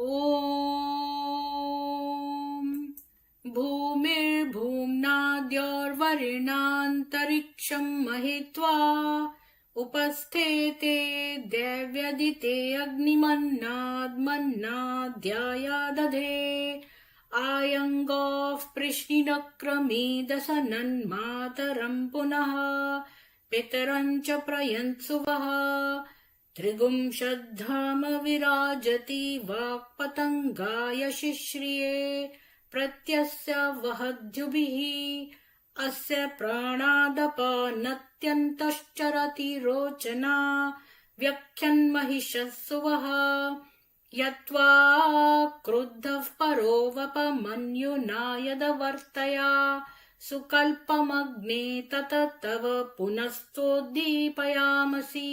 ॐ भूमिर्भूम्नाद्योर्वरेणान्तरिक्षं महित्वा उपस्थेते दैव्यदिते अग्निमन्नाद्मन्नाद्यायादधे आयङ्गोः पृश्निनक्रमीदसनन्मातरं पुनः पितरं च प्रयन्सुवः त्रिगुंशद्धाम विराजति वाक्पतङ्गाय शिश्रिये प्रत्यस्य वहद्युभिः अस्य प्राणादपानत्यन्तश्चरति रोचना व्यख्यन्महिषस्सुवः यत्वा क्रुद्धः परो वपमन्युना यदवर्तया सुकल्पमग्ने तत तव पुनस्तोद्दीपयामसि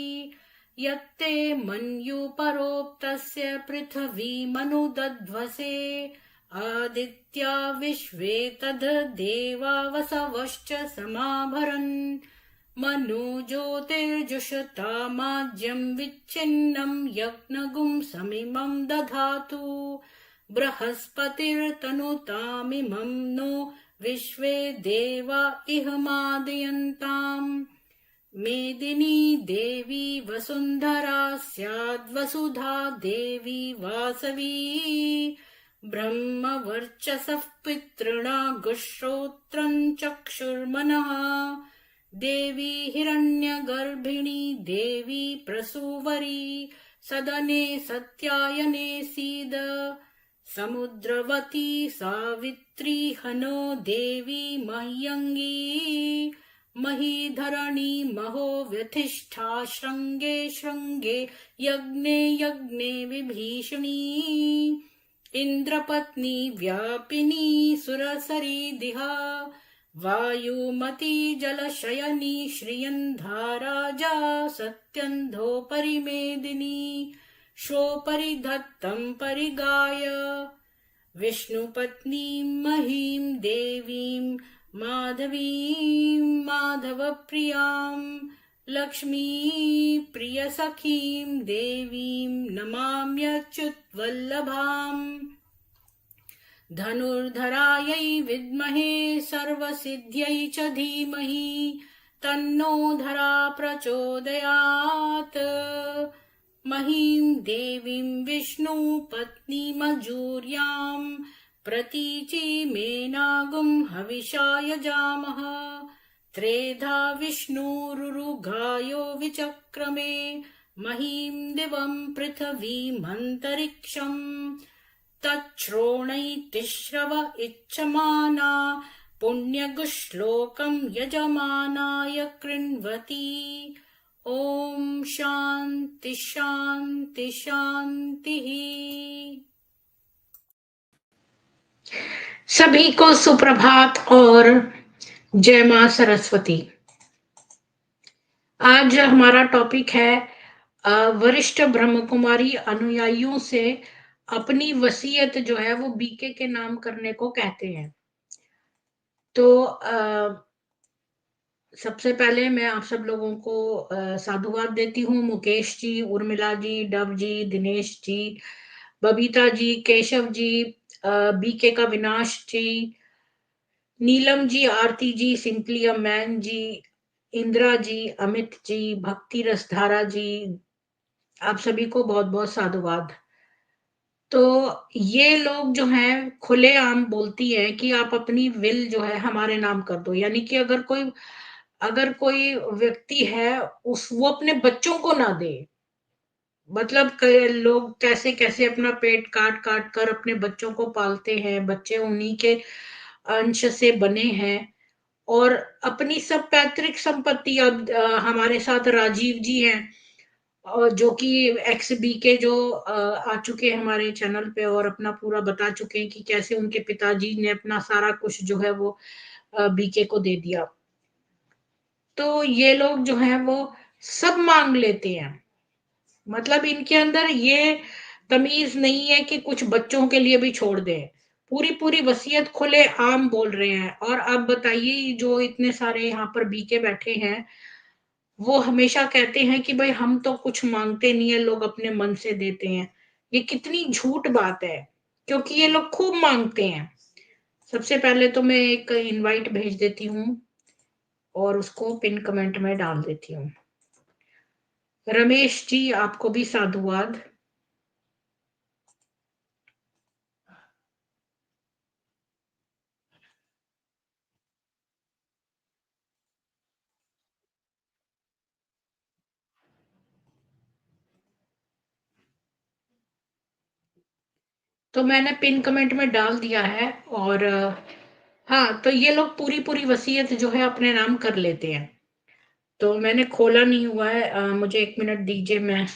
यत्ते मन्युपरोक्तस्य पृथिवीमनुदध्वसे आदित्या विश्वे तद्देवा वसवश्च समाभरन् मनो ज्योतिर्जुषतामाज्यं विच्छिन्नं यज्ञगुं समिमं दधातु बृहस्पतिर्तनुतामिमं नो विश्वे देवा इह मादयन्ताम् मेदिनी देवी वसुन्धरा स्याद्वसुधा देवी वासवी ब्रह्मवर्चसः पितॄणागुश्रोत्रं चक्षुर्मनः देवी हिरण्यगर्भिणी देवी प्रसूवरी सदने सत्यायने सीद समुद्रवती सावित्री हनो देवी मह्यङ्गी महीधरणी महो व्यथिष्ठा श्रृंगे श्रृंगे यज्ञे यज्ञे विभीषणी इंद्रपत्नी व्यापिनी सुरसरी दिहा वायुमती जलशयनी श्रियन्धाराजा सत्यन्धो परिमेदिनी शोपरिधत्तं परिगाय विष्णुपत्नी महीं देवीं माधवीं माधवप्रियां लक्ष्मी प्रियसखीं देवीं नमाम्यच्युतवल्लभाम् धनुर्धरायै विद्महे सर्वसिद्ध्यै च धीमहि तन्नो धरा प्रचोदयात् महीं देवीं विष्णुपत्नीमजूर्यां प्रतीचीमेनागुं हविषा यजामः त्रेधा विष्णुरुरुगायो विचक्रमे महीं दिवं पृथिवीमन्तरिक्षम् तच्छ्रोणैतिश्रव इच्छमाना पुण्यगुश्लोकं यजमानाय कृण्वति। ओम शांति शांति शांति। सभी को सुप्रभात और जय मां सरस्वती। आज हमारा टॉपिक है वरिष्ठ ब्रह्मकुमारी अनुयायियों से अपनी वसीयत जो है वो बीके के नाम करने को कहते हैं। तो सबसे पहले मैं आप सब लोगों को साधुवाद देती हूँ। मुकेश जी, उर्मिला जी, डब जी, दिनेश जी, बबीता जी, केशव जी, बीके का विनाश जी, नीलम जी, आरती जी, सिंपली अ मैन जी, इंदिरा जी, अमित जी, भक्ति रसधारा जी, आप सभी को बहुत बहुत साधुवाद। तो ये लोग जो हैं खुलेआम बोलती है कि आप अपनी विल जो है हमारे नाम कर दो, यानी कि अगर कोई व्यक्ति है वो अपने बच्चों को ना दे। मतलब लोग कैसे कैसे अपना पेट काट काट कर अपने बच्चों को पालते हैं, बच्चे उन्हीं के अंश से बने हैं, और अपनी सब पैतृक संपत्ति अब हमारे साथ राजीव जी हैं और जो कि एक्स बी के जो आ चुके हैं हमारे चैनल पे और अपना पूरा बता चुके हैं कि कैसे उनके पिताजी ने अपना सारा कुछ जो है वो बीके को दे दिया। तो ये लोग जो हैं वो सब मांग लेते हैं। मतलब इनके अंदर ये तमीज नहीं है कि कुछ बच्चों के लिए भी छोड़ दें। पूरी वसीयत खुले आम बोल रहे हैं। और अब बताइए, जो इतने सारे यहाँ पर बीके बैठे हैं वो हमेशा कहते हैं कि भाई हम तो कुछ मांगते नहीं है, लोग अपने मन से देते हैं। ये कितनी झूठ बात है, क्योंकि ये लोग खूब माँगते हैं। सबसे पहले तो मैं एक इनवाइट भेज देती हूँ और उसको पिन कमेंट में डाल देती हूँ। रमेश जी, आपको भी साधुवाद। तो मैंने पिन कमेंट में डाल दिया है और हाँ, तो ये लोग पूरी-पूरी वसीयत जो है अपने नाम कर लेते हैं। तो मैंने खोला नहीं हुआ है, मुझे 1 मिनट दीजिए मैं।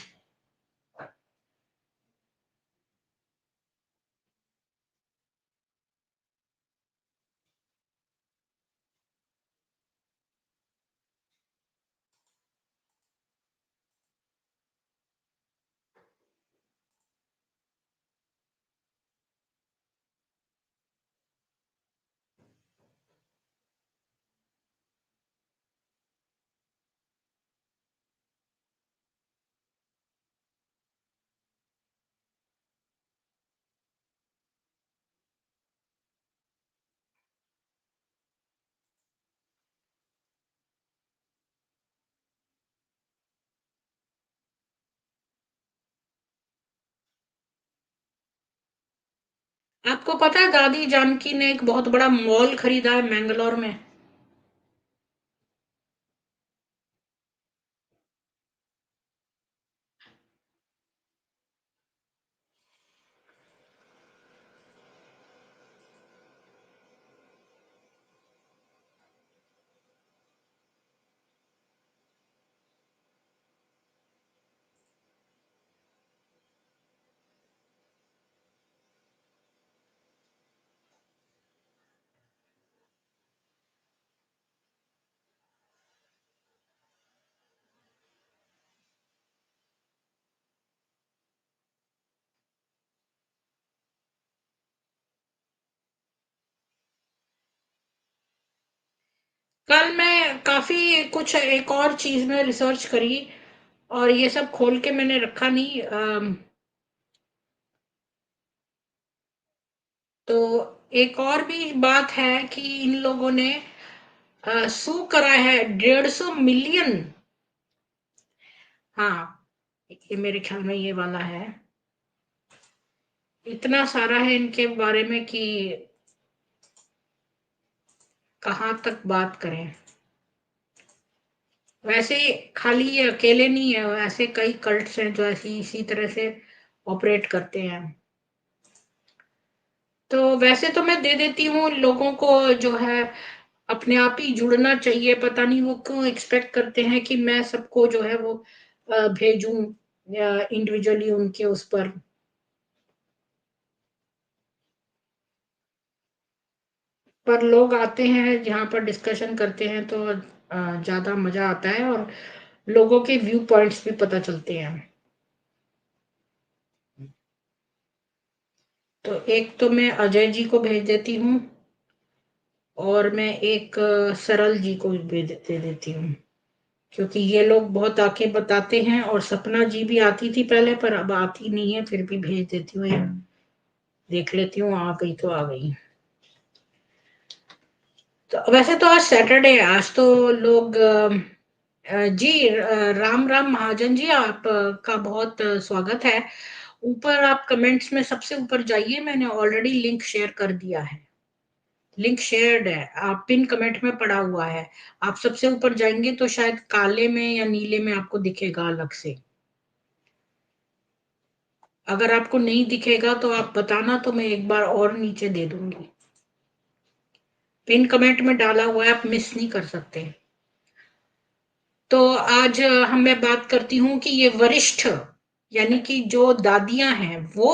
आपको पता है दादी जानकी ने एक बहुत बड़ा मॉल खरीदा है मैंगलोर में? कल मैं काफ़ी कुछ एक और चीज़ में रिसर्च करी और ये सब खोल के मैंने रखा नहीं। तो एक और भी बात है कि इन लोगों ने सू करा है 150 मिलियन। हाँ, ये मेरे ख्याल में ये वाला है। इतना सारा है इनके बारे में कि कहाँ तक बात करें। वैसे खाली ये अकेले नहीं है, ऐसे कई कल्ट्स हैं जो ऐसी इसी तरह से ऑपरेट करते हैं। तो वैसे तो मैं दे देती हूँ लोगों को, जो है अपने आप ही जुड़ना चाहिए। पता नहीं वो क्यों एक्सपेक्ट करते हैं कि मैं सबको जो है वो भेजूं इंडिविजुअली उनके उस पर। लोग आते हैं जहाँ पर डिस्कशन करते हैं तो ज्यादा मजा आता है और लोगों के व्यू पॉइंट्स भी पता चलते हैं। तो एक तो मैं अजय जी को भेज देती हूँ और मैं एक सरल जी को दे देती हूँ, क्योंकि ये लोग बहुत आके बताते हैं। और सपना जी भी आती थी पहले पर अब आती नहीं है, फिर भी भेज देती हूँ। देख लेती हूँ, आ गई तो आ गई। तो वैसे तो आज सैटरडे है, आज तो लोग जी राम राम महाजन जी, आप का बहुत स्वागत है। ऊपर आप कमेंट्स में सबसे ऊपर जाइए, मैंने ऑलरेडी लिंक शेयर कर दिया है। लिंक शेयर्ड है, आप पिन कमेंट में पड़ा हुआ है। आप सबसे ऊपर जाएंगे तो शायद काले में या नीले में आपको दिखेगा अलग से। अगर आपको नहीं दिखेगा तो आप बताना, तो मैं एक बार और नीचे दे दूंगी। पिन कमेंट में डाला हुआ है, आप मिस नहीं कर सकते। तो आज हम मैं बात करती हूँ कि ये वरिष्ठ, यानी कि जो दादियां हैं, वो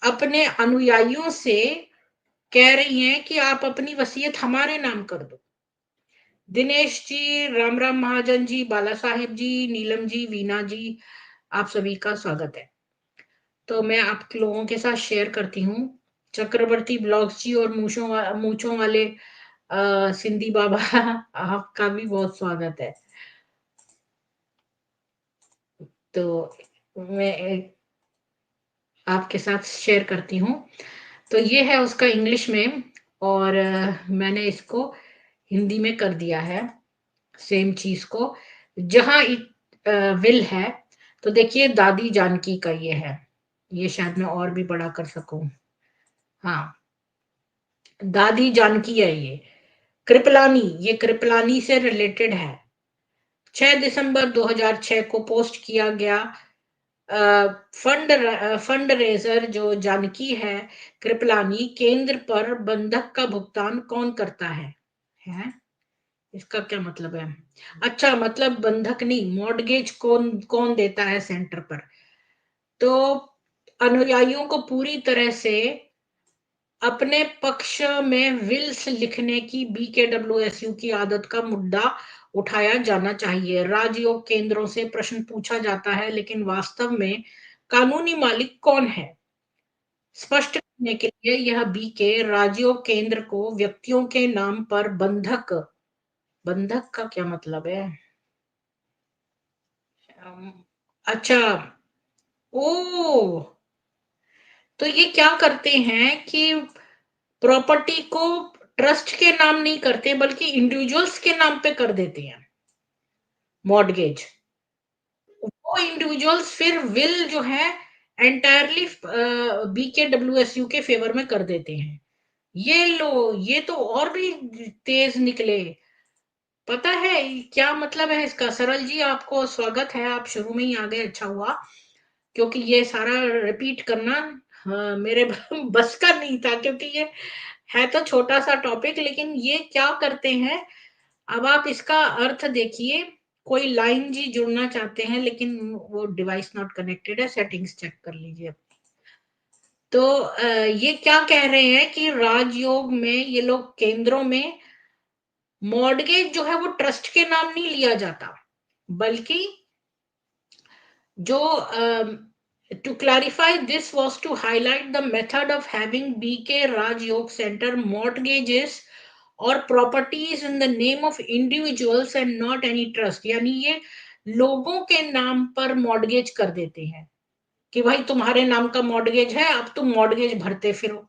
अपने अनुयायियों से कह रही हैं कि आप अपनी वसीयत हमारे नाम कर दो। दिनेश जी, राम राम महाजन जी, बाला साहेब जी, नीलम जी, वीना जी, आप सभी का स्वागत है। तो मैं आप लोगों के साथ शेयर करती हूँ। चक्रवर्ती ब्लॉग्स जी और मूछों वाले सिंधी बाबा आपका भी बहुत स्वागत है। तो मैं आपके साथ शेयर करती हूँ। तो ये है उसका इंग्लिश में, और मैंने इसको हिंदी में कर दिया है सेम चीज को। जहां विल है, तो देखिए दादी जानकी का ये है, ये शायद मैं और भी बड़ा कर सकूं। हाँ, दादी जानकी है ये। कृपलानी, ये कृपलानी से रिलेटेड है। 6 दिसंबर 2006 को पोस्ट किया गया फंड रेजर जो जानकी है कृपलानी, केंद्र पर बंधक का भुगतान कौन करता है? इसका क्या मतलब है? अच्छा, मतलब बंधक नहीं, मॉर्गेज कौन कौन देता है सेंटर पर? तो अनुयायियों को पूरी तरह से अपने पक्ष में विल्स लिखने की बीकेडब्ल्यूएसयू की आदत का मुद्दा उठाया जाना चाहिए। राजयोग केंद्रों से प्रश्न पूछा जाता है, लेकिन वास्तव में कानूनी मालिक कौन है? स्पष्ट करने के लिए यह बीके राजयोग केंद्र को व्यक्तियों के नाम पर बंधक, बंधक का क्या मतलब है? अम, अच्छा, ओ, तो ये क्या करते हैं कि प्रॉपर्टी को ट्रस्ट के नाम नहीं करते, बल्कि इंडिविजुअल्स के नाम पे कर देते हैं मॉर्गेज। वो इंडिविजुअल्स फिर विल जो है एंटायरली बीकेडब्ल्यूएसयू के फेवर में कर देते हैं। ये लो, ये तो और भी तेज निकले। पता है क्या मतलब है इसका? सरल जी, आपको स्वागत है, आप शुरू में ही आ गए, अच्छा हुआ, क्योंकि ये सारा रिपीट करना मेरे बस का नहीं था, क्योंकि ये है तो छोटा सा टॉपिक, लेकिन ये क्या करते हैं, अब आप इसका अर्थ देखिए। कोई लाइन जी जुड़ना चाहते हैं, लेकिन वो डिवाइस नॉट कनेक्टेड है, सेटिंग्स चेक कर लीजिए। तो ये क्या कह रहे हैं कि राजयोग में ये लोग केंद्रों में मॉर्गेज जो है वो ट्रस्ट के नाम नहीं लिया जाता, बल्कि जो to clarify, this was to highlight the method of having BK Raj Yog Center mortgages or properties in the name of individuals and not any trust। यानी ये लोगों के नाम पर मॉर्गेज कर देते हैं कि भाई तुम्हारे नाम का मॉर्गेज है, अब तुम मॉर्गेज भरते फिरो।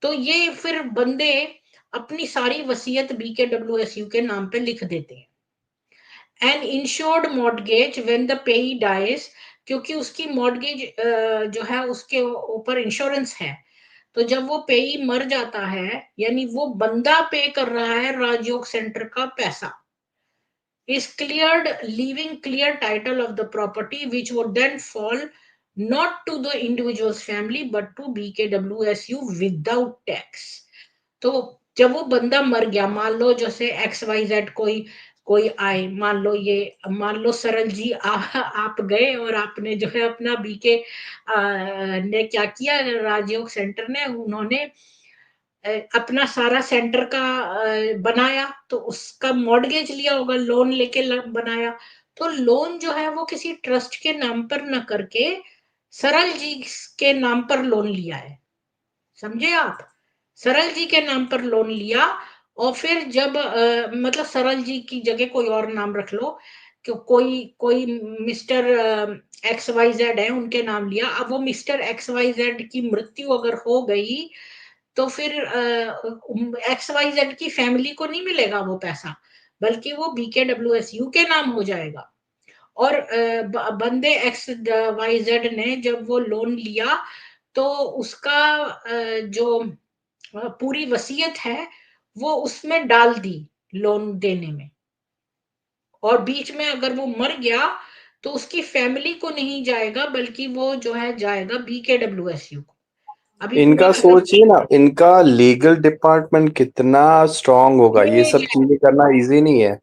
तो ये फिर बंदे अपनी सारी वसीयत बीकेडब्ल्यूएसयू के नाम पे लिख देते हैं। An insured mortgage when the payee dies, क्योंकि उसकी मॉर्गेज जो है उसके ऊपर इंश्योरेंस है। तो जब वो पेई मर जाता है, यानी वो बंदा पे कर रहा है राजयोग सेंटर का पैसा, is cleared, leaving clear title of the property, which would then fall not to the individual's family but to BKWSU without tax। तो जब वो बंदा मर गया, मान लो जैसे एक्स वाई जेड कोई कोई आए, मान लो ये, मान लो सरल जी आप गए और आपने जो है अपना बीके ने क्या किया, राजयोग सेंटर ने, उन्होंने अपना सारा सेंटर का बनाया, तो उसका मॉर्गेज लिया होगा, लोन लेके बनाया। तो लोन जो है वो किसी ट्रस्ट के नाम पर न करके सरल जी के नाम पर लोन लिया है, समझे आप? सरल जी के नाम पर लोन लिया, और फिर जब मतलब सरल जी की जगह कोई और नाम रख लो, कि कोई कोई मिस्टर एक्स वाई जेड है, उनके नाम लिया। अब वो मिस्टर एक्स वाई जेड की मृत्यु अगर हो गई, तो फिर एक्स वाई जेड की फैमिली को नहीं मिलेगा वो पैसा, बल्कि वो बीकेडब्ल्यूएसयू के नाम हो जाएगा। और बंदे एक्स वाई जेड ने जब वो लोन लिया, तो उसका जो पूरी वसीयत है वो उसमें डाल दी लोन देने में, और बीच में अगर वो मर गया तो उसकी फैमिली को नहीं जाएगा, बल्कि वो जो है जाएगा बीकेडब्ल्यूएसयू को। अभी पूरा इनका खत्म। सोचिए ना, इनका लीगल डिपार्टमेंट कितना स्ट्रांग होगा, ये सब अरे चीजें करना इजी नहीं है।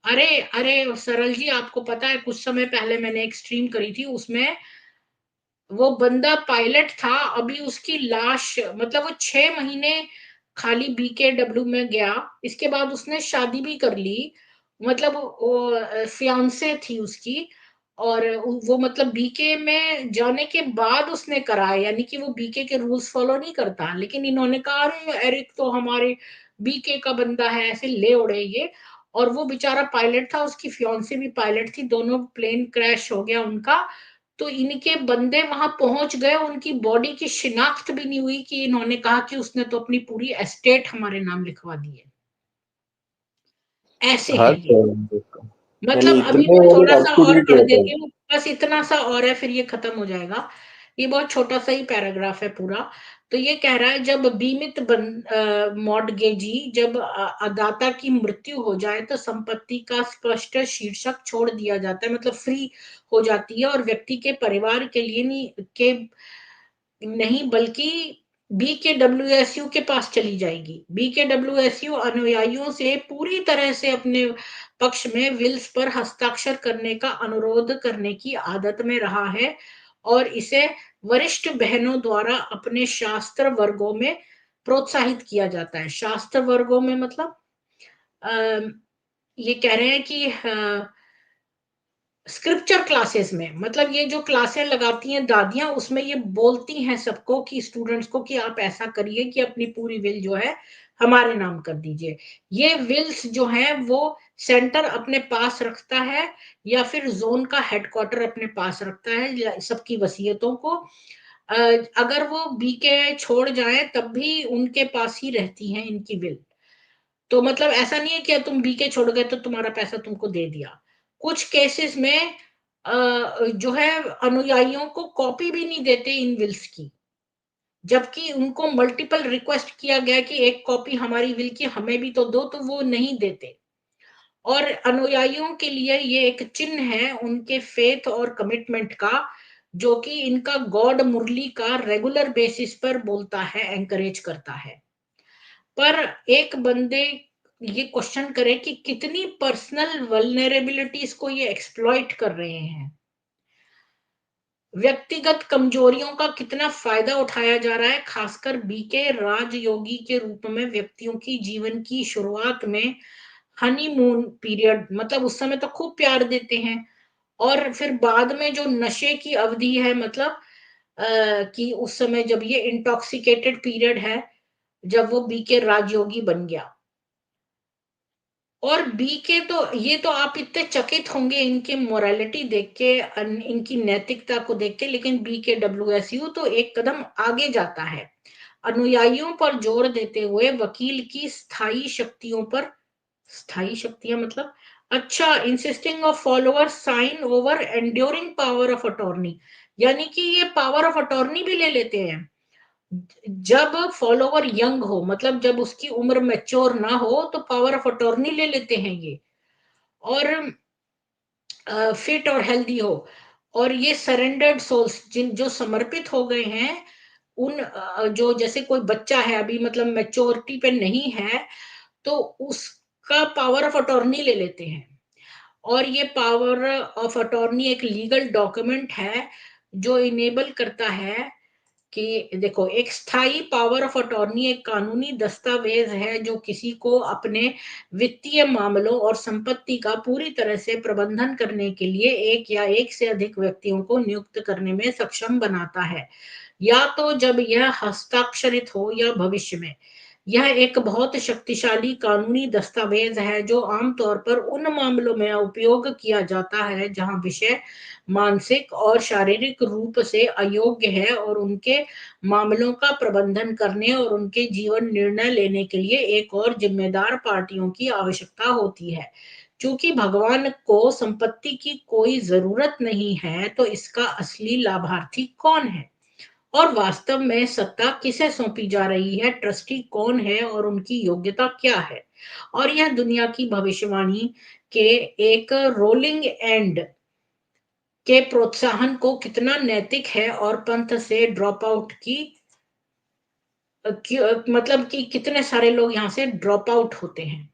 अरे अरे सरल जी, आपको पता है कुछ समय पहले मैंने एक स्ट्रीम करी थी, उसमें वो बंदा पायलट था, अभी उसकी लाश, मतलब वो 6 महीने खाली बीकेडब्ल्यू में गया, इसके बाद उसने शादी भी कर ली, मतलब वो फियांसे थी उसकी, और वो मतलब बीके में जाने के बाद उसने करा है, यानी कि वो बीके के रूल्स फॉलो नहीं करता, लेकिन इन्होंने कहा अरे एरिक तो हमारे बीके का बंदा है, ऐसे ले उड़े ये। और वो बेचारा पायलट था, उसकी फियांसे भी पायलट थी, दोनों प्लेन क्रैश हो गया उनका। तो इनके बंदे वहां पहुंच गए, उनकी बॉडी की शिनाख्त भी नहीं हुई कि इन्होंने कहा कि उसने तो अपनी पूरी एस्टेट हमारे नाम लिखवा दी है। ऐसे है हद ये। है देखो। यानी मतलब अभी इतने मैं वो लोग थोड़ा-सा अप टू और डेट पढ़ रहते हैं। देती हूँ, बस इतना सा और है फिर ये खत्म हो जाएगा। ये बहुत छोटा-सा ही पैराग्राफ है पूरा। तो ये कह रहा है जब बीमित मॉर्टगेजी जब दाता की मृत्यु हो जाए तो संपत्ति का स्पष्ट शीर्षक छोड़ दिया जाता है, मतलब फ्री हो जाती है और व्यक्ति के परिवार के लिए नहीं बल्कि बीकेडब्ल्यूएसयू के पास चली जाएगी। बीकेडब्ल्यूएसयू अनुयायियों से पूरी तरह से अपने पक्ष में विल्स पर हस्ताक्षर करने का अनुरोध करने की आदत में रहा है और इसे वरिष्ठ बहनों द्वारा अपने शास्त्र वर्गों में प्रोत्साहित किया जाता है। शास्त्र वर्गों में मतलब अ, ये कह रहे हैं कि स्क्रिप्चर क्लासेस में, मतलब ये जो क्लासें लगाती हैं दादियां, उसमें ये बोलती हैं सबको कि स्टूडेंट्स को कि आप ऐसा करिए कि अपनी पूरी विल जो है हमारे नाम कर दीजिए। ये विल्स जो है वो सेंटर अपने पास रखता है या फिर जोन का हेडक्वार्टर अपने पास रखता है सबकी वसीयतों को। अगर वो बीके छोड़ जाए तब भी उनके पास ही रहती हैं इनकी विल। तो मतलब ऐसा नहीं है कि तुम बीके छोड़ गए तो तुम्हारा पैसा तुमको दे दिया। कुछ केसेस में जो है अनुयायियों को कॉपी भी नहीं देते इन विल्स की, जबकि उनको मल्टीपल रिक्वेस्ट किया गया कि एक कॉपी हमारी विल की हमें भी तो दो, तो वो नहीं देते। और अनुयायियों के लिए ये एक चिन्ह है उनके फेथ और कमिटमेंट का, जो कि इनका गॉड मुरली का रेगुलर बेसिस पर बोलता है, एनकरेज करता है। पर एक बंदे ये क्वेश्चन करे कि कितनी पर्सनल वल्नरेबिलिटीज को ये एक्सप्लॉइट कर रहे हैं, व्यक्तिगत कमजोरियों का कितना फायदा उठाया जा रहा है, खासकर बीके राजयोगी के रूप में व्यक्तियों की जीवन की शुरुआत में हनीमून पीरियड, मतलब उस समय तो खूब प्यार देते हैं और फिर बाद में जो नशे की अवधि है, मतलब कि उस समय जब ये इंटॉक्सिकेटेड पीरियड है, जब वो बीके राजयोगी बन गया। और बी के तो ये तो आप इतने चकित होंगे इनके मोरालिटी देख के, इनकी नैतिकता को देख के, लेकिन बी के डब्ल्यू एस यू तो एक कदम आगे जाता है, अनुयायियों पर जोर देते हुए वकील की स्थायी शक्तियों पर। स्थायी शक्तियां मतलब, अच्छा, insisting of follower sign over enduring power of attorney, यानी कि ये पावर ऑफ अटॉर्नी भी ले लेते हैं जब फॉलोवर यंग हो, मतलब जब उसकी उम्र मैच्योर ना हो तो पावर ऑफ अटॉर्नी ले लेते हैं ये, और फिट और हेल्दी हो। और ये सरेंडर्ड सोल्स जिन जो समर्पित हो गए हैं, उन जो जैसे कोई बच्चा है अभी, मतलब मैच्योरिटी पे नहीं है, तो उसका पावर ऑफ अटॉर्नी ले लेते हैं। और ये पावर ऑफ अटॉर्नी एक लीगल डॉक्यूमेंट है जो इनेबल करता है कि देखो, एक स्थायी पावर ऑफ अटॉर्नी एक कानूनी दस्तावेज है जो किसी को अपने वित्तीय मामलों और संपत्ति का पूरी तरह से प्रबंधन करने के लिए एक या एक से अधिक व्यक्तियों को नियुक्त करने में सक्षम बनाता है, या तो जब यह हस्ताक्षरित हो या भविष्य में। यह एक बहुत शक्तिशाली कानूनी दस्तावेज है जो आमतौर पर उन मामलों में उपयोग किया जाता है जहां विषय मानसिक और शारीरिक रूप से अयोग्य है और उनके मामलों का प्रबंधन करने और उनके जीवन निर्णय लेने के लिए एक और जिम्मेदार पार्टियों की आवश्यकता होती है। चूंकि भगवान को संपत्ति की कोई जरूरत नहीं है, तो इसका असली लाभार्थी कौन है और वास्तव में सत्ता किसे सौंपी जा रही है, ट्रस्टी कौन है और उनकी योग्यता क्या है, और यह दुनिया की भविष्यवाणी के एक रोलिंग एंड के प्रोत्साहन को कितना नैतिक है, और पंथ से ड्रॉप आउट की मतलब कि कितने सारे लोग यहाँ से ड्रॉप आउट होते हैं।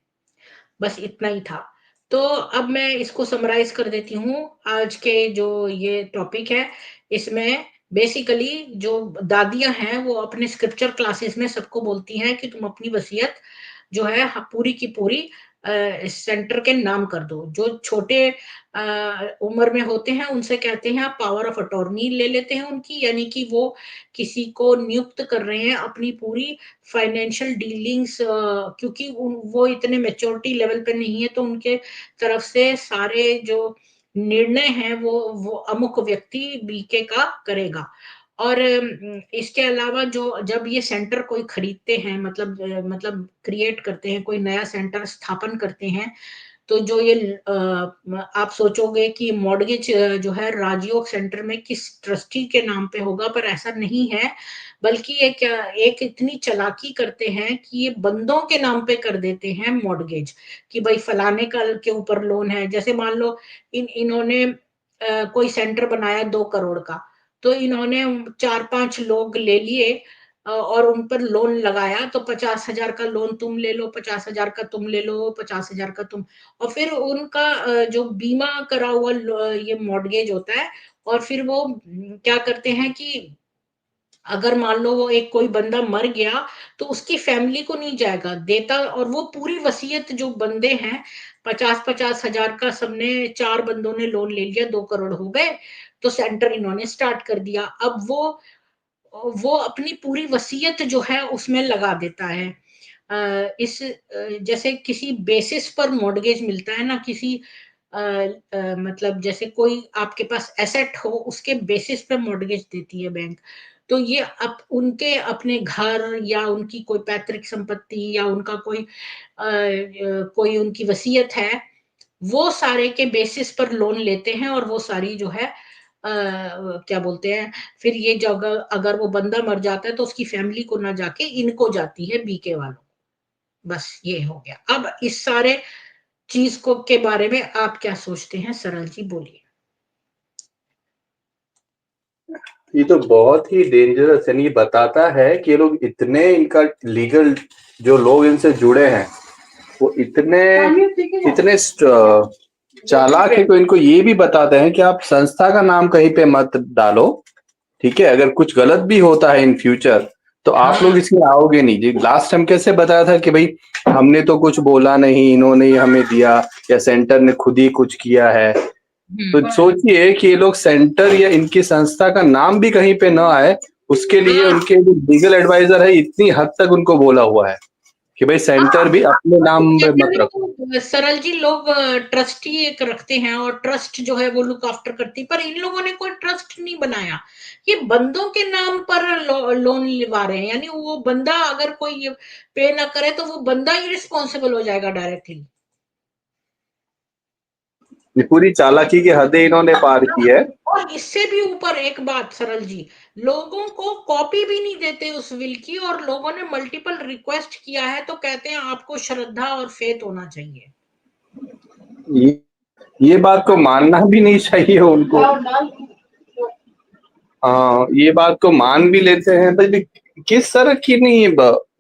बस इतना ही था। तो अब मैं इसको समराइज कर देती हूँ। आज के जो ये टॉपिक है, इसमें बेसिकली जो दादियां हैं वो अपने स्क्रिप्चर क्लासेस में सबको बोलती हैं कि तुम अपनी वसीयत जो है पूरी की पूरी सेंटर के नाम कर दो। जो छोटे उम्र में होते हैं उनसे कहते हैं आप पावर ऑफ अटॉर्नी ले लेते हैं उनकी, यानी कि वो किसी को नियुक्त कर रहे हैं अपनी पूरी फाइनेंशियल डीलिंग्स, क्योंकि वो इतने मेच्योरिटी लेवल पे नहीं है, तो उनके तरफ से सारे जो निर्णय है वो अमुक व्यक्ति बीके का करेगा। और इसके अलावा जो जब ये सेंटर कोई खरीदते हैं, मतलब क्रिएट करते हैं, कोई नया सेंटर स्थापन करते हैं, तो जो ये आप सोचोगे कि मॉर्गेज जो है राजयोग सेंटर में किस ट्रस्टी के नाम पे होगा, पर ऐसा नहीं है। बल्कि ये क्या, एक इतनी चालाकी करते हैं कि ये बंदों के नाम पे कर देते हैं मॉर्गेज, कि भाई फलाने का के ऊपर लोन है। जैसे मान लो इन्होंने कोई सेंटर बनाया 2 करोड़ का, तो इन्होंने 4-5 लोग ले लिए और उन पर लोन लगाया, तो 50,000 का लोन तुम ले लो, 50,000 का तुम ले लो, 50,000 का तुम। और फिर उनका जो बीमा करा हुआ ये मॉर्गेज होता है। और फिर वो क्या करते हैं कि अगर मान लो वो एक कोई बंदा मर गया, तो उसकी फैमिली को नहीं जाएगा देता, और वो पूरी वसीयत जो बंदे हैं, 50-50,000 का सबने, 4 बंदों ने लोन ले लिया, 2 करोड़ हो गए, तो सेंटर इन्होंने स्टार्ट कर दिया। अब वो अपनी पूरी वसीयत जो है उसमें लगा देता है। जैसे किसी बेसिस पर मॉर्गेज मिलता है ना, किसी मतलब जैसे कोई आपके पास एसेट हो, उसके बेसिस पे मॉर्गेज देती है बैंक। तो ये उनके अपने घर, या उनकी कोई पैतृक संपत्ति, या उनका कोई उनकी वसीयत है, वो सारे के बेसिस पर लोन लेते हैं। और वो सारी जो है क्या बोलते हैं, फिर ये जगह अगर वो बंदा मर जाता है, तो उसकी फैमिली को ना जाके इनको जाती है, बीके वालों। बस ये हो गया। अब इस सारे चीज को के बारे में आप क्या सोचते हैं, सरल जी बोलिए। ये तो बहुत ही डेंजरस है। ये बताता है कि ये लोग इतने, इनका लीगल जो लोग इनसे जुड़े हैं वो इतने इतने चालाक है कि इनको ये भी बताते हैं कि आप संस्था का नाम कहीं पे मत डालो, ठीक है? अगर कुछ गलत भी होता है इन फ्यूचर तो आप लोग इसमें आओगे नहीं। जी लास्ट टाइम कैसे बताया था कि भाई हमने तो कुछ बोला नहीं, इन्होंने ही हमें दिया, या सेंटर ने खुद ही कुछ किया है। तो सोचिए कि ये लोग सेंटर या इनकी संस्था का नाम भी कहीं पे ना आए, उसके लिए उनके जो लीगल एडवाइजर है इतनी हद तक उनको बोला हुआ है कि भाई सेंटर भी अपने नाम में मत रखो। सरल जी, लोग ट्रस्टी एक रखते हैं, और ट्रस्ट जो है वो लुक आफ्टर करती, पर इन लोगों ने कोई ट्रस्ट नहीं बनाया। ये बंदों के नाम पर लोन लिवा रहे हैं, यानी वो बंदा अगर कोई पे ना करे, तो वो बंदा ही रिस्पॉन्सिबल हो जाएगा डायरेक्टली। ये पूरी चालाकी की हदें इन्होंने पार की है। और इससे भी ऊपर एक बात सरल जी, लोगों को कॉपी भी नहीं देते उस विल की, और लोगों ने मल्टीपल रिक्वेस्ट किया है, तो कहते हैं आपको श्रद्धा और फेथ होना चाहिए। ये, ये बात को मानना भी नहीं चाहिए उनको। हाँ, ये बात को मान भी लेते हैं, पर किस तरह की नहीं,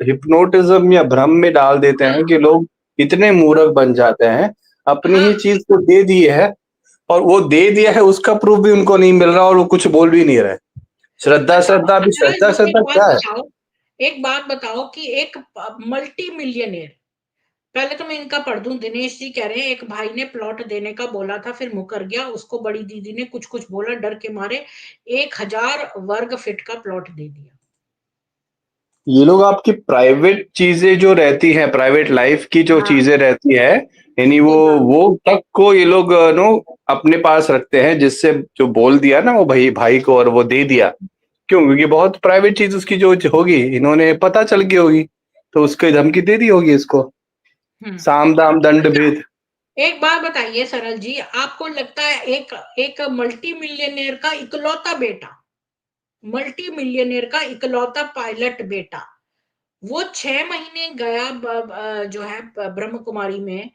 हिप्नोटिज्म या भ्रम में डाल देते हैं कि लोग इतने मूर्ख बन जाते हैं। अपनी हाँ, ही चीज को दे दी है, और वो दे दिया है उसका प्रूफ भी उनको नहीं मिल रहा, और वो कुछ बोल भी नहीं रहे। श्रद्धा अच्छा, श्रद्धा भी, श्रद्धा श्रद्धा क्या है? एक बात बताओ कि एक मल्टी मिलियनेयर, पहले तो मैं इनका पढ़ दूं। दिनेश जी कह रहे हैं एक भाई ने प्लॉट देने का बोला था, फिर मुकर गया, उसको बड़ी दीदी ने कुछ कुछ बोला, डर के मारे 1,000 वर्ग फीट का प्लॉट दे दिया। ये लोग आपकी प्राइवेट चीजें जो रहती हैं, प्राइवेट लाइफ की जो हाँ, चीजें रहती है, यानी वो तक को ये लोग नो अपने पास रखते हैं, जिससे जो बोल दिया ना वो भाई भाई को और वो दे दिया। क्यों? क्योंकि बहुत प्राइवेट चीज उसकी जो होगी, इन्होंने पता चल गई होगी, तो उसकी धमकी दे दी होगी इसको। हम्म। साम दाम दंड अच्छा, भेद। एक बात बताइए सरल जी, आपको लगता है एक एक मल्टी मिलियनेयर का इकलौता बेटा, मल्टी मिलियनेयर का इकलौता पायलट बेटा, वो 6 महीने गया जो है ब्रह्म कुमारी में,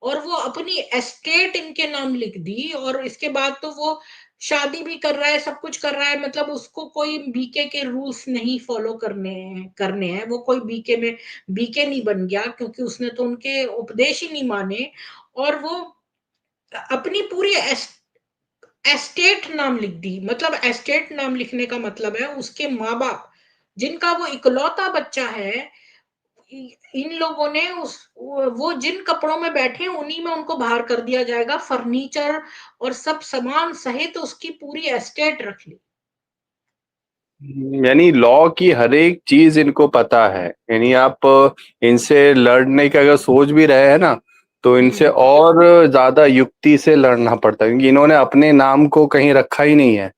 और वो अपनी एस्टेट इनके नाम लिख दी, और इसके बाद तो वो शादी भी कर रहा है, सब कुछ कर रहा है, मतलब उसको कोई बीके के रूल्स नहीं फॉलो करने हैं। वो कोई बीके में बीके नहीं बन गया, क्योंकि उसने तो उनके उपदेश ही नहीं माने। और वो अपनी पूरी एस्टेट नाम लिख दी। मतलब एस्टेट नाम लिखने का मतलब है उसके माँ बाप, जिनका वो इकलौता बच्चा है, इन लोगों ने वो जिन कपड़ों में बैठे उन्हीं में उनको बाहर कर दिया जाएगा, फर्नीचर और सब सामान सहित उसकी पूरी एस्टेट रख ली। यानी लॉ की हर एक चीज इनको पता है। यानी आप इनसे लड़ने का अगर सोच भी रहे हैं ना, तो इनसे और ज्यादा युक्ति से लड़ना पड़ता है, क्योंकि इन्होंने अपने नाम को कहीं रखा ही नहीं है,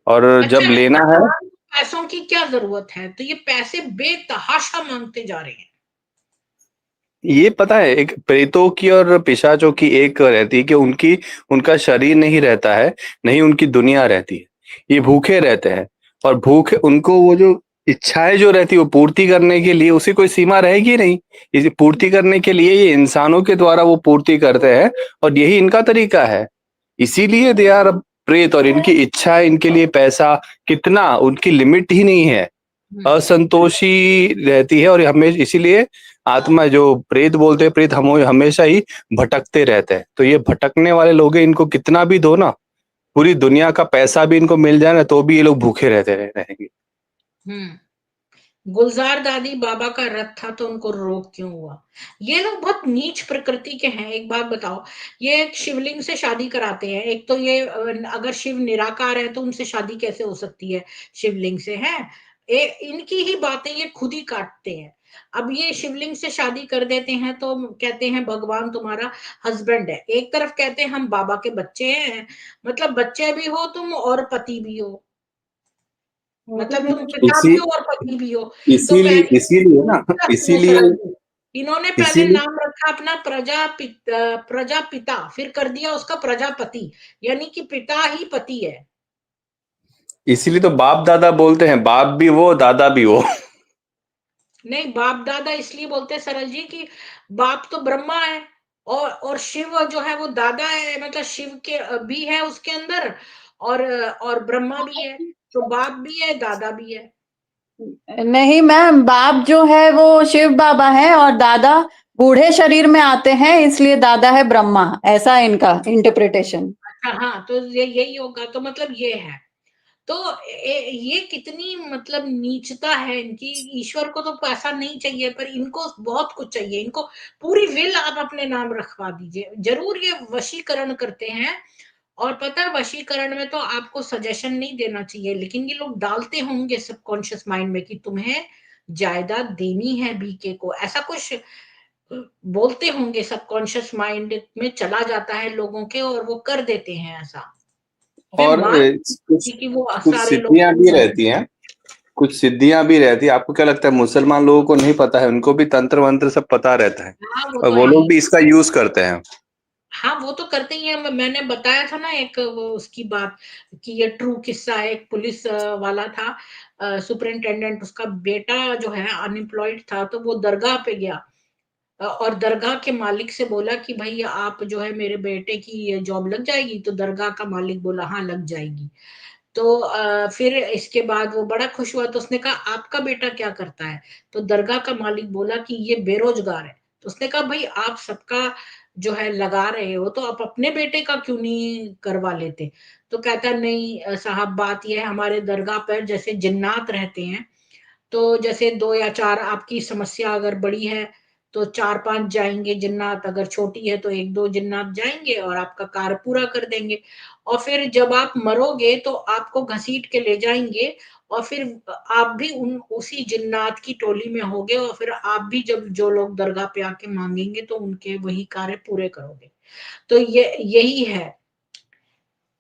और जब अच्छा, लेना है। भगवान को पैसों की क्या जरूरत है, तो ये पैसे बेतहाशा मांगते जा रहे हैं। ये पता है, एक प्रेतों की और पिशाचों की एक रहती है कि उनकी उनका शरीर नहीं रहता है, नहीं उनकी दुनिया रहती है। ये भूखे रहते हैं, और भूखे उनको वो जो इच्छाएं जो रहती है वो पूर्ति करने के लिए उसी कोई सीमा रहेगी नहीं। इसे पूर्ति करने के लिए ये इंसानों के द्वारा वो पूर्ति करते हैं, और यही इनका तरीका है। इसीलिए दे आर प्रेत, और इनकी इच्छा, इनके लिए पैसा कितना, उनकी लिमिट ही नहीं है। असंतोषी रहती है, और हमें इसीलिए आत्मा जो प्रेत बोलते हैं, प्रेत हम हमेशा ही भटकते रहते हैं। तो ये भटकने वाले लोग हैं, इनको कितना भी दो ना, पूरी दुनिया का पैसा भी इनको मिल जाए ना, तो भी ये लोग भूखे रहेंगे। गुलजार दादी बाबा का रथ था तो उनको रोग क्यों हुआ? ये लोग बहुत नीच प्रकृति के हैं। एक बात बताओ, ये एक शिवलिंग से शादी कराते हैं। एक तो ये अगर शिव निराकार है तो उनसे शादी कैसे हो सकती है शिवलिंग से? है इनकी ही बातें ये खुद ही काटते हैं। अब ये शिवलिंग से शादी कर देते हैं तो कहते हैं भगवान तुम्हारा हस्बैंड है। एक तरफ कहते हैं हम बाबा के बच्चे हैं, मतलब बच्चे भी हो तुम और पति भी हो, मतलब तुम पिता इसी भी हो और पत्नी भी हो। तो इसीलिए पहले इसीलिए ना, सुनो इसीलिए सरल जी, इन्होंने पहले इसीलिए नाम रखा अपना प्रजापिता, फिर कर दिया उसका प्रजापति, यानी कि पिता ही पति है। इसीलिए तो बाप दादा बोलते हैं, बाप भी वो दादा भी वो। नहीं, बाप दादा इसलिए बोलते हैं सरल जी कि बाप तो ब्रह्मा है, और शिव जो है वो दादा है, मतलब शिव के भी है उसके अंदर, और ब्रह्मा भी है, तो बाप भी है दादा भी है। नहीं मैम, बाप जो है वो शिव बाबा है, और दादा बूढ़े शरीर में आते हैं, इसलिए दादा है ब्रह्मा। ऐसा है इनका इंटरप्रिटेशन। अच्छा, हाँ, तो ये यही होगा, तो मतलब ये है। तो ये कितनी मतलब नीचता है इनकी। ईश्वर को तो पैसा नहीं चाहिए, पर इनको बहुत कुछ चाहिए। इनको पूरी विल आप अपने नाम रखवा दीजिए, जरूर ये वशीकरण करते हैं। और पता है, वशीकरण में तो आपको सजेशन नहीं देना चाहिए, लेकिन ये लोग डालते होंगे सबकॉन्शियस माइंड में कि तुम्हें जायदाद देनी है बीके को, ऐसा कुछ बोलते होंगे। सबकॉन्शियस माइंड में चला जाता है लोगों के, और वो कर देते हैं ऐसा। फिर और मान कुछ कि वो कुछ सारे लोग सिद्धियां भी रहती हैं, कुछ सिद्धियां भी रहती है। आपको क्या लगता है मुसलमान लोगों को नहीं पता है? उनको भी तंत्र मंत्र सब पता रहता है, हाँ, वो और तो वो है लोग ही। भी इसका यूज करते हैं। हाँ, वो तो करते ही है। मैंने बताया था ना एक वो उसकी बात, कि ये ट्रू किस्सा है। एक पुलिस वाला था, सुपरिंटेंडेंट, उसका बेटा जो है अनएम्प्लॉयड था, तो वो दरगाह पे गया, और दरगाह के मालिक से बोला कि भाई आप जो है मेरे बेटे की जॉब लग जाएगी? तो दरगाह का मालिक बोला हाँ लग जाएगी। तो फिर इसके बाद वो बड़ा खुश हुआ, तो उसने कहा आपका बेटा क्या करता है? तो दरगाह का मालिक बोला कि ये बेरोजगार है। तो उसने कहा भाई आप सबका जो है लगा रहे हो, तो आप अपने बेटे का क्यों नहीं करवा लेते? तो कहता नहीं साहब, बात यह है हमारे दरगाह पर जैसे जिन्नात रहते हैं, तो जैसे 2 या 4, आपकी समस्या अगर बड़ी है तो 4-5 जाएँगे जिन्नात, अगर छोटी है तो 1-2 जिन्नात जाएँगे और आपका कार्य पूरा कर देंगे। और फिर जब आप मरोगे तो आपको घसीट के ले जाएँगे, और फिर आप भी उन उसी जिन्नात की टोली में होगे, और फिर आप भी जब जो लोग दरगाह पे आके माँगेंगे तो उनके वही कार्य पूरे करोगे। तो ये यही है।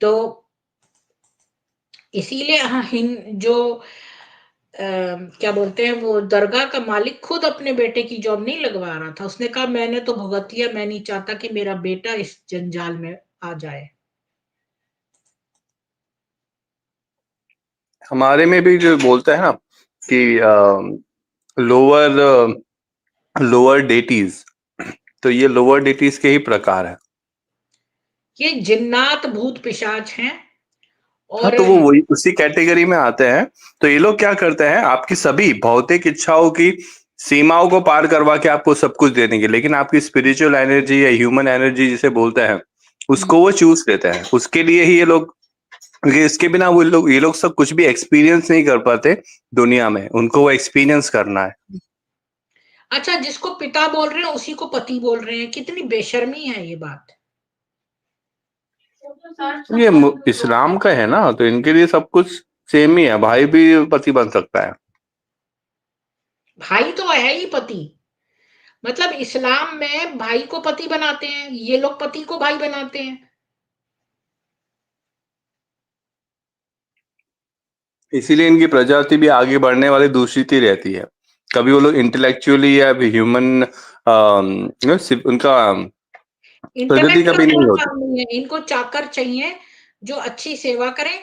तो इसीलिए हाँ, जो क्या बोलते हैं, वो दरगाह का मालिक खुद अपने बेटे की जॉब नहीं लगवा रहा था। उसने कहा मैंने तो भुगत लिया, मैं नहीं चाहता कि मेरा बेटा इस जंजाल में आ जाए। हमारे में भी जो बोलते हैं ना कि लोअर लोअर डेटीज, तो ये लोअर डेटीज के ही प्रकार है। ये जिन्नात भूत पिशाच हैं। हाँ, और तो वो वही उसी कैटेगरी में आते हैं। तो ये लोग क्या करते हैं, आपकी सभी भौतिक इच्छाओं की सीमाओं को पार करवा के आपको सब कुछ दे देंगे, लेकिन आपकी स्पिरिचुअल एनर्जी या ह्यूमन एनर्जी जिसे बोलते हैं, उसको वो चूज लेते हैं। उसके लिए ही ये लोग, क्योंकि इसके बिना वो लोग, ये लोग सब कुछ भी एक्सपीरियंस नहीं कर पाते दुनिया में, उनको वो एक्सपीरियंस करना है। अच्छा, जिसको पिता बोल रहे हैं उसी को पति बोल रहे हैं, कितनी बेशर्मी है ये बात। ये इस्लाम का है ना, तो इनके लिए सब कुछ सेम ही है। भाई भी पति बन सकता है। भाई तो है ही पति, मतलब इस्लाम में भाई को पति बनाते हैं, ये लोग पति को भाई बनाते हैं। इसीलिए इनकी प्रजाति भी आगे बढ़ने वाली दूषित ही रहती है। कभी वो लोग इंटेलेक्चुअली या ह्यूमन उनका प्रगति इंटेलेक्ट का कभी नहीं कोई होती। काम नहीं है, इनको चाकर चाहिए जो अच्छी सेवा करें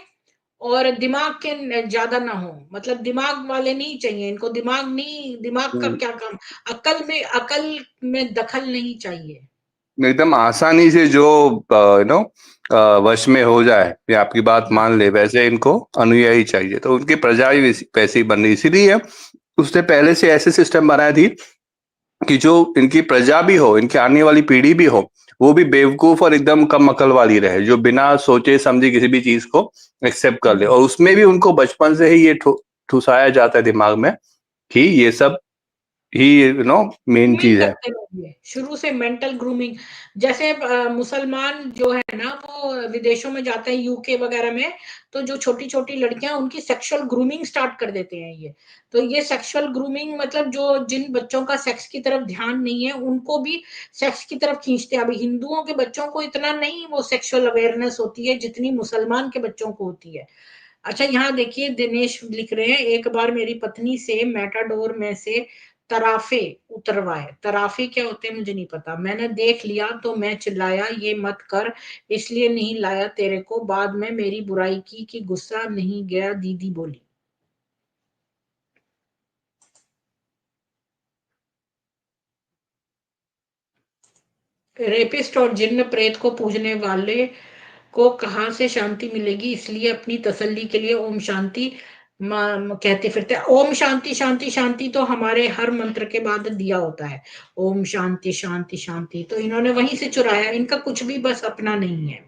और दिमाग के ज्यादा ना हो, मतलब दिमाग वाले नहीं चाहिए इनको, दिमाग नहीं, दिमाग का क्या काम, अकल में दखल नहीं चाहिए। एकदम आसानी से जो नो वश में हो जाए या आपकी बात मान ले, वैसे इनको अनुयायी चाहिए। तो उनकी प्रजा ही वैसी बन रही, इसीलिए उसने पहले से ऐसे सिस्टम बनाया थी कि जो इनकी प्रजा भी हो, इनकी आने वाली पीढ़ी भी हो, वो भी बेवकूफ और एकदम कम अकल वाली रहे, जो बिना सोचे समझे किसी भी चीज को एक्सेप्ट कर ले। और उसमें भी उनको बचपन से ही ये ठुसाया जाता है दिमाग में कि ये सब ही मेन नहीं चीज है। करते लोग ये, शुरू से मेंटल ग्रूमिंग। जैसे मुसलमान जो है ना, वो विदेशों में जाते हैं, यूके वगैरह में, तो जो छोटी छोटी लड़कियां, उनकी सेक्सुअल ग्रूमिंग स्टार्ट कर देते हैं ये। तो ये सेक्सुअल ग्रूमिंग मतलब जो जिन बच्चों का सेक्स की तरफ ध्यान नहीं है, उनको भी सेक्स की तरफ खींचते हैं। अभी हिंदुओं के बच्चों को इतना नहीं वो सेक्सुअल अवेयरनेस होती है जितनी मुसलमान के बच्चों को होती है। अच्छा, यहाँ देखिए दिनेश लिख रहे हैं, एक बार मेरी पत्नी से मेटाडोर में से तराफे उतरवाए। तराफे क्या होते हैं मुझे नहीं पता, मैंने देख लिया तो मैं चिल्लाया ये मत कर, इसलिए नहीं लाया तेरे को, बाद में मेरी बुराई की कि गुस्सा नहीं गया, दीदी बोली। रेपिस्ट और जिन्न प्रेत को पूजने वाले को कहां से शांति मिलेगी, इसलिए अपनी तसल्ली के लिए ओम शांति कहते फिरते हैं। ओम शांति शांति शांति तो हमारे हर मंत्र के बाद दिया होता है, ओम शांति शांति शांति, तो इन्होंने वहीं से चुराया। इनका कुछ भी बस अपना नहीं है,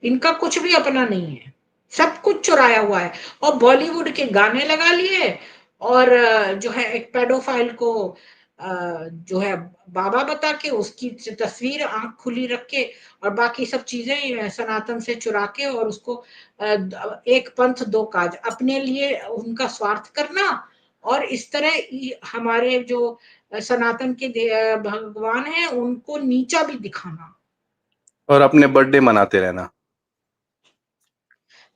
इनका कुछ भी अपना नहीं है, सब कुछ चुराया हुआ है। और बॉलीवुड के गाने लगा लिए, और जो है एक पेडोफाइल को जो है बाबा बता के उसकी तस्वीर आंख खुली रख के, और बाकी सब चीजें सनातन से चुरा के, और उसको एक पंथ दो काज, अपने लिए उनका स्वार्थ करना, और इस तरह हमारे जो सनातन के भगवान हैं उनको नीचा भी दिखाना। और अपने बर्थडे मनाते रहना।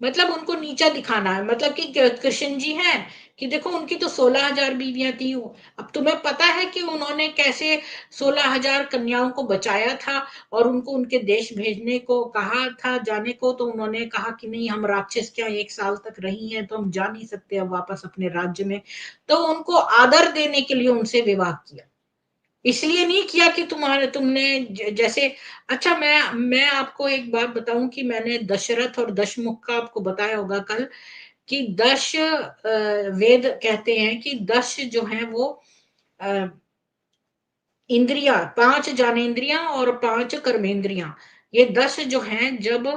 मतलब उनको नीचा दिखाना है, मतलब कि कृष्ण जी हैं कि देखो उनकी तो 16,000 बीवियां थी। अब तुम्हें पता है कि उन्होंने कैसे 16,000 कन्याओं को बचाया था, और उनको उनके देश भेजने को कहा था जाने को, तो उन्होंने कहा कि नहीं, हम राक्षस क्या 1 साल तक रही हैं तो हम जा नहीं सकते अब वापस अपने राज्य में। तो उनको आदर देने के लिए उनसे विवाह किया, इसलिए नहीं किया कि तुमने जैसे। अच्छा, मैं आपको एक बात बताऊं कि मैंने दशरथ और दशमुख का आपको बताया होगा कल, कि दश वेद कहते हैं कि दश जो है वो इंद्रिया, 5 ज्ञानेंद्रियां और 5 कर्मेंद्रियां, ये 10 जो हैं जब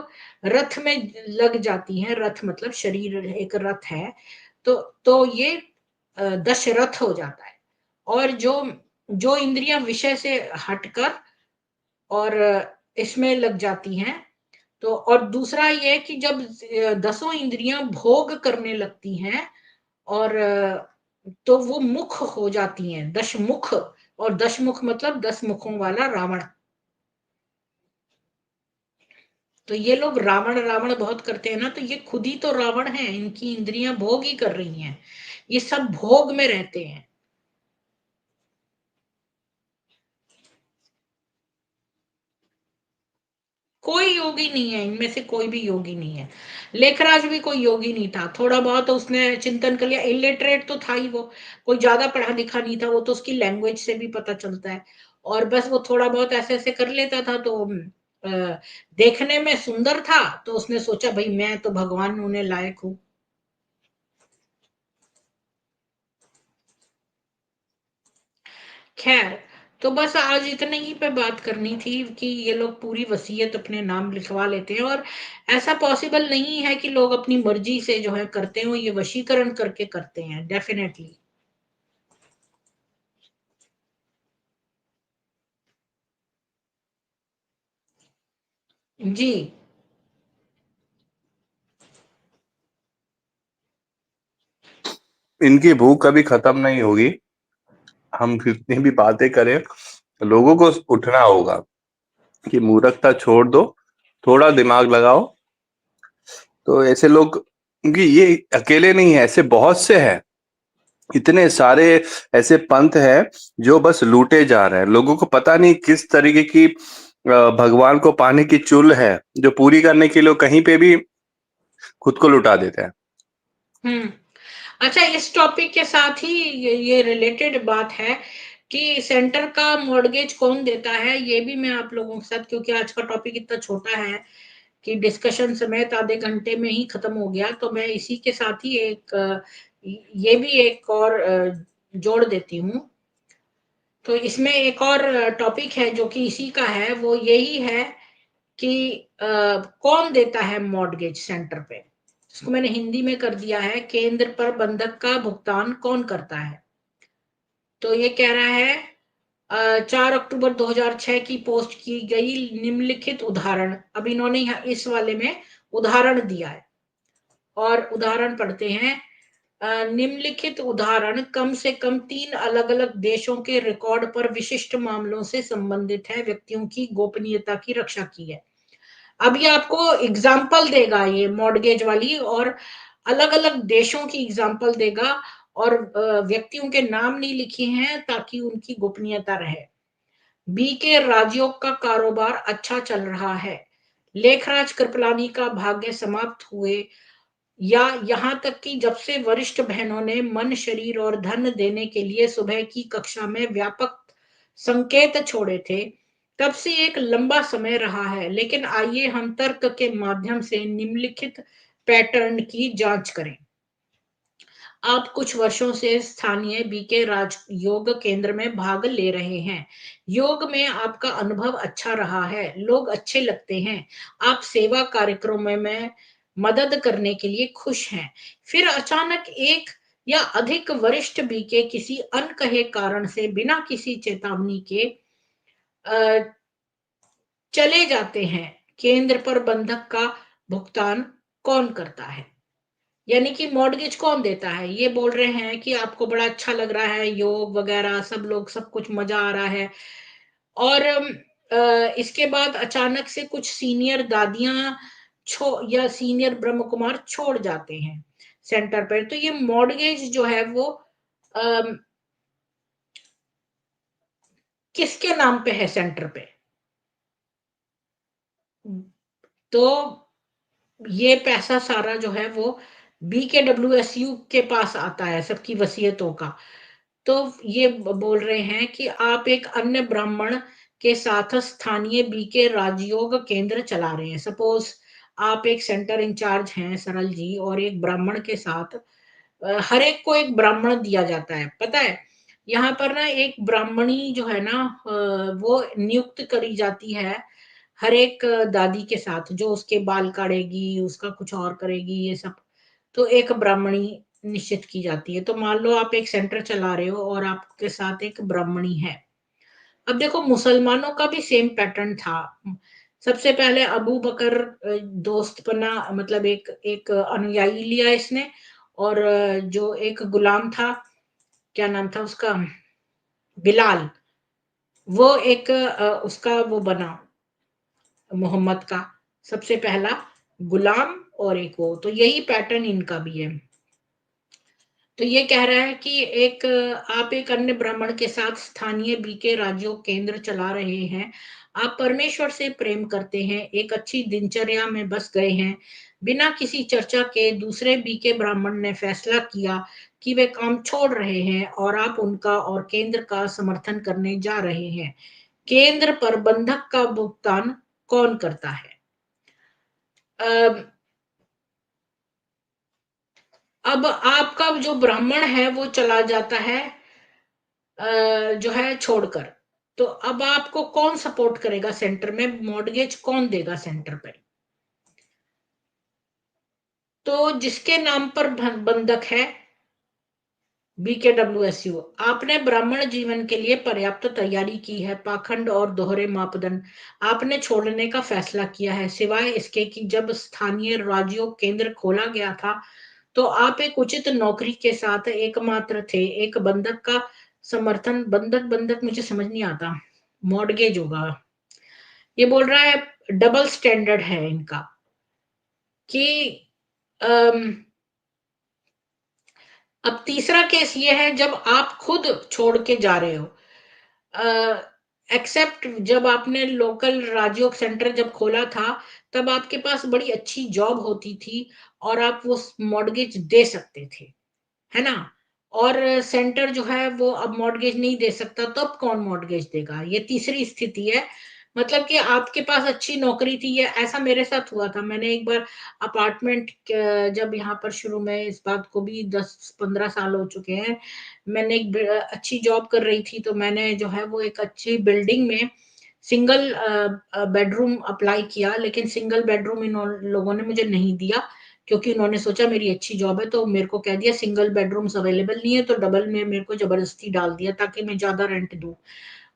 रथ में लग जाती हैं, रथ मतलब शरीर एक रथ है, तो ये दशरथ हो जाता है। और जो जो इंद्रियां विषय से हटकर और इसमें लग जाती हैं, तो और दूसरा ये कि जब 10 इंद्रियां भोग करने लगती हैं, और तो वो मुख हो जाती हैं, दशमुख। और दशमुख मतलब 10 मुखों वाला रावण। तो ये लोग रावण रावण बहुत करते हैं ना, तो ये खुद ही तो रावण है, इनकी इंद्रियां भोग ही कर रही हैं, ये सब भोग में रहते हैं। कोई योगी नहीं है इनमें से, कोई भी योगी नहीं है। लेखराज भी कोई योगी नहीं था, थोड़ा बहुत उसने चिंतन कर लिया, इलिटरेट तो था ही वो, कोई ज्यादा पढ़ा लिखा नहीं था वो, तो उसकी लैंग्वेज से भी पता चलता है। और बस वो थोड़ा बहुत ऐसे ऐसे कर लेता था, तो देखने में सुंदर था, तो उसने सोचा भाई मैं तो भगवान होने लायक हूं। खैर, तो बस आज इतने ही पे बात करनी थी कि ये लोग पूरी वसीयत अपने नाम लिखवा लेते हैं, और ऐसा पॉसिबल नहीं है कि लोग अपनी मर्जी से जो है करते हो, ये वशीकरण करके करते हैं डेफिनेटली। जी। इनकी भूख कभी खत्म नहीं होगी। हम कितनी भी बातें करें, लोगों को उठना होगा कि मूर्खता छोड़ दो, थोड़ा दिमाग लगाओ। तो ऐसे लोग, क्योंकि ये अकेले नहीं है, ऐसे बहुत से हैं, इतने सारे ऐसे पंथ हैं जो बस लूटे जा रहे हैं। लोगों को पता नहीं किस तरीके की भगवान को पाने की चुल है, जो पूरी करने के लिए कहीं पे भी खुद को लुटा देते हैं। अच्छा, इस टॉपिक के साथ ही ये रिलेटेड बात है कि सेंटर का मॉर्गेज कौन देता है, ये भी मैं आप लोगों के साथ, क्योंकि आज का टॉपिक इतना छोटा है कि डिस्कशन समेत आधे घंटे में ही खत्म हो गया, तो मैं इसी के साथ ही ये भी एक और जोड़ देती हूँ। तो इसमें एक और टॉपिक है जो कि इसी का है, वो यही है कि कौन देता है मॉर्गेज सेंटर पे। इसको मैंने हिंदी में कर दिया है, केंद्र पर बंधक का भुगतान कौन करता है। तो ये कह रहा है 4 अक्टूबर 2006 की पोस्ट की गई निम्नलिखित उदाहरण, अब इन्होंने यहाँ इस वाले में उदाहरण दिया है और उदाहरण पढ़ते हैं। निम्नलिखित उदाहरण कम से कम 3 अलग अलग देशों के रिकॉर्ड पर विशिष्ट मामलों से संबंधित है, व्यक्तियों की गोपनीयता की रक्षा की है। अब ये आपको एग्जाम्पल देगा, ये मॉर्गेज वाली, और अलग अलग देशों की एग्जाम्पल देगा, और व्यक्तियों के नाम नहीं लिखे हैं ताकि उनकी गोपनीयता रहे। बी के राजयोग का कारोबार अच्छा चल रहा है, लेखराज कृपलानी का भाग्य समाप्त हुए, या यहाँ तक कि जब से वरिष्ठ बहनों ने मन, शरीर और धन देने के लिए सुबह की कक्षा में व्यापक संकेत छोड़े थे, तब से एक लंबा समय रहा है। लेकिन आइए हम तर्क के माध्यम से निम्नलिखित पैटर्न की जांच करें। आप कुछ वर्षों से स्थानीय बीके राज योग केंद्र में भाग ले रहे हैं। योग में आपका अनुभव अच्छा रहा है, लोग अच्छे लगते हैं, आप सेवा कार्यक्रमों में मदद करने के लिए खुश हैं। फिर अचानक एक या अधिक वरिष्ठ बीके किसी अनकहे कारण से बिना किसी चेतावनी के चले जाते हैं। केंद्र पर बंधक का भुगतान कौन करता है, यानी कि मॉर्गेज कौन देता है। ये बोल रहे हैं कि आपको बड़ा अच्छा लग रहा है, योग वगैरह सब लोग, सब कुछ मजा आ रहा है, और इसके बाद अचानक से कुछ सीनियर दादियां या सीनियर ब्रह्म कुमार छोड़ जाते हैं सेंटर पर। तो ये मॉर्गेज जो है वो अम, किसके नाम पे है सेंटर पे। तो ये पैसा सारा जो है वो BKWSU के पास आता है, सबकी वसीयतों का। तो ये बोल रहे हैं कि आप एक अन्य ब्राह्मण के साथ स्थानीय बीके राजयोग केंद्र चला रहे हैं। सपोज आप एक सेंटर इंचार्ज हैं सरल जी, और एक ब्राह्मण के साथ, हर एक को एक ब्राह्मण दिया जाता है, पता है। यहाँ पर ना एक ब्राह्मणी जो है ना, वो नियुक्त करी जाती है हर एक दादी के साथ, जो उसके बाल काटेगी, उसका कुछ और करेगी, ये सब। तो एक ब्राह्मणी निश्चित की जाती है। तो मान लो आप एक सेंटर चला रहे हो और आपके साथ एक ब्राह्मणी है। अब देखो, मुसलमानों का भी सेम पैटर्न था। सबसे पहले अबू बकर दोस्त बना, मतलब एक एक अनुयायी लिया इसने, और जो एक गुलाम था, क्या नाम था उसका, बिलाल, वो एक उसका वो बना, मोहम्मद का सबसे पहला गुलाम, और एक वो। तो यही पैटर्न इनका भी है। तो ये कह रहा है कि एक आप एक अन्य ब्राह्मण के साथ स्थानीय बीके राजयोग केंद्र चला रहे हैं। आप परमेश्वर से प्रेम करते हैं, एक अच्छी दिनचर्या में बस गए हैं। बिना किसी चर्चा के दूसरे बीके ब्राह्मण ने फैसला किया कि वे काम छोड़ रहे हैं, और आप उनका और केंद्र का समर्थन करने जा रहे हैं। केंद्र प्रबंधक का भुगतान कौन करता है। अब आपका जो ब्राह्मण है वो चला जाता है जो है छोड़कर, तो अब आपको कौन सपोर्ट करेगा सेंटर में, मॉर्गेज कौन देगा सेंटर पे। तो जिसके नाम पर बंधक है BKWSU, आपने ब्राह्मण जीवन के लिए पर्याप्त तैयारी की है। पाखंड और दोहरे मापदंड आपने छोड़ने का फैसला किया है, सिवाय इसके कि जब स्थानीय राजयोग केंद्र खोला गया था तो आप एक उचित नौकरी के साथ एकमात्र थे। एक बंधक का समर्थन, बंधक मुझे समझ नहीं आता, मॉर्गेज होगा। ये बोल रहा है डबल स्टैंडर्ड है इनका कि अब तीसरा केस ये है जब आप खुद छोड़ के जा रहे हो, एक्सेप्ट जब आपने लोकल राजयोग सेंटर जब खोला था तब आपके पास बड़ी अच्छी जॉब होती थी और आप वो मॉर्गेज दे सकते थे, है ना? और सेंटर जो है वो अब मॉर्गेज नहीं दे सकता, तब कौन मॉर्गेज देगा? ये तीसरी स्थिति है। मतलब कि आपके पास अच्छी नौकरी थी, ये ऐसा मेरे साथ हुआ था। मैंने एक बार अपार्टमेंट जब यहाँ पर शुरू में, इस बात को भी 10-15 साल हो चुके हैं, मैंने एक अच्छी जॉब कर रही थी, तो मैंने जो है वो एक अच्छी बिल्डिंग में सिंगल बेडरूम अप्लाई किया, लेकिन सिंगल बेडरूम इन लोगों ने मुझे नहीं दिया, क्योंकि उन्होंने सोचा मेरी अच्छी जॉब है, तो मेरे को कह दिया सिंगल बेडरूम्स अवेलेबल नहीं है, तो डबल में मेरे को जबरदस्ती डाल दिया ताकि मैं ज्यादा रेंट दूं।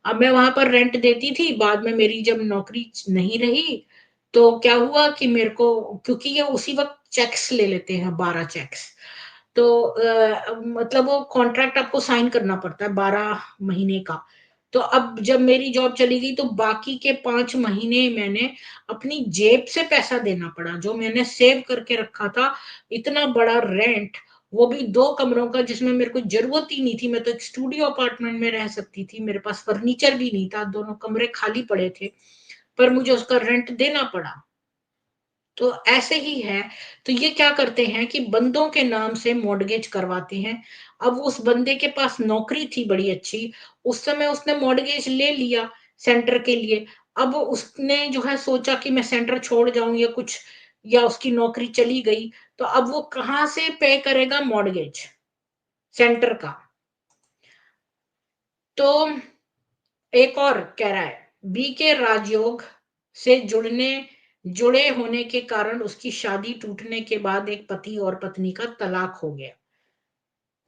अब मैं वहां पर रेंट देती थी, बाद में मेरी जब नौकरी नहीं रही तो क्या हुआ कि मेरे को, क्योंकि ये उसी वक्त चेक्स ले लेते हैं, 12 चेक्स, तो मतलब वो कॉन्ट्रैक्ट आपको साइन करना पड़ता है 12 महीने का। तो अब जब मेरी जॉब चली गई तो बाकी के 5 महीने मैंने अपनी जेब से पैसा देना पड़ा, जो मैंने सेव करके रखा था। इतना बड़ा रेंट, वो भी 2 कमरों का, जिसमें मेरे को जरूरत ही नहीं थी। मैं तो एक स्टूडियो अपार्टमेंट में रह सकती थी, मेरे पास फर्नीचर भी नहीं था, दोनों कमरे खाली पड़े थे, पर मुझे उसका रेंट देना पड़ा। तो ऐसे ही है। तो ये क्या करते हैं कि बंदों के नाम से मॉर्गेज करवाते हैं। अब उस बंदे के पास नौकरी थी बड़ी अच्छी, उस समय उसने मॉर्गेज ले लिया सेंटर के लिए। अब उसने जो है सोचा कि मैं सेंटर छोड़ जाऊं या कुछ, या उसकी नौकरी चली गई, तो अब वो कहां से पे करेगा मॉर्गेज? सेंटर का। तो एक और कह रहा है, बी के राजयोग से जुड़े होने के कारण उसकी शादी टूटने के बाद एक पति और पत्नी का तलाक हो गया।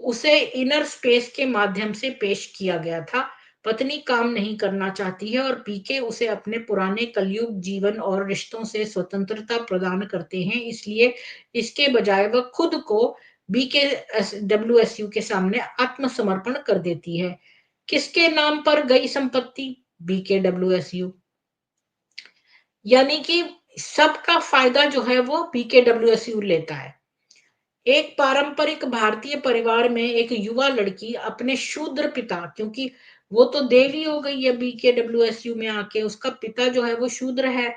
उसे इनर स्पेस के माध्यम से पेश किया गया था। पत्नी काम नहीं करना चाहती है और पीके उसे अपने पुराने कलयुग जीवन और रिश्तों से स्वतंत्रता प्रदान करते हैं, इसलिए इसके बजाय वह खुद को BKWSU के सामने आत्मसमर्पण कर देती है। किसके नाम पर गई संपत्ति? BKWSU। यानी कि सबका फायदा जो है वो BKWSU लेता है। एक पारंपरिक भारतीय परिवार में एक युवा लड़की अपने शूद्र पिता, क्योंकि वो तो देवी हो गई है BKWSU में आके, उसका पिता जो है वो शूद्र है,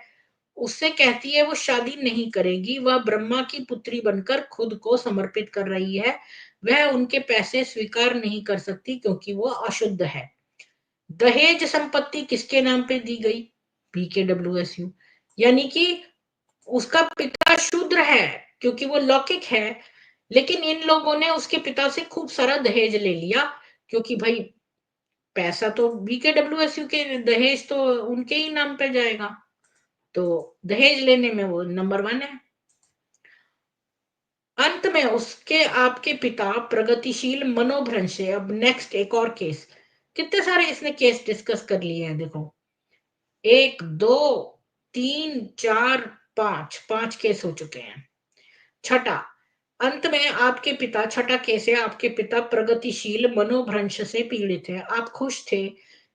उससे कहती है वो शादी नहीं करेगी, वह ब्रह्मा की पुत्री बनकर खुद को समर्पित कर रही है, वह उनके पैसे स्वीकार नहीं कर सकती क्योंकि वो अशुद्ध है। दहेज संपत्ति किसके नाम पे दी गई? BKWSU। यानी कि उसका पिता शूद्र है क्योंकि वो लौकिक है, लेकिन इन लोगों ने उसके पिता से खूब सारा दहेज ले लिया, क्योंकि भाई पैसा तो BKWSU के, दहेज तो उनके ही नाम पे जाएगा, तो दहेज लेने में वो नंबर 1 है। अंत में उसके आपके पिता प्रगतिशील मनोभ्रंश से, अब नेक्स्ट एक और केस, कितने सारे इसने केस डिस्कस कर लिए हैं देखो, 1 2 3 4 5, 5 केस हो चुके हैं। छठा, अंत में आपके पिता, छठा केस है, आपके पिता प्रगतिशील मनोभ्रंश से पीड़ित है। आप खुश थे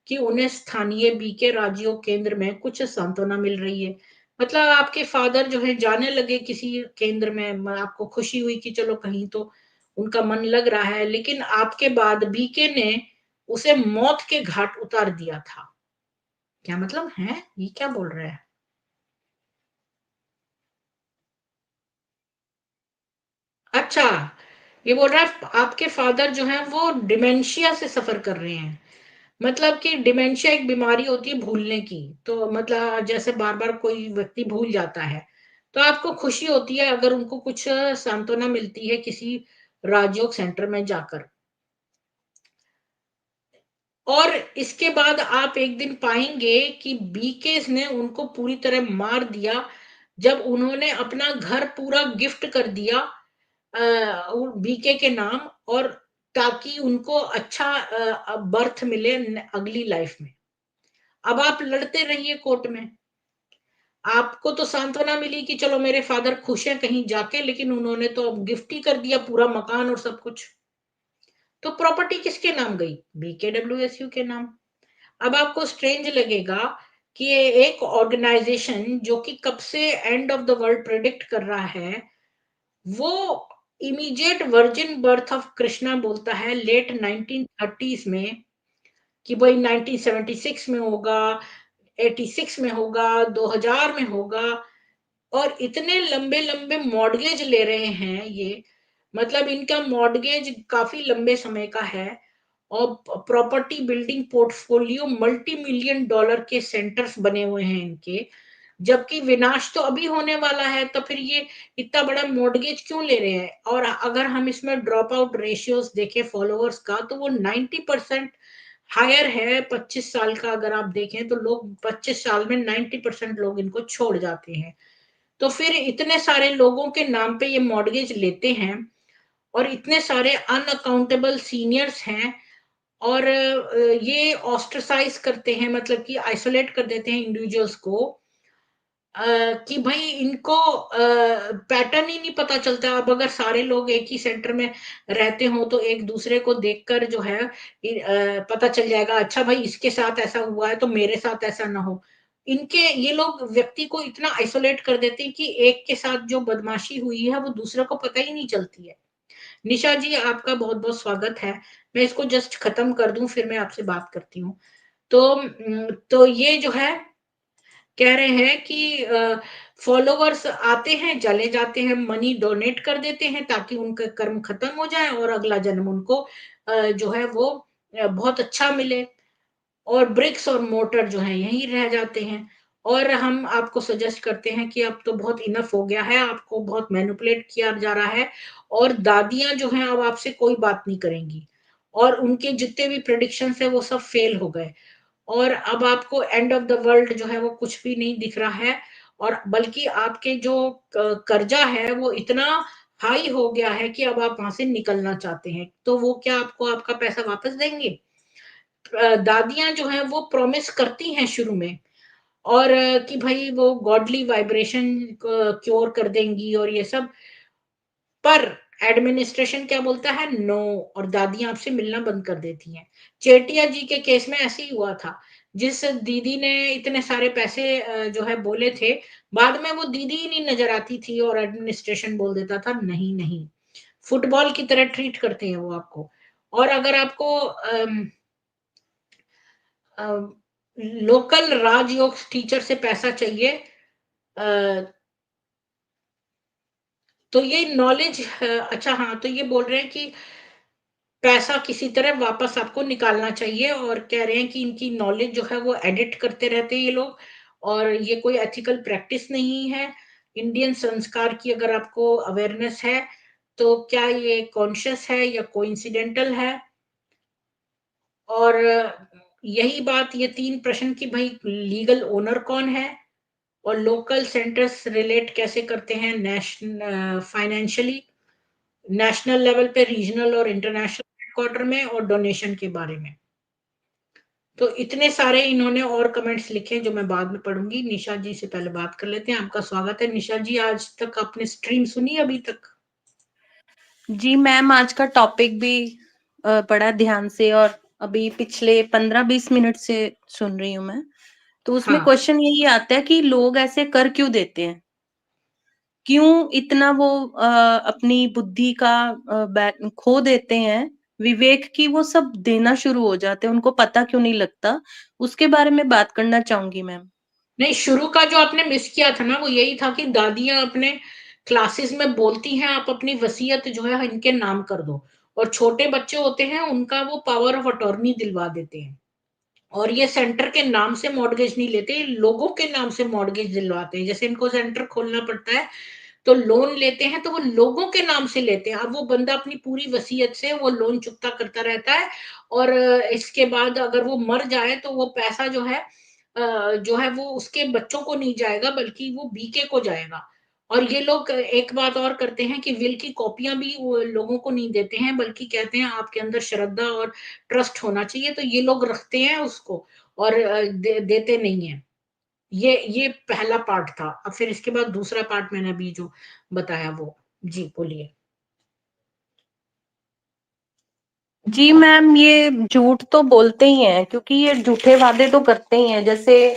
कि उन्हें स्थानीय बीके राजयोग केंद्र में कुछ सांत्वना मिल रही है। मतलब आपके फादर जो है जाने लगे किसी केंद्र में, आपको खुशी हुई कि चलो कहीं तो उनका मन लग रहा है, लेकिन आपके बाद बीके ने उसे मौत के घाट उतार दिया था। क्या मतलब है? ये क्या बोल रहा है? अच्छा, ये बोल रहा है आपके फादर जो है वो डिमेंशिया से सफर कर रहे हैं। मतलब कि डिमेंशिया एक बीमारी होती है भूलने की, तो मतलब जैसे बार बार कोई व्यक्ति भूल जाता है, तो आपको खुशी होती है अगर उनको कुछ सांत्वना मिलती है किसी राजयोग सेंटर में जाकर। और इसके बाद आप एक दिन पाएंगे कि बीकेस ने उनको पूरी तरह मार दिया जब उन्होंने अपना घर पूरा गिफ्ट कर दिया बीके के नाम, और ताकि उनको अच्छा बर्थ मिले अगली लाइफ में। अब आप लड़ते रहिए कोर्ट में, आपको तो सांत्वना मिली कि चलो मेरे फादर खुश हैं कहीं जाके, लेकिन उन्होंने तो अब गिफ्ट ही कर दिया पूरा मकान और सब कुछ। तो प्रॉपर्टी किसके नाम गई? BKWSU के नाम। अब आपको स्ट्रेंज लगेगा कि ये एक ऑर्गेनाइजेशन जो कि कब से end of the world predict कर रहा है, वो immediate virgin birth of Krishna बोलता है लेट 1930s में, कि भाई 1976 में होगा, 86 में होगा, 2000 में होगा, और इतने लंबे लंबे मॉर्गेज ले रहे हैं ये, मतलब इनका मॉर्गेज काफी लंबे समय का है, और property building portfolio multi million dollar के सेंटर्स बने हुए हैं इनके, जबकि विनाश तो अभी होने वाला है, तो फिर ये इतना बड़ा मॉर्गेज क्यों ले रहे हैं? और अगर हम इसमें ड्रॉप आउट रेशियोज देखें फॉलोअर्स का, तो वो 90% हायर है 25 साल का। अगर आप देखें तो लोग 25 साल में 90% लोग इनको छोड़ जाते हैं। तो फिर इतने सारे लोगों के नाम पे ये मॉर्गेज लेते हैं, और इतने सारे अनअकाउंटेबल सीनियर्स हैं, और ये ऑस्ट्रसाइज करते हैं, मतलब कि आइसोलेट कर देते हैं इंडिविजुअल्स को, कि भाई इनको पैटर्न ही नहीं पता चलता। अब अगर सारे लोग एक ही सेंटर में रहते हो तो एक दूसरे को देखकर जो है पता चल जाएगा, अच्छा भाई इसके साथ ऐसा हुआ है तो मेरे साथ ऐसा ना हो। इनके ये लोग व्यक्ति को इतना आइसोलेट कर देते हैं कि एक के साथ जो बदमाशी हुई है वो दूसरे को पता ही नहीं चलती है। निशा जी, आपका बहुत बहुत स्वागत है। मैं इसको जस्ट खत्म कर दूं, फिर मैं आपसे बात करती हूँ। तो ये जो है कह रहे हैं कि फॉलोवर्स आते हैं चले जाते हैं, मनी डोनेट कर देते हैं ताकि उनका कर्म खत्म हो जाए और अगला जन्म उनको जो है वो बहुत अच्छा मिले, और ब्रिक्स और मोटर जो है यहीं रह जाते हैं। और हम आपको सजेस्ट करते हैं कि अब तो बहुत इनफ हो गया है, आपको बहुत मैनिपुलेट किया जा रहा है, और दादियां जो हैं अब आपसे कोई बात नहीं करेंगी, और उनके जितने भी प्रेडिक्शंस है वो सब फेल हो गए, और अब आपको एंड ऑफ द वर्ल्ड जो है वो कुछ भी नहीं दिख रहा है, और बल्कि आपके जो कर्जा है वो इतना हाई हो गया है कि अब आप वहां से निकलना चाहते हैं, तो वो क्या आपको आपका पैसा वापस देंगे? दादियां जो हैं वो प्रॉमिस करती हैं शुरू में, और कि भाई वो गॉडली वाइब्रेशन क्योर कर देंगी और ये सब, पर एडमिनिस्ट्रेशन क्या बोलता है? नो, और दादियां आपसे मिलना बंद कर देती हैं। चेटिया जी के केस में ऐसे ही हुआ था, जिस दीदी ने इतने सारे पैसे जो है बोले थे, बाद में वो दीदी ही नहीं नजर आती थी, और एडमिनिस्ट्रेशन बोल देता था नहीं नहीं। फुटबॉल की तरह ट्रीट करते हैं वो आपको। और अगर आपको लोकल राजयोग टीचर से पैसा चाहिए, तो ये नॉलेज, अच्छा हाँ, तो ये बोल रहे हैं कि पैसा किसी तरह वापस आपको निकालना चाहिए, और कह रहे हैं कि इनकी नॉलेज जो है वो एडिट करते रहते हैं ये लोग, और ये कोई एथिकल प्रैक्टिस नहीं है। इंडियन संस्कार की अगर आपको अवेयरनेस है तो क्या ये कॉन्शियस है या कोइंसिडेंटल है? और यही बात, ये 3 प्रश्न की भाई लीगल ओनर कौन है, और लोकल सेंटर्स रिलेट कैसे करते हैं नेशनल फाइनेंशियली, नेशनल लेवल पे, रीजनल और इंटरनेशनल हेडक्वार्टर में, और डोनेशन के बारे में। तो इतने सारे इन्होंने और कमेंट्स लिखे जो मैं बाद में पढ़ूंगी। निशा जी से पहले बात कर लेते हैं। आपका स्वागत है निशा जी। आज तक आपने स्ट्रीम सुनी अभी तक? जी मैम, आज का टॉपिक भी बड़ा ध्यान से और अभी पिछले 15-20 मिनट से सुन रही हूँ मैं। तो उसमें हाँ, क्वेश्चन यही आता है कि लोग ऐसे कर क्यों देते हैं? क्यों इतना वो अपनी बुद्धि का खो देते हैं? विवेक की वो सब देना शुरू हो जाते हैं, उनको पता क्यों नहीं लगता? उसके बारे में बात करना चाहूंगी मैम। नहीं, शुरू का जो आपने मिस किया था ना वो यही था कि दादियां अपने क्लासेस में बोलती हैं आप अपनी वसीयत जो है इनके नाम कर दो, और छोटे बच्चे होते हैं उनका वो पावर ऑफ अटॉर्नी दिलवा देते हैं, और ये सेंटर के नाम से मॉर्गेज नहीं लेते, लोगों के नाम से मॉर्गेज दिलवाते हैं। जैसे इनको सेंटर खोलना पड़ता है तो लोन लेते हैं, तो वो लोगों के नाम से लेते हैं। अब वो बंदा अपनी पूरी वसीयत से वो लोन चुकता करता रहता है, और इसके बाद अगर वो मर जाए तो वो पैसा जो है वो उसके बच्चों को नहीं जाएगा, बल्कि वो बीके को जाएगा। और ये लोग एक बात और करते हैं कि विल की कॉपियां भी वो लोगों को नहीं देते हैं, बल्कि कहते हैं आपके अंदर श्रद्धा और ट्रस्ट होना चाहिए, तो ये लोग रखते हैं उसको, और देते नहीं है। ये पहला पार्ट था। अब फिर इसके बाद दूसरा पार्ट मैंने अभी जो बताया वो। जी बोलिए। जी मैम, ये झूठ तो बोलते ही हैं, क्योंकि ये झूठे वादे तो करते ही हैं। जैसे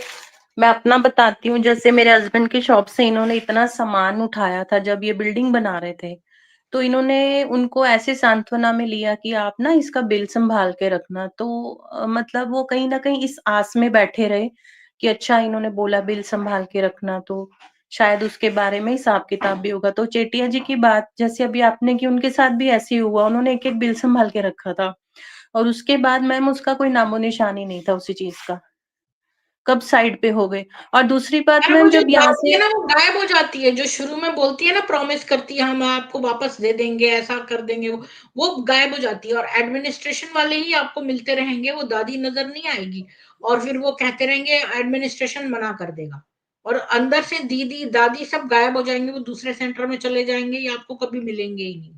मैं अपना बताती हूँ, जैसे मेरे हस्बैंड की शॉप से इन्होंने इतना सामान उठाया था जब ये बिल्डिंग बना रहे थे, तो इन्होंने उनको ऐसे सांत्वना में लिया कि आप ना इसका बिल संभाल के रखना। तो मतलब वो कहीं ना कहीं इस आस में बैठे रहे कि अच्छा इन्होंने बोला बिल संभाल के रखना, तो शायद उसके बारे में हिसाब किताब भी होगा। तो चेटिया जी की बात जैसे अभी आपने की, उनके साथ भी ऐसे ही हुआ, उन्होंने एक एक बिल संभाल के रखा था और उसके बाद मैम उसका कोई नामो निशान ही नहीं था उसी चीज का, कब साइड पे हो गए। और दूसरी बात मैम वो मैम, जो जब यहाँ जाती से है ना वो गायब हो जाती है, जो शुरू में बोलती है ना, प्रॉमिस करती है हम आपको वापस दे देंगे, ऐसा कर देंगे, वो गायब हो जाती है। और एडमिनिस्ट्रेशन वाले ही आपको मिलते रहेंगे, वो दादी नजर नहीं आएगी। और फिर वो कहते रहेंगे एडमिनिस्ट्रेशन मना कर देगा, और अंदर से दीदी दादी सब गायब हो जाएंगे, वो दूसरे सेंटर में चले जाएंगे, ये आपको कभी मिलेंगे ही नहीं।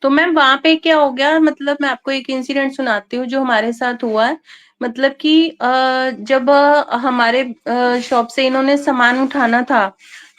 तो मैम वहां पे क्या हो गया, मतलब मैं आपको एक इंसिडेंट सुनाती हूँ जो हमारे साथ हुआ है। मतलब कि जब हमारे शॉप से इन्होंने सामान उठाना था,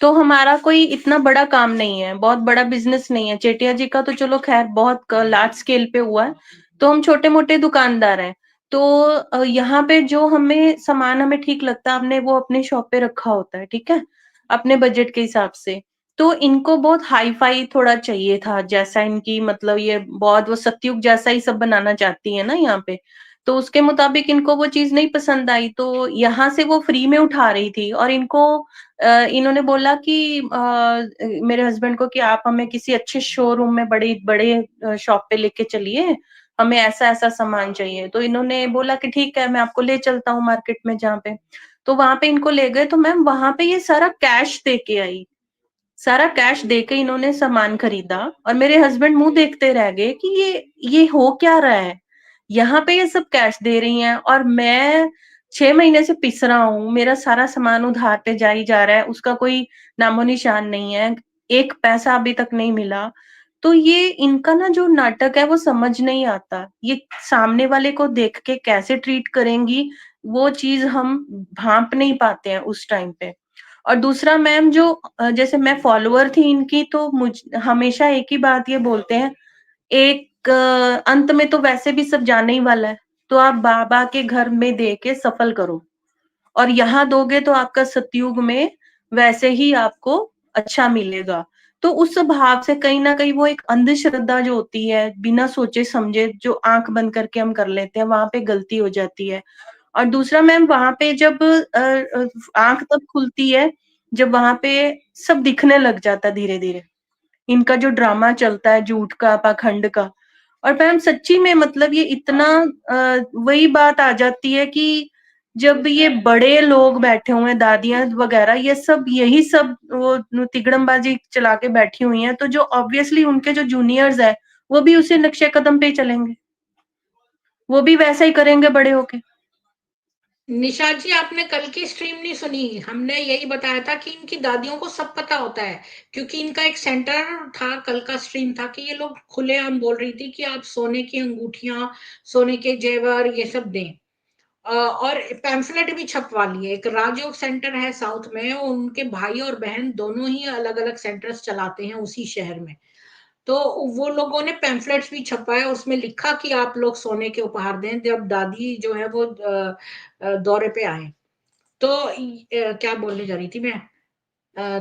तो हमारा कोई इतना बड़ा काम नहीं है, बहुत बड़ा बिजनेस नहीं है। चेटिया जी का तो चलो खैर बहुत लार्ज स्केल पे हुआ है, तो हम छोटे मोटे दुकानदार हैं। तो यहाँ पे जो हमें सामान हमें ठीक लगता है, हमने वो अपने शॉप पे रखा होता है, ठीक है, अपने बजट के हिसाब से। तो इनको बहुत हाई फाई थोड़ा चाहिए था, जैसा इनकी मतलब ये बहुत वो सतयुग जैसा ही सब बनाना चाहती है ना यहाँ पे। तो उसके मुताबिक इनको वो चीज नहीं पसंद आई, तो यहाँ से वो फ्री में उठा रही थी और इनको इन्होंने बोला कि मेरे हस्बैंड को कि आप हमें किसी अच्छे शोरूम में बड़े बड़े शॉप पे लेके चलिए, हमें ऐसा ऐसा सामान चाहिए। तो इन्होंने बोला कि ठीक है मैं आपको ले चलता हूँ मार्केट में जहाँ पे। तो वहां पे इनको ले गए, तो मैम वहां पे ये सारा कैश दे के आई, सारा कैश देके इन्होंने सामान खरीदा। और मेरे हस्बैंड मुंह देखते रह गए कि ये हो क्या रहा है, यहाँ पे ये सब कैश दे रही हैं और मैं 6 महीने से पिस रहा हूँ, मेरा सारा सामान उधार पे जा ही जा रहा है, उसका कोई नामो निशान नहीं है, एक पैसा अभी तक नहीं मिला। तो ये इनका ना जो नाटक है वो समझ नहीं आता, ये सामने वाले को देख के कैसे ट्रीट करेंगी, वो चीज हम भांप नहीं पाते हैं उस टाइम पे। और दूसरा मैम, जो जैसे मैं फॉलोअर थी इनकी, तो मुझ हमेशा एक ही बात ये बोलते हैं, एक अंत में तो वैसे भी सब जाने ही वाला है, तो आप बाबा के घर में दे के सफल करो, और यहाँ दोगे तो आपका सतयुग में वैसे ही आपको अच्छा मिलेगा। तो उस भाव से कहीं ना कहीं वो एक अंधश्रद्धा जो होती है, बिना सोचे समझे जो आंख बंद करके हम कर लेते हैं, वहां पे गलती हो जाती है। और दूसरा मैम, वहां पे जब आंख तब खुलती है जब वहां पे सब दिखने लग जाता है धीरे धीरे, इनका जो ड्रामा चलता है झूठ का, पाखंड का। और मैम सच्ची में मतलब ये इतना वही बात आ जाती है कि जब ये बड़े लोग बैठे हुए हैं, दादियां वगैरह, ये सब यही सब वो तिगड़मबाजी चला के बैठी हुई हैं, तो जो ऑब्वियसली उनके जो जूनियर्स है वो भी उसी नक्शे कदम पे ही चलेंगे, वो भी वैसा ही करेंगे बड़े होके। निशा जी, आपने कल की स्ट्रीम नहीं सुनी, हमने यही बताया था कि इनकी दादियों को सब पता होता है, क्योंकि इनका एक सेंटर था, कल का स्ट्रीम था कि ये लोग खुलेआम बोल रही थी कि आप सोने की अंगूठियां, सोने के जेवर ये सब दें। और पैम्फलेट भी छपवा लिए। एक राजयोग सेंटर है साउथ में, उनके भाई और बहन दोनों ही अलग अलग सेंटर्स चलाते हैं उसी शहर में। तो वो लोगों ने पैम्फलेट्स भी छपाए, उसमें लिखा कि आप लोग सोने के उपहार दें जब दादी जो है वो दौरे पे आए। तो क्या बोलने जा रही थी मैं,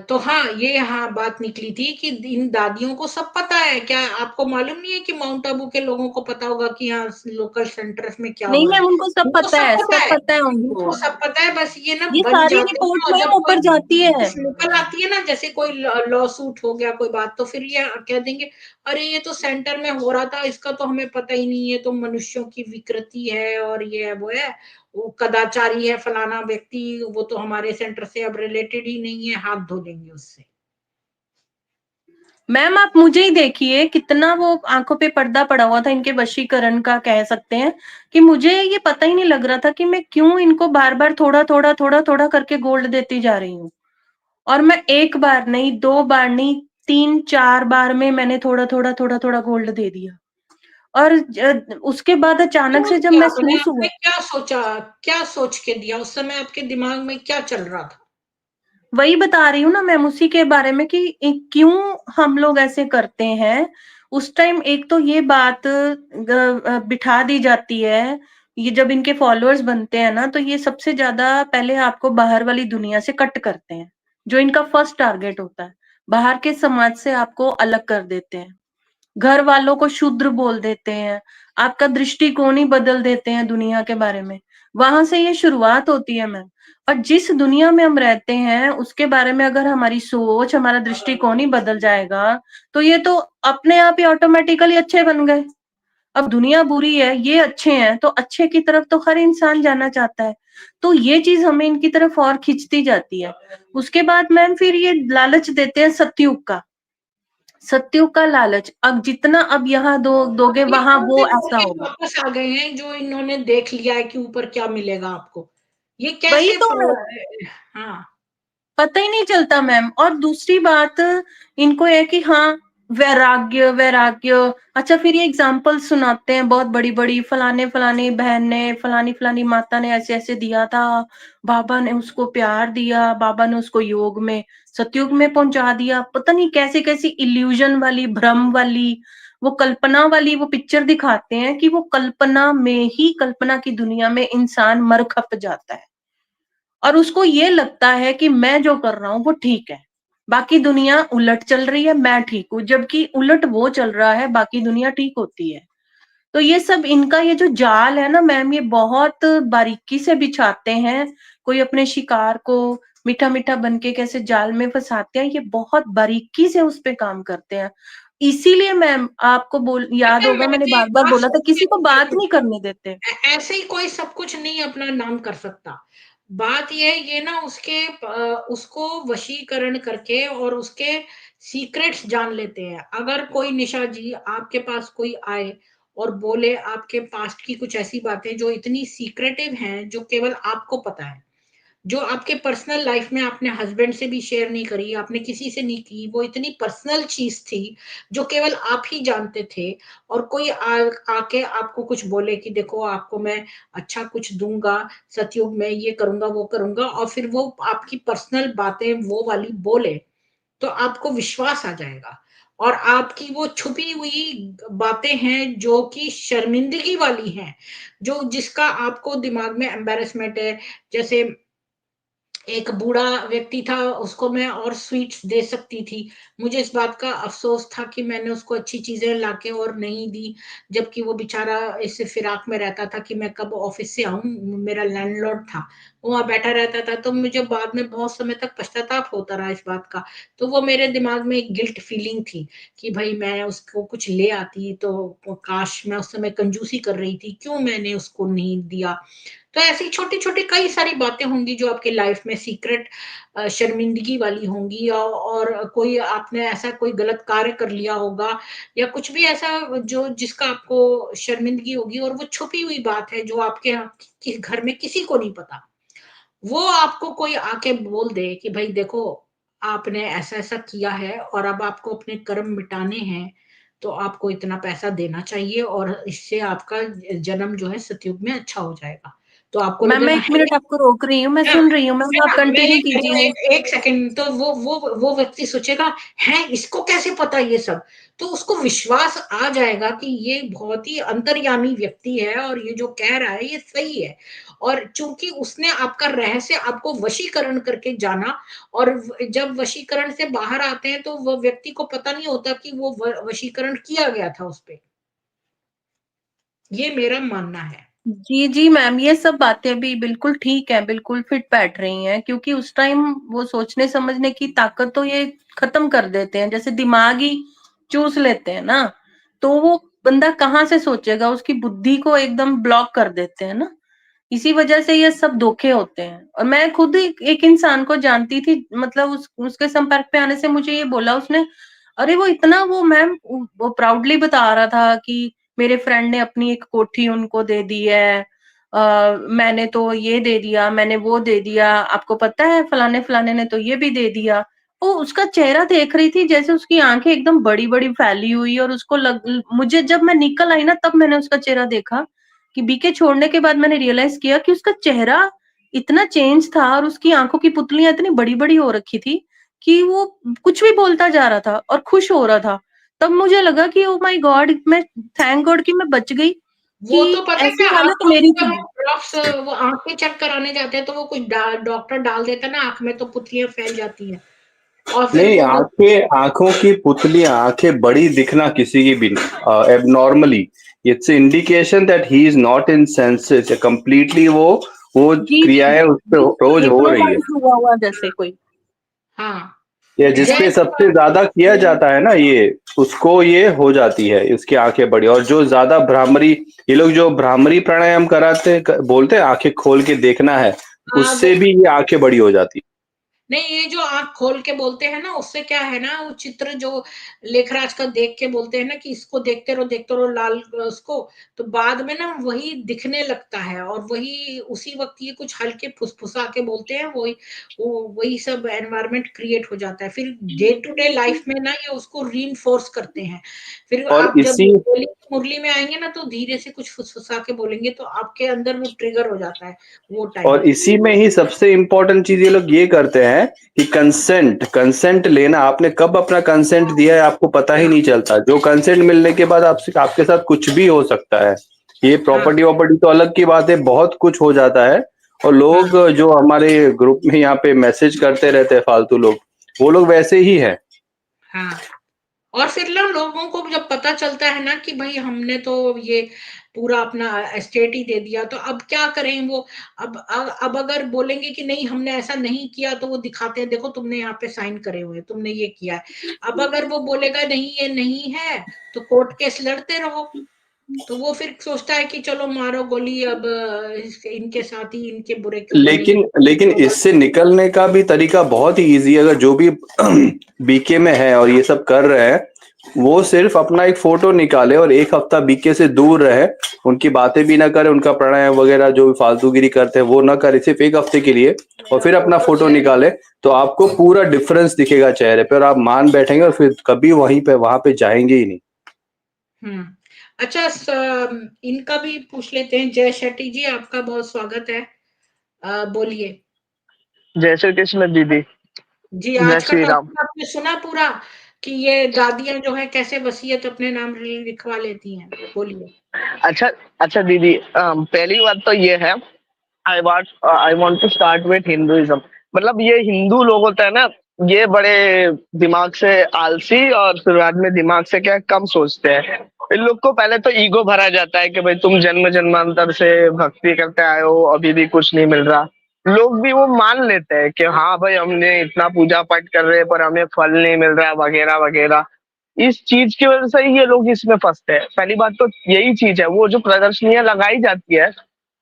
तो हाँ, ये हाँ बात निकली थी कि इन दादियों को सब पता है। क्या आपको मालूम नहीं है कि माउंट आबू के लोगों को पता होगा कि यहाँ लोकल सेंटर्स में क्या नहीं हो रहा है? मैम, उनको सब उनको पता सब है, पता सब है, पता है उनको। उनको सब पता है, बस ये ना ये बन सारी जाते रिपोर्ट हैं। और मैम जब कोई ऊपर जाती है। चीज निकल आती है ना, जैसे कोई लॉ सूट हो गया कोई बात, तो फिर ये कह देंगे अरे ये तो सेंटर में हो रहा था, इसका तो हमें पता ही नहीं है, तो मनुष्यों की विकृति है और ये है वो है, वो कदाचारी है फलाना व्यक्ति, वो तो हमारे सेंटर से अब रिलेटेड ही नहीं है, हाथ धो लेंगे उससे। मैम आप मुझे ही देखिए, कितना वो आंखों पे पर्दा पड़ा हुआ था इनके वशीकरण का, कह सकते हैं कि मुझे ये पता ही नहीं लग रहा था कि मैं क्यों इनको बार बार थोड़ा थोड़ा थोड़ा थोड़ा करके गोल्ड देती जा रही हूँ। और मैं एक बार नहीं, 2 बार नहीं, 3 4 बार में मैंने थोड़ा थोड़ा थोड़ा थोड़ा गोल्ड दे दिया। और उसके बाद अचानक क्यों से जब दिया आपने? महसूस हुआ, आपने क्या सोचा, क्या सोच के दिया उस समय, आपके दिमाग में क्या चल रहा था? वही बता रही हूँ ना मैम, उसी के बारे में कि क्यों हम लोग ऐसे करते हैं। उस टाइम एक तो ये बात बिठा दी जाती है, ये जब इनके फॉलोअर्स बनते हैं ना, तो ये सबसे ज्यादा पहले आपको बाहर वाली दुनिया से कट करते हैं, जो इनका फर्स्ट टारगेट होता है। बाहर के समाज से आपको अलग कर देते हैं, घर वालों को शूद्र बोल देते हैं, आपका दृष्टिकोण ही बदल देते हैं दुनिया के बारे में। वहां से ये शुरुआत होती है मैम। और जिस दुनिया में हम रहते हैं उसके बारे में अगर हमारी सोच, हमारा दृष्टिकोण ही बदल जाएगा, तो ये तो अपने आप ही ऑटोमेटिकली अच्छे बन गए। अब दुनिया बुरी है, ये अच्छे हैं, तो अच्छे की तरफ तो हर इंसान जाना चाहता है। तो ये चीज हमें इनकी तरफ और खींचती जाती है। उसके बाद मैम फिर ये लालच देते हैं सतयुग का, सत्युग का लालच। अब जितना अब यहाँ दोगे ये वहां कौन वो से ऐसा मौके होगा। वापस आ गए हैं जो इन्होंने देख लिया है कि ऊपर क्या मिलेगा आपको? ये वही कैसे तो हाँ, पता ही नहीं चलता मैम। और दूसरी बात इनको है कि हाँ, वैराग्य वैराग्य। अच्छा, फिर ये एग्जाम्पल सुनाते हैं बहुत बड़ी बड़ी, फलाने फलानी बहन ने, फलानी फलानी माता ने ऐसे ऐसे दिया था, बाबा ने उसको प्यार दिया, बाबा ने उसको योग में, सतयुग में पहुंचा दिया। पता नहीं कैसी कैसी इल्यूजन वाली, भ्रम वाली, वो कल्पना वाली वो पिक्चर दिखाते हैं कि वो कल्पना में ही, कल्पना की दुनिया में इंसान मर खप जाता है और उसको ये लगता है कि मैं जो कर रहा हूं वो ठीक है, बाकी दुनिया उलट चल रही है, मैं ठीक हूं, जबकि उलट वो चल रहा है, बाकी दुनिया ठीक होती है। तो ये सब इनका ये जो जाल है ना मैम, ये बहुत बारीकी से बिछाते हैं। कोई अपने शिकार को मीठा मीठा बन के कैसे जाल में फंसाते हैं, ये बहुत बारीकी से उस पे काम करते हैं। इसीलिए मैम आपको याद अच्छा होगा, मैं मैंने भी बार एक बार बात बोला था सोचती किसी को बात हूँ, नहीं करने देते। ऐसे ही कोई सब कुछ नहीं अपना नाम कर सकता। बात ये है, ये ना उसको वशीकरण करके और उसके सीक्रेट्स जान लेते हैं। अगर कोई निशा जी आपके पास कोई आए और बोले आपके पास्ट की कुछ ऐसी बातें जो इतनी सीक्रेटिव हैं, जो केवल आपको पता है, जो आपके पर्सनल लाइफ में आपने हस्बैंड से भी शेयर नहीं करी, आपने किसी से नहीं की, वो इतनी पर्सनल चीज थी जो केवल आप ही जानते थे, और कोई आके आपको कुछ बोले कि देखो आपको मैं अच्छा कुछ दूंगा, सतयुग में ये करूंगा वो करूंगा, और फिर वो आपकी पर्सनल बातें वो वाली बोले, तो आपको विश्वास आ जाएगा। और आपकी वो छुपी हुई बातें हैं जो कि शर्मिंदगी वाली हैं, जो जिसका आपको दिमाग में एम्बेरसमेंट है। जैसे एक बूढ़ा व्यक्ति था, उसको मैं और स्वीट्स दे सकती थी, मुझे इस बात का अफसोस था कि मैंने उसको अच्छी चीजें लाके और नहीं दी, जबकि वो बेचारा इस फिराक में रहता था कि मैं कब ऑफिस से आऊं। मेरा लैंडलॉर्ड था, वो वहां बैठा रहता था, तो मुझे बाद में बहुत समय तक पश्चाताप होता रहा इस बात का। तो वो मेरे दिमाग में एक गिल्ट फीलिंग थी कि भाई मैं उसको कुछ ले आती, तो काश, मैं उस समय कंजूसी कर रही थी, क्यों मैंने उसको नहीं दिया। तो ऐसी छोटी छोटी कई सारी बातें होंगी जो आपके लाइफ में सीक्रेट शर्मिंदगी वाली होंगी, और कोई आपने ऐसा कोई गलत कार्य कर लिया होगा, या कुछ भी ऐसा जो जिसका आपको शर्मिंदगी होगी, और वो छुपी हुई बात है जो आपके घर में किसी को नहीं पता। वो आपको कोई आके बोल दे कि भाई देखो, आपने ऐसा ऐसा किया है और अब आपको अपने कर्म मिटाने हैं, तो आपको इतना पैसा देना चाहिए, और इससे आपका जन्म जो है सतयुग में अच्छा हो जाएगा। तो आपको मैम मैं लगेगा 1 मिनट आपको रोक रही हूँ, मैं है सुन रही हूँ मैम, है आप ना? मैं ये कंटिन्यू कह रही हूँ, कीजिए। एक सेकंड, तो वो व्यक्ति सोचेगा, है इसको कैसे पता ये सब? तो उसको विश्वास आ जाएगा कि ये बहुत ही अंतर्यामी व्यक्ति है, और ये जो कह रहा है ये सही है। और चूंकि उसने आपका रहस्य आपको वशीकरण करके जाना, और जब वशीकरण से बाहर आते हैं तो वो व्यक्ति को पता नहीं होता कि वो वशीकरण किया गया था उस पे। ये मेरा मानना है। जी, जी मैम, ये सब बातें भी बिल्कुल ठीक है, बिल्कुल फिट बैठ रही हैं, क्योंकि उस टाइम वो सोचने समझने की ताकत तो ये खत्म कर देते हैं, जैसे दिमाग ही चूस लेते हैं ना, तो वो बंदा कहाँ से सोचेगा, उसकी बुद्धि को एकदम ब्लॉक कर देते हैं ना। इसी वजह से ये सब धोखे होते हैं। और मैं खुद एक इंसान को जानती थी, मतलब उसके संपर्क में आने से मुझे ये बोला उसने, अरे वो इतना, वो मैम वो प्राउडली बता रहा था कि मेरे फ्रेंड ने अपनी एक कोठी उनको दे दी है, मैंने तो ये दे दिया, मैंने वो दे दिया, आपको पता है फलाने फलाने ने तो ये भी दे दिया। वो उसका चेहरा देख रही थी, जैसे उसकी आंखें एकदम बड़ी बड़ी फैली हुई, और उसको मुझे जब मैं निकल आई ना तब मैंने उसका चेहरा देखा, कि बीके छोड़ने के बाद मैंने रियलाइज किया कि उसका चेहरा इतना चेंज था, और उसकी आंखों की पुतलियां इतनी बड़ी बड़ी हो रखी थी कि वो कुछ भी बोलता जा रहा था और खुश हो रहा था। तब मुझे लगा कि ओ माय गॉड, मैं थैंक गॉड कि मैं बच गई, वो कि तो पता है ऐसी क्या, हालत आँखों में मेरी जब थी। हम ड्रॉप्स वो आँखें चेक कराने जाते हैं तो वो कुछ डॉक्टर डाल देता है ना आँख में, तो पुतलियाँ फैल जाती हैं और फिर नहीं, वो आंखें, आंखों की पुतलियां, आंखें बड़ी दिखना किसी की भी abnormally, it's indication that he is not in senses completely. वो जी, जी, क्रियाएं उस पे जी, रोज हो रही है। हिप्नोटाइज़ हुआ जैसे कोई। हाँ, या जिस पे जैसे सबसे ज्यादा किया जाता है ना ये, उसको ये हो जाती है, उसकी आंखें बड़ी। और जो ज्यादा भ्रामरी, ये लोग जो भ्रामरी प्राणायाम कराते हैं, बोलते हैं आंखें खोल के देखना है, वो उससे भी ये आंखें बड़ी हो जाती नहीं, ये जो आँख खोल के बोलते हैं ना, उससे क्या है ना, वो चित्र जो लेखराज का देख के बोलते हैं ना कि इसको देखते रहो लाल उसको, तो बाद में ना वही दिखने लगता है और वही उसी वक़्त ये कुछ हल्के फुसफुसा के बोलते हैं, वही सब एनवायरनमेंट क्रिएट हो जाता है। फिर डे टू डे लाइफ में ना ये उसको रीइन्फोर्स करते हैं। फिर है। और आप जब इसी होली की मुरली में आएँगे ना, तो धीरे से कुछ फुसफुसा के बोलेंगे, तो आपके अंदर वो ट्रिगर हो जाता है, वो टाइम। और इसी में ही सबसे इम्पोर्टेंट चीज ये लोग ये करते हैं कि कंसेंट, कंसेंट लेना, आपने कब अपना कंसेंट दिया है आपको पता ही नहीं चलता। जो कंसेंट मिलने के बाद आपसे, आपके साथ कुछ भी हो सकता है। ये हाँ, प्रॉपर्टी वॉपर्टी तो अलग की बात है, बहुत कुछ हो जाता है। और हाँ। लोग जो हमारे ग्रुप में यहाँ पे मैसेज करते रहते हैं फालतू लोग, वो लोग वैसे ही है। हाँ, और फिर ना लोगों को जब पता चलता है ना कि भई हमने तो ये पूरा अपना एस्टेट ही दे दिया, तो अब क्या करें वो, अब अगर बोलेंगे कि नहीं हमने ऐसा नहीं किया, तो वो दिखाते हैं देखो तुमने यहाँ पे साइन करे हुए हैं, तुमने ये किया है। अब अगर वो बोलेगा नहीं ये नहीं है, तो कोर्ट केस लड़ते रहो। तो वो फिर सोचता है कि चलो मारो गोली, अब इनके साथ ही इनके बुरे क्यों बनेंगे। लेकिन लेकिन इससे निकलने का भी तरीका बहुत ही इजी है। अगर जो भी बीके में है और ये सब कर रहे हैं, वो सिर्फ अपना एक फोटो निकाले और एक हफ्ता बीके से दूर रहे, उनकी बातें भी ना करे, उनका प्राणायाम वगैरह जो भी फालतूगिरी करते हैं वो ना करे, सिर्फ एक हफ्ते के लिए, और फिर अपना फोटो निकाले, तो आपको पूरा डिफरेंस दिखेगा चेहरे पे और आप मान बैठेंगे और फिर कभी वहां पे जाएंगे ही नहीं। हुँ। अच्छा, इनका भी पूछ लेते हैं। जय शेट्टी जी, आपका बहुत स्वागत है। बोलिए। जय श्री कृष्ण दीदी। जी, जय आज का श्री राम। टॉपिक आपने सुना पूरा कि ये दादियाँ जो हैं कैसे वसीयत अपने नाम लिखवा लेती हैं? बोलिए। अच्छा, अच्छा दीदी, पहली बात तो ये है, I want to start with Hinduism. मतलब ये हिंदू लोग होते हैं ना, ये बड़े दिमाग से आलसी और फिर बाद में दिमाग से क्या कम सोचते हैं। इन लोग को पहले तो ईगो भरा जाता है कि भाई तुम जन्म जन्मांतर से भक्ति करते आए हो, अभी भी कुछ नहीं मिल रहा। लोग भी वो मान लेते हैं कि हाँ भाई हमने इतना पूजा पाठ कर रहे हैं पर हमें फल नहीं मिल रहा है, वगैरह वगैरह। इस चीज की वजह से ही ये लोग इसमें फंसते हैं। पहली बात तो यही चीज है, वो जो प्रदर्शनियां लगाई जाती है,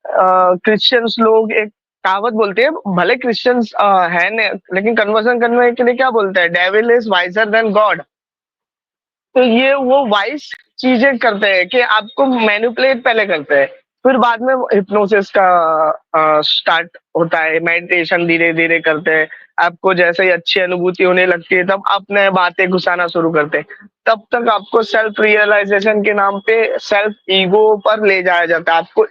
क्रिश्चियंस लोग एक कहावत बोलते हैं, भले क्रिश्चियंस है ने, लेकिन कन्वर्सन करने के लिए क्या बोलते हैं, devil is visor then God. तो ये वो वाइस चीजें करते हैं कि आपको मैनिपुलेट पहले करते हैं, फिर बाद में हिप्नोसिस का स्टार्ट होता है, मेडिटेशन धीरे धीरे करते हैं। आपको जैसे ही अच्छी अनुभूति होने लगती है तब अपने बातें घुसाना शुरू करते हैं। तब तक आपको सेल्फ रियलाइजेशन के नाम पे सेल्फ ईगो पर ले जाया जाता है, आपको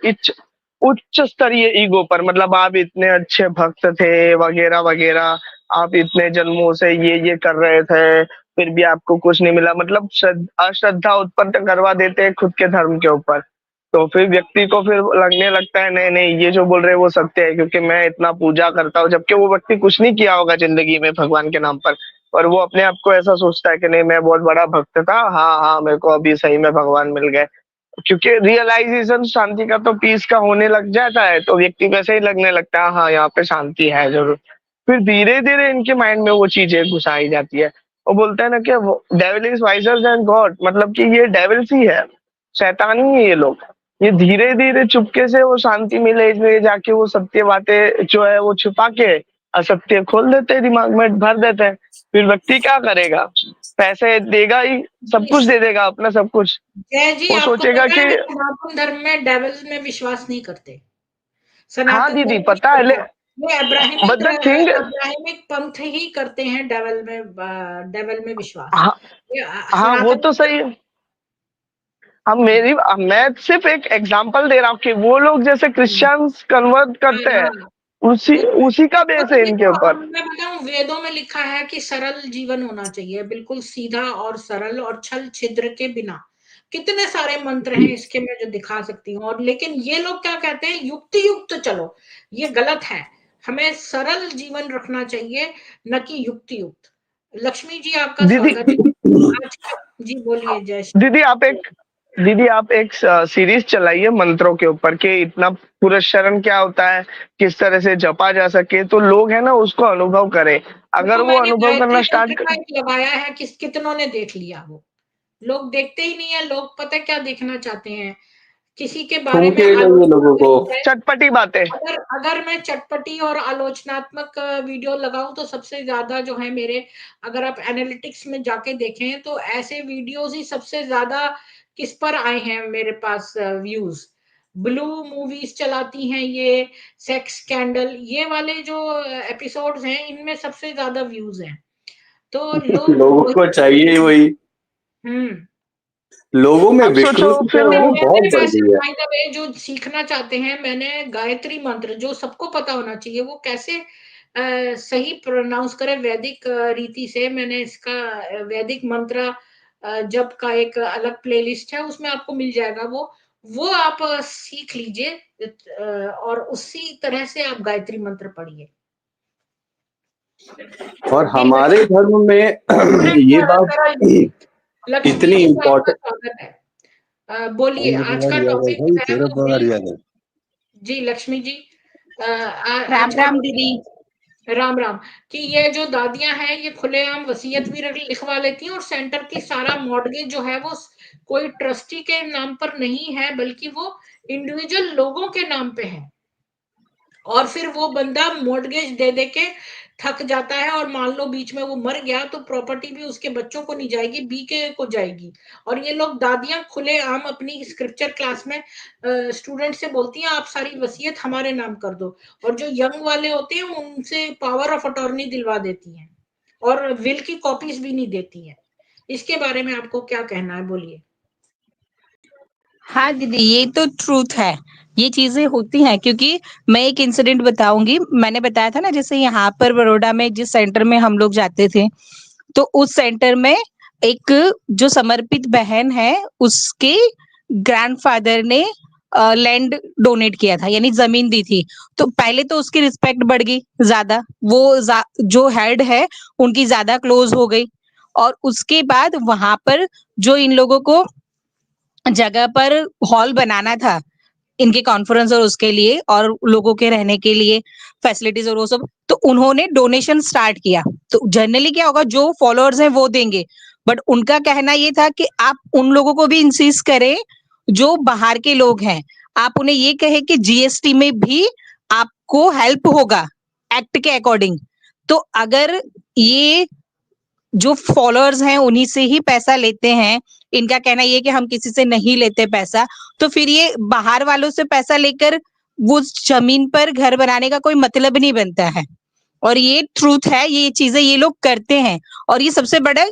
उच्च स्तरीय ईगो पर। मतलब आप इतने अच्छे भक्त थे, वगैरह वगैरह, आप इतने जन्मों से ये कर रहे थे, फिर भी आपको कुछ नहीं मिला। मतलब अश्रद्धा उत्पन्न करवा देते हैं खुद के धर्म के ऊपर। तो फिर व्यक्ति को फिर लगने लगता है नहीं नहीं ये जो बोल रहे हैं वो सत्य है, क्योंकि मैं इतना पूजा करता हूँ, जबकि वो व्यक्ति कुछ नहीं किया होगा जिंदगी में भगवान के नाम पर। और वो अपने आप को ऐसा सोचता है कि नहीं मैं बहुत बड़ा भक्त था, हाँ हाँ मेरे को अभी सही में भगवान मिल गए। क्योंकि रियलाइजेशन शांति का तो पीस का होने लग जाता है, तो व्यक्ति को ऐसे ही लगने लगता है हाँ यहाँ पे शांति है जरूर। फिर धीरे धीरे इनके माइंड में वो चीजें घुसाई जाती है। वो बोलते हैं ना कि devil is visor then God, मतलब कि ये डेविल्स ही है, शैतान ही है ये लोग। ये धीरे धीरे चुपके से वो शांति मिले इसलिए जाके वो सत्य बातें जो है वो छुपा के असत्य खोल देते हैं, दिमाग में भर देते हैं। फिर व्यक्ति क्या करेगा, पैसे देगा ही, सब कुछ दे देगा अपना सब कुछ। जय जी, वो आपको सोचेगा पता है कि कि सनातन धर्म में डेविल्स में विश्वास नहीं करते। हाँ सनातन दीदी धर्म नहीं पता है, करता। ये बट द थिंग, अब्राहमिक पंथ ही करते हैं डेविल में विश्वास। हाँ, ये हाँ वो सनातन तो सही है। मैं सिर्फ एक एग्जांपल दे रहा हूँ कि वो लोग जैसे क्रिश्चियंस कन्वर्ट करते हाँ, हैं, हाँ, उसी का बेस है इनके ऊपर। मैं बताऊं, वेदों में लिखा है कि सरल जीवन होना चाहिए, बिल्कुल सीधा और सरल और छल छिद्र के बिना। कितने सारे मंत्र हैं इसके, मैं जो दिखा सकती हूँ। और लेकिन ये लोग क्या कहते हैं, युक्ति युक्त चलो, ये गलत है। हमें सरल जीवन रखना चाहिए, न कि युक्ति युक्त। लक्ष्मी जी, आपका दीदी स्वागत है। आज जी बोलिए। जय श्री। दीदी आप एक सीरीज चलाइए मंत्रों के ऊपर कि इतना पुरस्चरण क्या होता है, किस तरह से जपा जा सके, तो लोग है ना उसको अनुभव करें। अगर वो वो मैंने अनुभव करना गायत्री स्टार्ट मंत्र का एक लगाया है, कितनों ने देख लिया। वो लोग देखते ही नहीं है। लोग पता क्या देखना चाहते हैं, किसी के बारे में ठुमके चाहिए लोगों को। चटपटी बातें। अगर अगर मैं चटपटी और आलोचनात्मक वीडियो लगाऊं तो सबसे ज्यादा जो है मेरे, अगर आप एनालिटिक्स में जाके देखें तो ऐसे वीडियोस ही सबसे ज्यादा किस पर आए हैं मेरे पास व्यूज। ब्लू मूवीज चलाती हैं ये, सेक्स स्कैंडल, ये वाले जो एपिसोड्स हैं इनमें सबसे ज्यादा व्यूज हैं। तो लोग लोगों को चाहिए वही। हम्म लोगों में अब सोचो विकृति फिर जो है वो ना बहुत बढ़ वैसे गई है। बाय द वे जो सीखना चाहते हैं, मैंने गायत्री मंत्र जो सबको पता होना चाहिए वो कैसे सही प्रोनाउंस करें वैदिक रीति से, मैंने इसका वैदिक मंत्र जप का एक अलग प्लेलिस्ट है, उसमें आपको मिल जाएगा। वो आप सीख लीजिए, और उसी तरह से आप गायत्री मंत्र पढ़िए। और जी हमारे धर्म में ये बात लक्ष्मी इतनी जी का आपका इम्पोर्टेंट। स्वागत है। बोलिए, आज का टॉपिक है वो जी लक्ष्मी जी। राम आज का राम टॉपिक, दीदी। राम राम, कि ये जो दादियां हैं ये खुलेआम वसीयत भी लिखवा लेती हैं, और सेंटर की सारा मॉर्गेज जो है वो कोई ट्रस्टी के नाम पर नहीं है, बल्कि वो इंडिविजुअल लोगों के नाम पे है। और फिर वो बंदा मॉर्गेज दे दे के थक जाता है, और मान लो बीच में वो मर गया तो प्रॉपर्टी भी उसके बच्चों को नहीं जाएगी, बीके को जाएगी। और ये लोग दादियां खुलेआम अपनी स्क्रिप्चर क्लास में स्टूडेंट से बोलती हैं आप सारी वसीयत हमारे नाम कर दो, और जो यंग वाले होते हैं उनसे पावर ऑफ अटॉर्नी दिलवा देती हैं, और विल की कॉपीज भी नहीं देती हैं। इसके बारे में आपको क्या कहना है, बोलिए। हाँ दीदी, ये तो ट्रूथ है, ये चीजें होती हैं। क्योंकि मैं एक इंसिडेंट बताऊंगी। मैंने बताया था ना, जैसे यहाँ पर बड़ौदा में जिस सेंटर में हम लोग जाते थे, तो उस सेंटर में एक जो समर्पित बहन है, उसके ग्रैंडफादर ने लैंड डोनेट किया था, यानी जमीन दी थी। तो पहले तो उसकी रिस्पेक्ट बढ़ गई ज्यादा, जो हेड है उनकी ज्यादा क्लोज हो गई। और उसके बाद वहां पर जो इन लोगों को जगह पर हॉल बनाना था इनके कॉन्फ्रेंस और उसके लिए, और लोगों के रहने के लिए फैसिलिटीज और वो सब, तो उन्होंने डोनेशन स्टार्ट किया। तो जनरली क्या होगा, जो फॉलोअर्स हैं वो देंगे, बट उनका कहना ये था कि आप उन लोगों को भी इंसिस्ट करें जो बाहर के लोग हैं। आप उन्हें ये कहे कि जीएसटी में भी आपको हेल्प होगा एक्ट के अकॉर्डिंग। तो अगर ये जो फॉलोअर्स हैं उन्हीं से ही पैसा लेते हैं, इनका कहना ये कि हम किसी से नहीं लेते पैसा, तो फिर ये बाहर वालों से पैसा लेकर वो जमीन पर घर बनाने का कोई मतलब नहीं बनता है। और ये ट्रूथ है, ये चीजें ये लोग करते हैं। और ये सबसे बड़ा,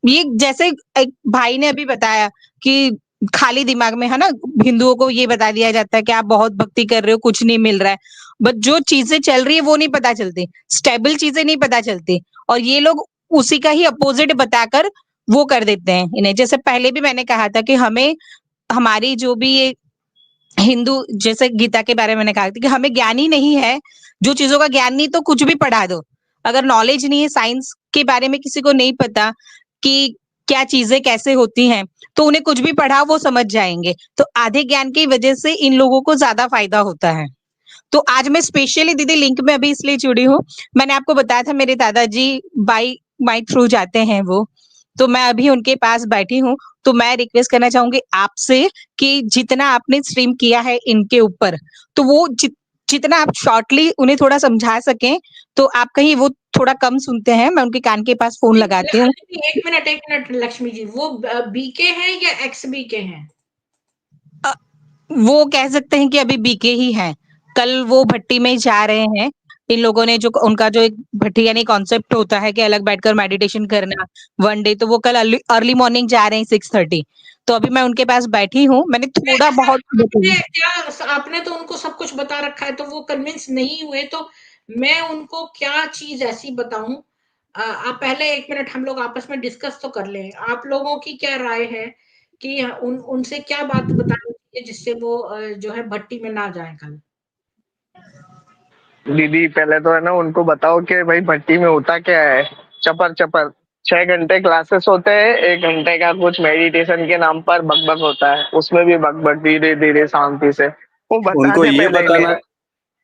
ये जैसे एक भाई ने अभी बताया कि खाली दिमाग में है ना, हिंदुओं को ये बता दिया जाता है कि आप बहुत भक्ति कर रहे हो, कुछ नहीं मिल रहा है। बट जो चीजें चल रही है वो नहीं पता चलती, स्टेबल चीजें नहीं पता चलती, और ये लोग उसी का ही अपोजिट बताकर वो कर देते हैं इन्हें। जैसे पहले भी मैंने कहा था कि हमें, हमारी जो भी ये हिंदू, जैसे गीता के बारे में मैंने कहा था कि हमें ज्ञान ही नहीं है, जो चीजों का ज्ञान नहीं तो कुछ भी पढ़ा दो। अगर नॉलेज नहीं है, साइंस के बारे में किसी को नहीं पता कि क्या चीजें कैसे होती हैं, तो उन्हें कुछ भी पढ़ा वो समझ जाएंगे। तो आधे ज्ञान की वजह से इन लोगों को ज्यादा फायदा होता है। तो आज मैं स्पेशली दीदी लिंक में अभी इसलिए जुड़ी हूँ, मैंने आपको बताया था मेरे दादाजी बाई माई थ्रू जाते हैं वो, तो मैं अभी उनके पास बैठी हूँ। तो मैं रिक्वेस्ट करना चाहूंगी आपसे कि जितना आपने स्ट्रीम किया है इनके ऊपर, तो वो जितना आप शॉर्टली उन्हें थोड़ा समझा सकें, तो आप कहीं वो थोड़ा कम सुनते हैं, मैं उनके कान के पास फोन लगाती हूँ। एक मिनट लक्ष्मी जी, वो बीके हैं या एक्स बीके हैं? वो कह सकते हैं कि अभी बीके ही हैं। कल वो भट्टी में जा रहे हैं, इन लोगों ने जो उनका जो एक भट्टी यानी कॉन्सेप्ट होता है कि अलग बैठकर मेडिटेशन करना वन डे, तो वो कल अर्ली मॉर्निंग जा रहे हैं 6:30। तो अभी मैं उनके पास बैठी हूँ, मैंने थोड़ा बहुत आपने तो उनको सब कुछ बता रखा है, तो वो कन्विंस नहीं हुए, तो मैं उनको क्या चीज ऐसी बताऊं? आप पहले 1 मिनट हम लोग आपस में डिस्कस तो कर लें। आप लोगों की क्या राय है कि उनसे क्या बात बतानी चाहिए जिससे वो जो है भट्टी में ना जाए कल? दीदी पहले तो है ना उनको बताओ कि भाई भट्टी में होता क्या है। चपर चपर 6 घंटे क्लासेस होते हैं, 1 घंटे का कुछ मेडिटेशन के नाम पर बकबक होता है, उसमें भी बकबक धीरे धीरे शांति से, वो उनको बताने ये पहले ही नहीं बताना, है।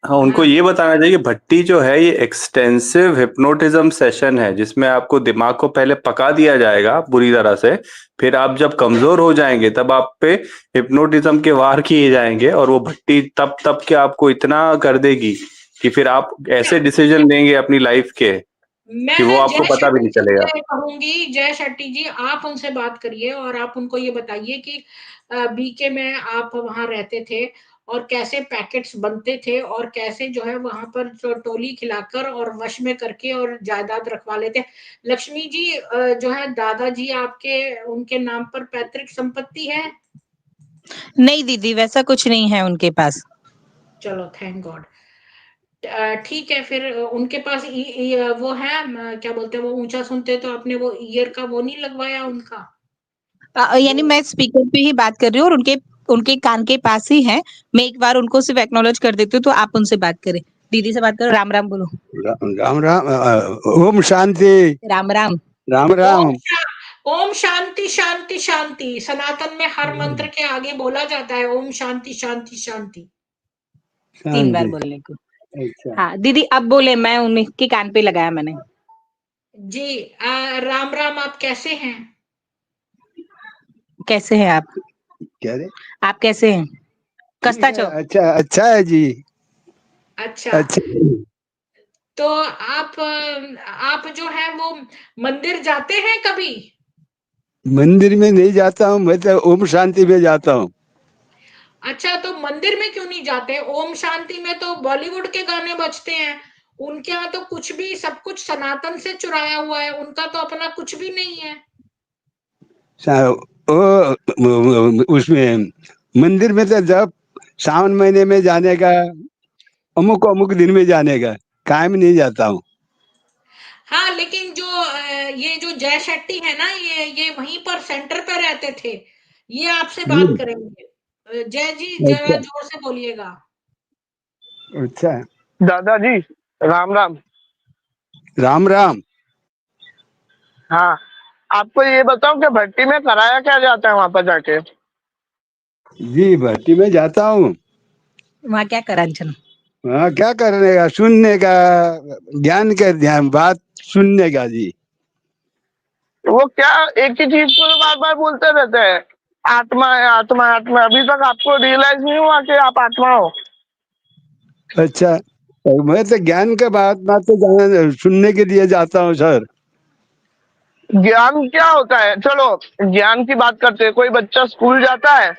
हाँ उनको ये बताना चाहिए कि भट्टी जो है ये एक्सटेंसिव हिप्नोटिज्म सेशन है, जिसमें आपको दिमाग को पहले पका दिया जाएगा बुरी तरह से, फिर आप जब कमजोर हो जाएंगे तब आप पे हिप्नोटिज्म के वार किए जाएंगे, और वो भट्टी तब तब के आपको इतना कर देगी कि फिर आप ऐसे डिसीजन लेंगे अपनी लाइफ के कि वो मैं आपको जय पता भी नहीं शेट्टी चलेगा। से कहूंगी, जय शेट्टी जी आप उनसे बात करिए और आप उनको ये बताइए कि बीके में आप वहां रहते थे और कैसे पैकेट्स बनते थे और कैसे जो है वहां पर जो टोली खिलाकर और वश में करके और जायदाद रखवा लेते। लक्ष्मी जी जो है दादाजी आपके उनके नाम पर पैतृक संपत्ति है? नहीं दीदी, वैसा कुछ नहीं है उनके पास। चलो थैंक गॉड। ठीक है, फिर उनके पास वो है क्या बोलते हैं वो ऊंचा सुनते, तो आपने वो ईयर का वो नहीं लगवाया उनका? यानी मैं स्पीकर पे ही बात कर रही हूँ और उनके उनके कान के पास ही है। मैं एक बार उनको सिर्फ एक्नॉलेज कर देती हूँ, तो आप उनसे बात करें। दीदी से बात करो, राम राम बोलो। राम राम ओम शांति। राम राम। राम राम। ओम शांति शांति शांति। सनातन में हर मंत्र के आगे बोला जाता है ओम शांति शांति शांति 3 बार बोलने को। अच्छा हाँ दीदी अब बोले, मैं उनके कान पे लगाया मैंने। जी। राम राम। आप कैसे हैं? कैसे हैं आप? क्या रे? आप कैसे हैं? कस्ता ठीक है, चो। अच्छा अच्छा है जी। अच्छा अच्छा तो आप जो है वो मंदिर जाते हैं कभी? मंदिर में नहीं जाता हूँ, मैं तो ओम शांति में जाता हूँ। अच्छा तो मंदिर में क्यों नहीं जाते? ओम शांति में तो बॉलीवुड के गाने बजते हैं, उनके यहाँ तो कुछ भी सब कुछ सनातन से चुराया हुआ है, उनका तो अपना कुछ भी नहीं है। उसमें मंदिर में तो जब सावन महीने में जाने का, अमुक अमुक दिन में जाने का, कायम नहीं जाता हूँ। हाँ लेकिन जो ये जो जय शेट्टी है ना, ये वहीं पर सेंटर पे रहते थे, ये आपसे बात करेंगे। जय जी जरा अच्छा जोर से बोलिएगा। अच्छा। दादाजी राम राम। राम राम। हाँ आपको ये बताओ कि भट्टी में कराया क्या जाता है वहां पर जाके? जी भट्टी में जाता हूँ। वहाँ क्या करा अंजन? हाँ क्या करने का, सुनने का, ज्ञान का ध्यान, बात सुनने का जी। वो क्या एक ही चीज को बार बार बोलते रहते हैं, आत्मा है आत्मा है आत्मा है। अभी तक आपको रियलाइज नहीं हुआ कि आप आत्मा हो? अच्छा मैं तो ज्ञान का बात तो सुनने के लिए जाता हूँ सर। ज्ञान क्या होता है? चलो ज्ञान की बात करते हैं। कोई बच्चा स्कूल जाता है,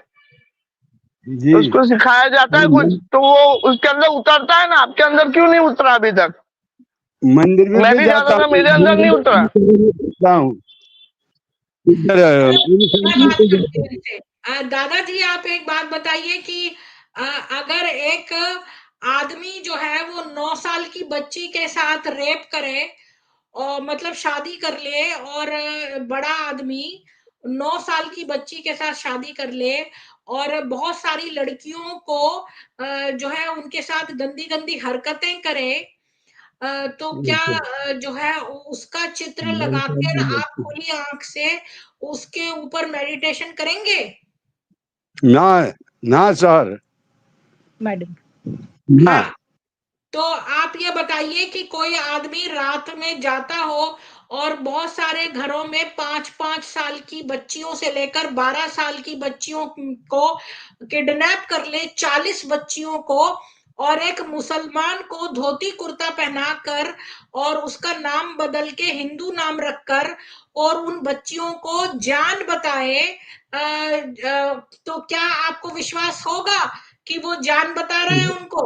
जी उसको सिखाया जाता है कुछ, तो वो उसके अंदर उतरता है ना। आपके अंदर क्यों नहीं उतरा अभी तक? मंदिर में मैं भी भी जाता जाता था, हूँ, मेरे अंदर नहीं उतरा। हूँ इधर मैं बात करती हूँ इनसे। दादाजी आप एक बात बताइए कि अगर एक आदमी जो है वो 9 साल की बच्ची के साथ रेप करे और मतलब शादी कर ले, और बड़ा आदमी 9 साल की बच्ची के साथ शादी कर ले और बहुत सारी लड़कियों को जो है उनके साथ गंदी गंदी हरकतें करे, तो क्या जो है उसका चित्र लगाकर आप खुली आंख से उसके ऊपर मेडिटेशन करेंगे? ना ना सर मैडम ना। हाँ तो आप ये बताइए कि कोई आदमी रात में जाता हो और बहुत सारे घरों में 5-5 साल की बच्चियों से लेकर 12 साल की बच्चियों को किडनैप कर ले, 40 बच्चियों को, और एक मुसलमान को धोती कुर्ता पहनाकर और उसका नाम बदल के हिंदू नाम रखकर और उन बच्चियों को जान बताए, तो क्या आपको विश्वास होगा कि वो जान बता रहे हैं उनको?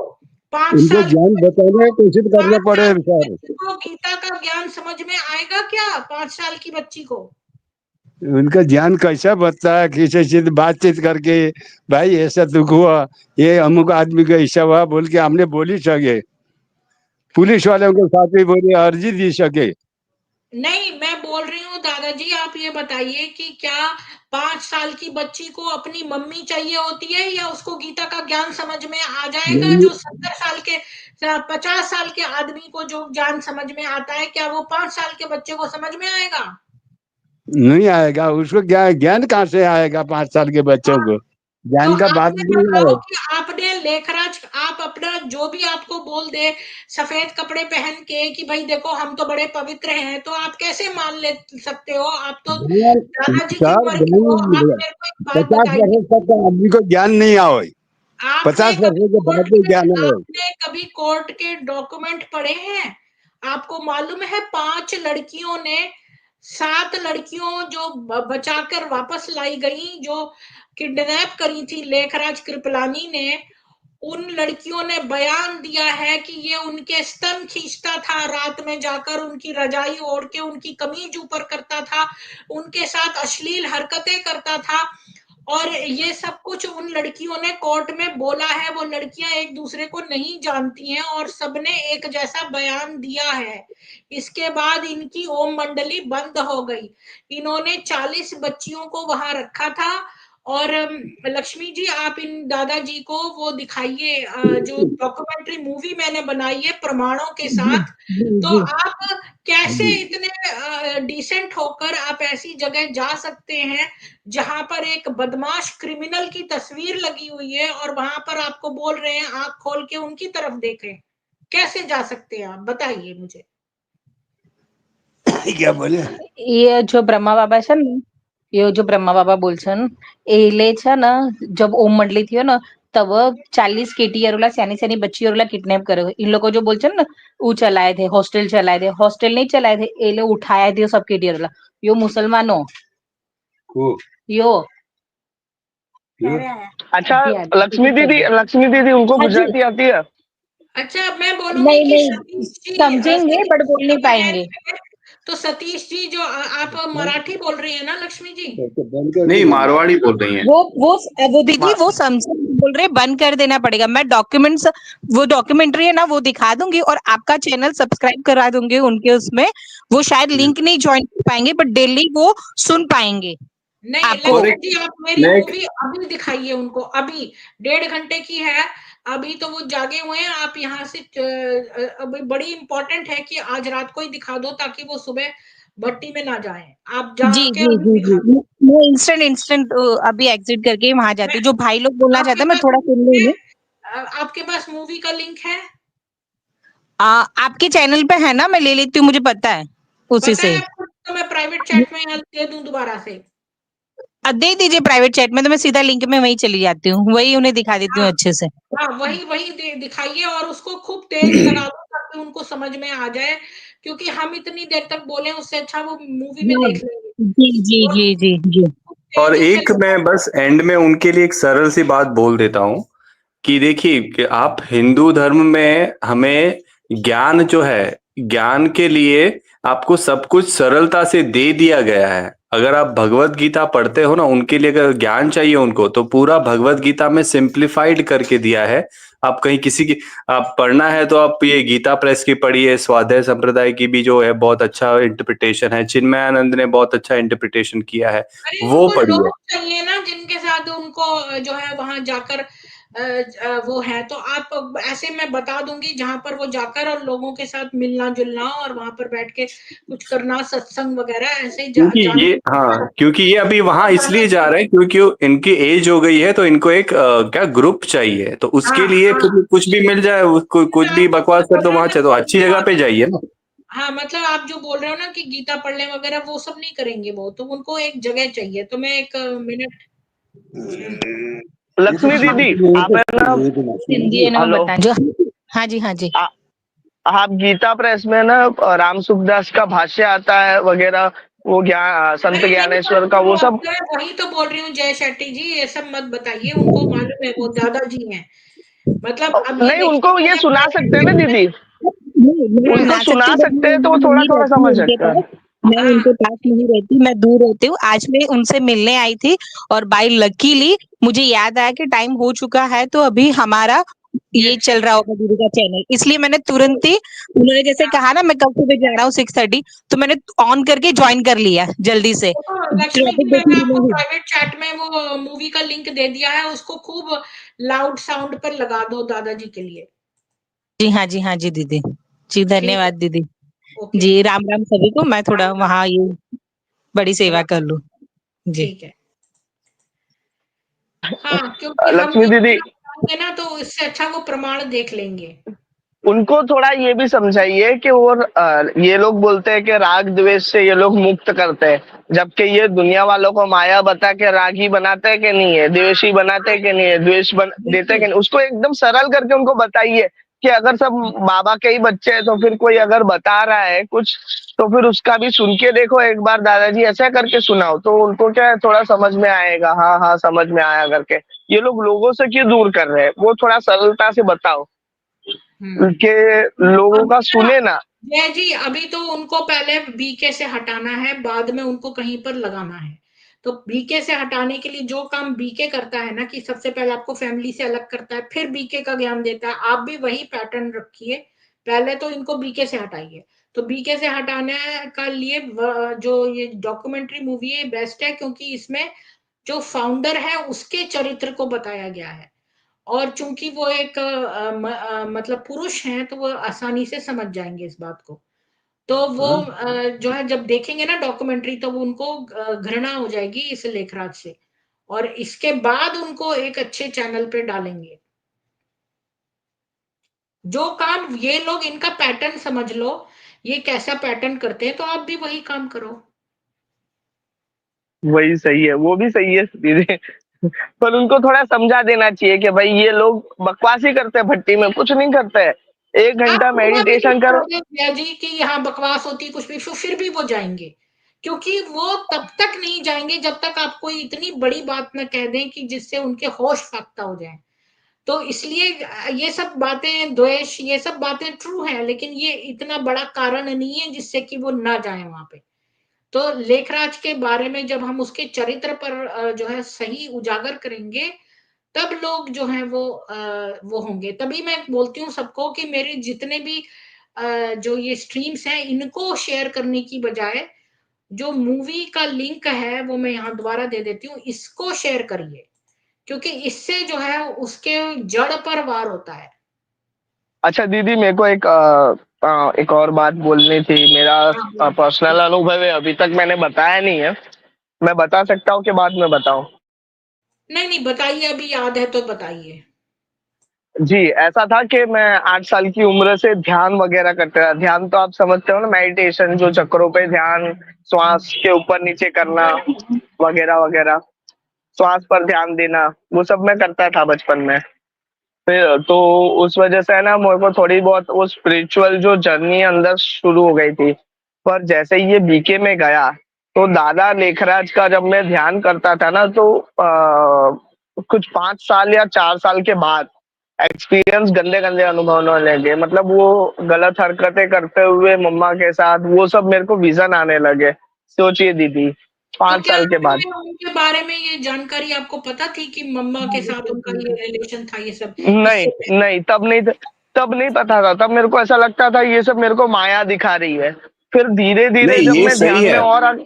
5 उनको साल ज्ञान बताने की कोशिश करना 5 पड़े साल की सर। बच्ची को गीता का ज्ञान समझ में आएगा क्या 5 साल की बच्ची को? उनका ज्ञान कैसा बचता है, किसी से बातचीत करके भाई ऐसा दुख हुआ, ये अमुक आदमी का ऐसा हुआ बोल के हमने बोल ही सके, पुलिस वालों के साथ भी बोले, अर्जी दी सके। नहीं, मैं बोल रही हूँ दादाजी, आप ये बताइए कि क्या 5 साल की बच्ची को अपनी मम्मी चाहिए होती है, या उसको गीता का ज्ञान समझ में आ जाएगा? जो 70 साल के 50 साल के आदमी को जो ज्ञान समझ में आता है, क्या वो 5 साल के बच्चे को समझ में आएगा? नहीं आएगा उसको, ज्ञान कहाँ से आएगा 5 साल के बच्चों हाँ, को, तो ज्ञान का बात आपने नहीं बताओ है। कि आपने लेखराज, आप अपना जो भी आपको बोल दे सफेद कपड़े पहन के कि भाई देखो हम तो बड़े पवित्र हैं, तो आप कैसे मान ले सकते हो? आप तो दादाजी की सर उम्र के हो। आप मेरे को एक बात 50 बताइए, वर्ष तक का आदमी को ज्ञान नहीं आवे, आपने 50 कभी वर्षों के बाद में ज्ञान आवे। आपने कभी कोर्ट के डॉक्यूमेंट पढ़े हैं? आपको मालूम है 5 लड़कियों ने 7 लड़कियों जो बचाकर वापस लाई गई, जो किडनैप करी थी लेखराज कृपलानी ने, उन लड़कियों ने बयान दिया है कि ये उनके स्तन खींचता था, रात में जाकर उनकी रजाई ओढ़ के उनकी कमीज ऊपर करता था, उनके साथ अश्लील हरकतें करता था, और ये सब कुछ उन लड़कियों ने कोर्ट में बोला है। वो लड़कियां एक दूसरे को नहीं जानती हैं और सबने एक जैसा बयान दिया है। इसके बाद इनकी ओम मंडली बंद हो गई। इन्होंने 40 बच्चियों को वहां रखा था। और लक्ष्मी जी, आप इन दादाजी को वो दिखाइए, जो डॉक्यूमेंट्री मूवी मैंने बनाई है प्रमाणों के साथ। तो आप कैसे इतने डिसेंट होकर आप ऐसी जगह जा सकते हैं जहां पर एक बदमाश क्रिमिनल की तस्वीर लगी हुई है, और वहां पर आपको बोल रहे हैं आंख खोल के उनकी तरफ देखें? कैसे जा सकते हैं आप, बताइए मुझे। क्या बोले? ये जो ब्रह्मा बाबा છે ને, ये जो ब्रह्मा बाबा बोल छन, एले છે ને, जब ओम मंडली थी ना, तब 40 केटीआर सैनी सैनी बच्ची और किडनैप करे। इन लोगों जो बोल छन ना, वो चलाए थे, हॉस्टल नहीं चलाए थे, एले उठाए थे सब केटीआर। यो मुसलमानो, को यो अच्छा, बिहार लक्ष्मी दीदी उनको हाँ जी, गुजराती आती है? अच्छा, मैं बोलूंगी नहीं कि नहीं सतीश जी, समझेंगे बट बोल नहीं अगर है पाएंगे। तो सतीश जी, जो आप मराठी बोल रही है ना लक्ष्मी जी? नहीं, मारवाड़ी बोल रही हैं। वो दीदी वो समझे बोल रहे बंद कर देना पड़ेगा। मैं डॉक्यूमेंट्स, वो डॉक्यूमेंट्री है ना वो दिखा दूंगी और आपका चैनल सब्सक्राइब करा दूंगी उनके उसमें। वो शायद लिंक नहीं ज्वाइन कर पाएंगे बट डेली वो सुन पाएंगे। नहीं आपको और लक्ष्मी जी, आप मेरी मैं मूवी अभी दिखाइए उनको, अभी 1.5 घंटे की है। अभी तो वो जागे हुए हैं। आप यहाँ से अभी बड़ी इंपॉर्टेंट है कि आज रात को ही दिखा दो, ताकि वो सुबह भट्टी में ना जाएं। आप जी जाके जी अभी जी दिखा जी मैं इंस्टेंट अभी एग्जिट करके वहां जाती मैं हूँ। जो भाई लोग बोलना आपके चाहते हैं मैं पास थोड़ा सुन है, लूँ। आपके पास मूवी का लिंक है? आपके चैनल पे है ना, मैं ले लेती हूँ, मुझे पता है उसी पता से। है आपको? तो मैं प्राइवेट चैट में यहाँ दे दूं दोबारा से? दे दीजिए प्राइवेट चैट में, तो मैं सीधा लिंक में वहीं चली जाती हूँ, वही उन्हें दिखा देती हूँ हाँ, अच्छे से। हाँ, वही वही दिखाइए, और उसको खूब तेज लगा दो ताकि उनको समझ में आ जाए। क्योंकि हम इतनी देर तक बोले, उससे अच्छा वो मूवी में हाँ, देख लेंगे। जी जी और जी जी जी खूब और तेजी से एक मैं बस एंड में उनके लिए एक सरल सी बात बोल देता हूँ कि देखिए कि आप हिंदू धर्म में हमें ज्ञान जो है, ज्ञान के लिए आपको सब कुछ सरलता से दे दिया गया है। अगर आप भगवत गीता पढ़ते हो ना, उनके लिए अगर ज्ञान चाहिए उनको, तो पूरा भगवत गीता में सिंप्लीफाइड करके दिया है। आप कहीं किसी की आप पढ़ना है तो आप ये गीता प्रेस की पढ़िए, स्वाध्याय संप्रदाय की भी जो है बहुत अच्छा इंटरप्रिटेशन है, चिन्मयानंद ने बहुत अच्छा इंटरप्रिटेशन किया है, अरे वो उनको पढ़िए। लोग चाहिए ना जिनके साथ उनको जो है वहां जाकर वो है। तो आप ऐसे मैं बता दूंगी जहां पर वो जाकर और लोगों के साथ मिलना जुलना और वहां पर बैठ के कुछ करना, सत्संग वगैरह ऐसे क्योंकि जाने ये क्योंकि ये अभी वहां इसलिए जा रहे हैं क्योंकि इनकी एज हो गई है, तो इनको एक क्या ग्रुप चाहिए, तो हाँ, उसके लिए हाँ, फिर कुछ भी मिल जाए, कुछ मैं भी आपको बकवास कर तो बोल रहा वहां ना चलो, कि अच्छी जगह पे जाइए ना। हाँ, मतलब आप जो बोल रहे हो ना कि गीता पढ़ने वगैरह वो सब नहीं करेंगे वो, तो उनको एक जगह चाहिए। तो मैं एक मिनट लक्ष्मी दीदी, आप है ना, हिंदी है ना, मैं हेलो, बता जो। हाँ जी हाँ जी। आप गीता प्रेस में ना राम सुखदास का भाष्य आता है वगैरह, वो संत नहीं, नहीं ज्ञानेश्वर का वो सब। मैं वही तो बोल रही हूँ जय शेट्टी जी, ये सब मत बताइए। उनको मालूम है वो दादाजी हैं। मतलब अब ये नहीं, देखिए, उनको ये सुना सकते हैं ना दीदी, नहीं, मैं उनको सुना सुना सकती हूँ, but सकते हैं तो वो मेरी थोड़ा मम्मी थोड़ा रहती है समझ उनके सकते पास। हैं। मैं हाँ, उनके पास नहीं रहती, मैं दूर रहती हूँ। आज मैं उनसे मिलने आई थी और बाय लकीली मुझे याद आया कि टाइम हो चुका है, तो अभी हमारा ये yes, चल रहा होगा दीदी का चैनल, इसलिए मैंने तुरंत ही, उन्होंने जैसे कहा ना मैं कल सुबह जा रहा हूँ 6:30, तो मैंने ऑन करके ज्वाइन कर लिया जल्दी से। तो लक्ष्मी जी, ट्रैफिक मैंने देखी आपको नहीं। प्राइवेट चैट में वो मूवी का लिंक दे दिया है, उसको खूब लाउड साउंड पर लगा दो दादाजी के लिए। जी हाँ, जी हाँ, जी दीदी। जी ठीक है, धन्यवाद दीदी। ओके, जी राम राम सभी को, मैं थोड़ा राम राम, वहाँ ये बड़ी सेवा कर लूँ। जी। ठीक है। हाँ, क्योंकि हम लक्ष्मी जो दीदी, बताएंगे ना, तो इससे अच्छा वो प्रमाण देख लेंगे। उनको थोड़ा ये भी समझाइए कि वो ये लोग बोलते हैं कि राग द्वेष से ये लोग मुक्त करते हैं, जबकि ये दुनिया वालों को माया बता के रागी बनाते हैं कि नहीं है, द्वेषी बनाते हैं कि नहीं है, देते हैं कि नहीं, उसको एकदम सरल करके उनको बताइए कि अगर सब बाबा के ही बच्चे हैं तो फिर कोई अगर बता रहा है कुछ तो फिर उसका भी सुन के देखो एक बार, दादाजी ऐसा करके सुनाओ तो उनको क्या है थोड़ा समझ में आएगा, हाँ हाँ समझ में आया करके। ये लोग लोगों से क्यों दूर कर रहे हैं, वो थोड़ा सरलता से बताओ हम्म। के लोगों अब का ना, सुने ना। जय जी, अभी तो उनको पहले बीके से हटाना है, बाद में उनको कहीं पर लगाना है। तो बीके से हटाने के लिए जो काम बीके करता है ना, कि सबसे पहले आपको फैमिली से अलग करता है, फिर बीके का ज्ञान देता है, आप भी वही पैटर्न रखिए। पहले तो इनको बीके से हटाइए। तो बीके से हटाने का लिए जो ये डॉक्यूमेंट्री मूवी है बेस्ट है, क्योंकि इसमें जो फाउंडर है उसके चरित्र को बताया गया है। और चूंकि वो एक मतलब पुरुष हैं, तो वो आसानी से समझ जाएंगे इस बात को। तो वो जो है जब देखेंगे ना डॉक्यूमेंट्री, तो वो उनको घृणा हो जाएगी इस लेखराज से, और इसके बाद उनको एक अच्छे चैनल पे डालेंगे। जो काम ये लोग, इनका पैटर्न समझ लो, ये कैसा पैटर्न करते हैं, तो आप भी वही काम करो। वही सही है, वो भी सही है दीदी। पर उनको थोड़ा समझा देना चाहिए कि भाई ये लोग बकवास ही करते हैं, भट्टी में कुछ नहीं करते हैं, 1 घंटा आप पूरा भी मेडिटेशन करो। बोल भैया जी कि यहाँ बकवास होती कुछ भी, फिर भी वो जाएंगे। क्योंकि वो तब तक नहीं जाएंगे जब तक आप कोई इतनी बड़ी बात न कह दें कि जिससे उनके होश फाख्ता हो जाए। तो इसलिए ये सब बातें, द्वेष, ये सब बातें ट्रू हैं, लेकिन ये इतना बड़ा कारण नहीं है जिससे कि वो ना जाए वहां पे। तो लेखराज के बारे में जब हम उसके चरित्र पर जो है सही उजागर करेंगे, तब लोग जो हैं वो होंगे। तभी मैं बोलती हूँ सबको कि मेरे जितने भी जो ये स्ट्रीम्स हैं, इनको शेयर करने की बजाय जो मूवी का लिंक है वो मैं यहाँ दोबारा दे देती हूँ, इसको शेयर करिए। क्योंकि इससे जो है उसके जड़ पर वार होता है। अच्छा दीदी, मेरे को एक और बात बोलनी थी। मेरा हाँ, बोलिए। पर्सनल अनुभव है, अभी तक मैंने बताया नहीं है, मैं बता सकता हूँ कि बाद में बताऊं? नहीं नहीं, बताइए, अभी याद है तो बताइए। जी, ऐसा था कि मैं 8 साल की उम्र से ध्यान वगैरह करता था। ध्यान तो आप समझते हो ना, मेडिटेशन, जो चक्रों पे ध्यान, श्वास के ऊपर नीचे करना वगैरह वगैरह, श्वास पर ध्यान देना, वो सब मैं करता था बचपन में। फिर तो उस वजह से है ना, मेरे को थोड़ी बहुत वो स्पिरिचुअल जो जर्नी अंदर शुरू हो गई थी। पर जैसे ही ये बीके में गया, तो दादा लेखराज का जब मैं ध्यान करता था ना, तो कुछ 5 साल या 4 साल के बाद एक्सपीरियंस गंदे गंदे अनुभव होने लगे। मतलब वो गलत हरकतें करते हुए मम्मा के साथ, वो सब मेरे को विजन आने लगे। सोचिए दीदी, तो 5 साल के बाद। क्या उनके बारे में ये जानकारी आपको पता थी कि मम्मा के साथ उनका ये रिलेशन था, ये सब नहीं, इससे पहले? नहीं, तब नहीं पता था। तब मेरे को ऐसा लगता था ये सब मेरे को माया दिखा रही है। फिर धीरे धीरे नहीं, जब ये मैं सही ध्यान में है, और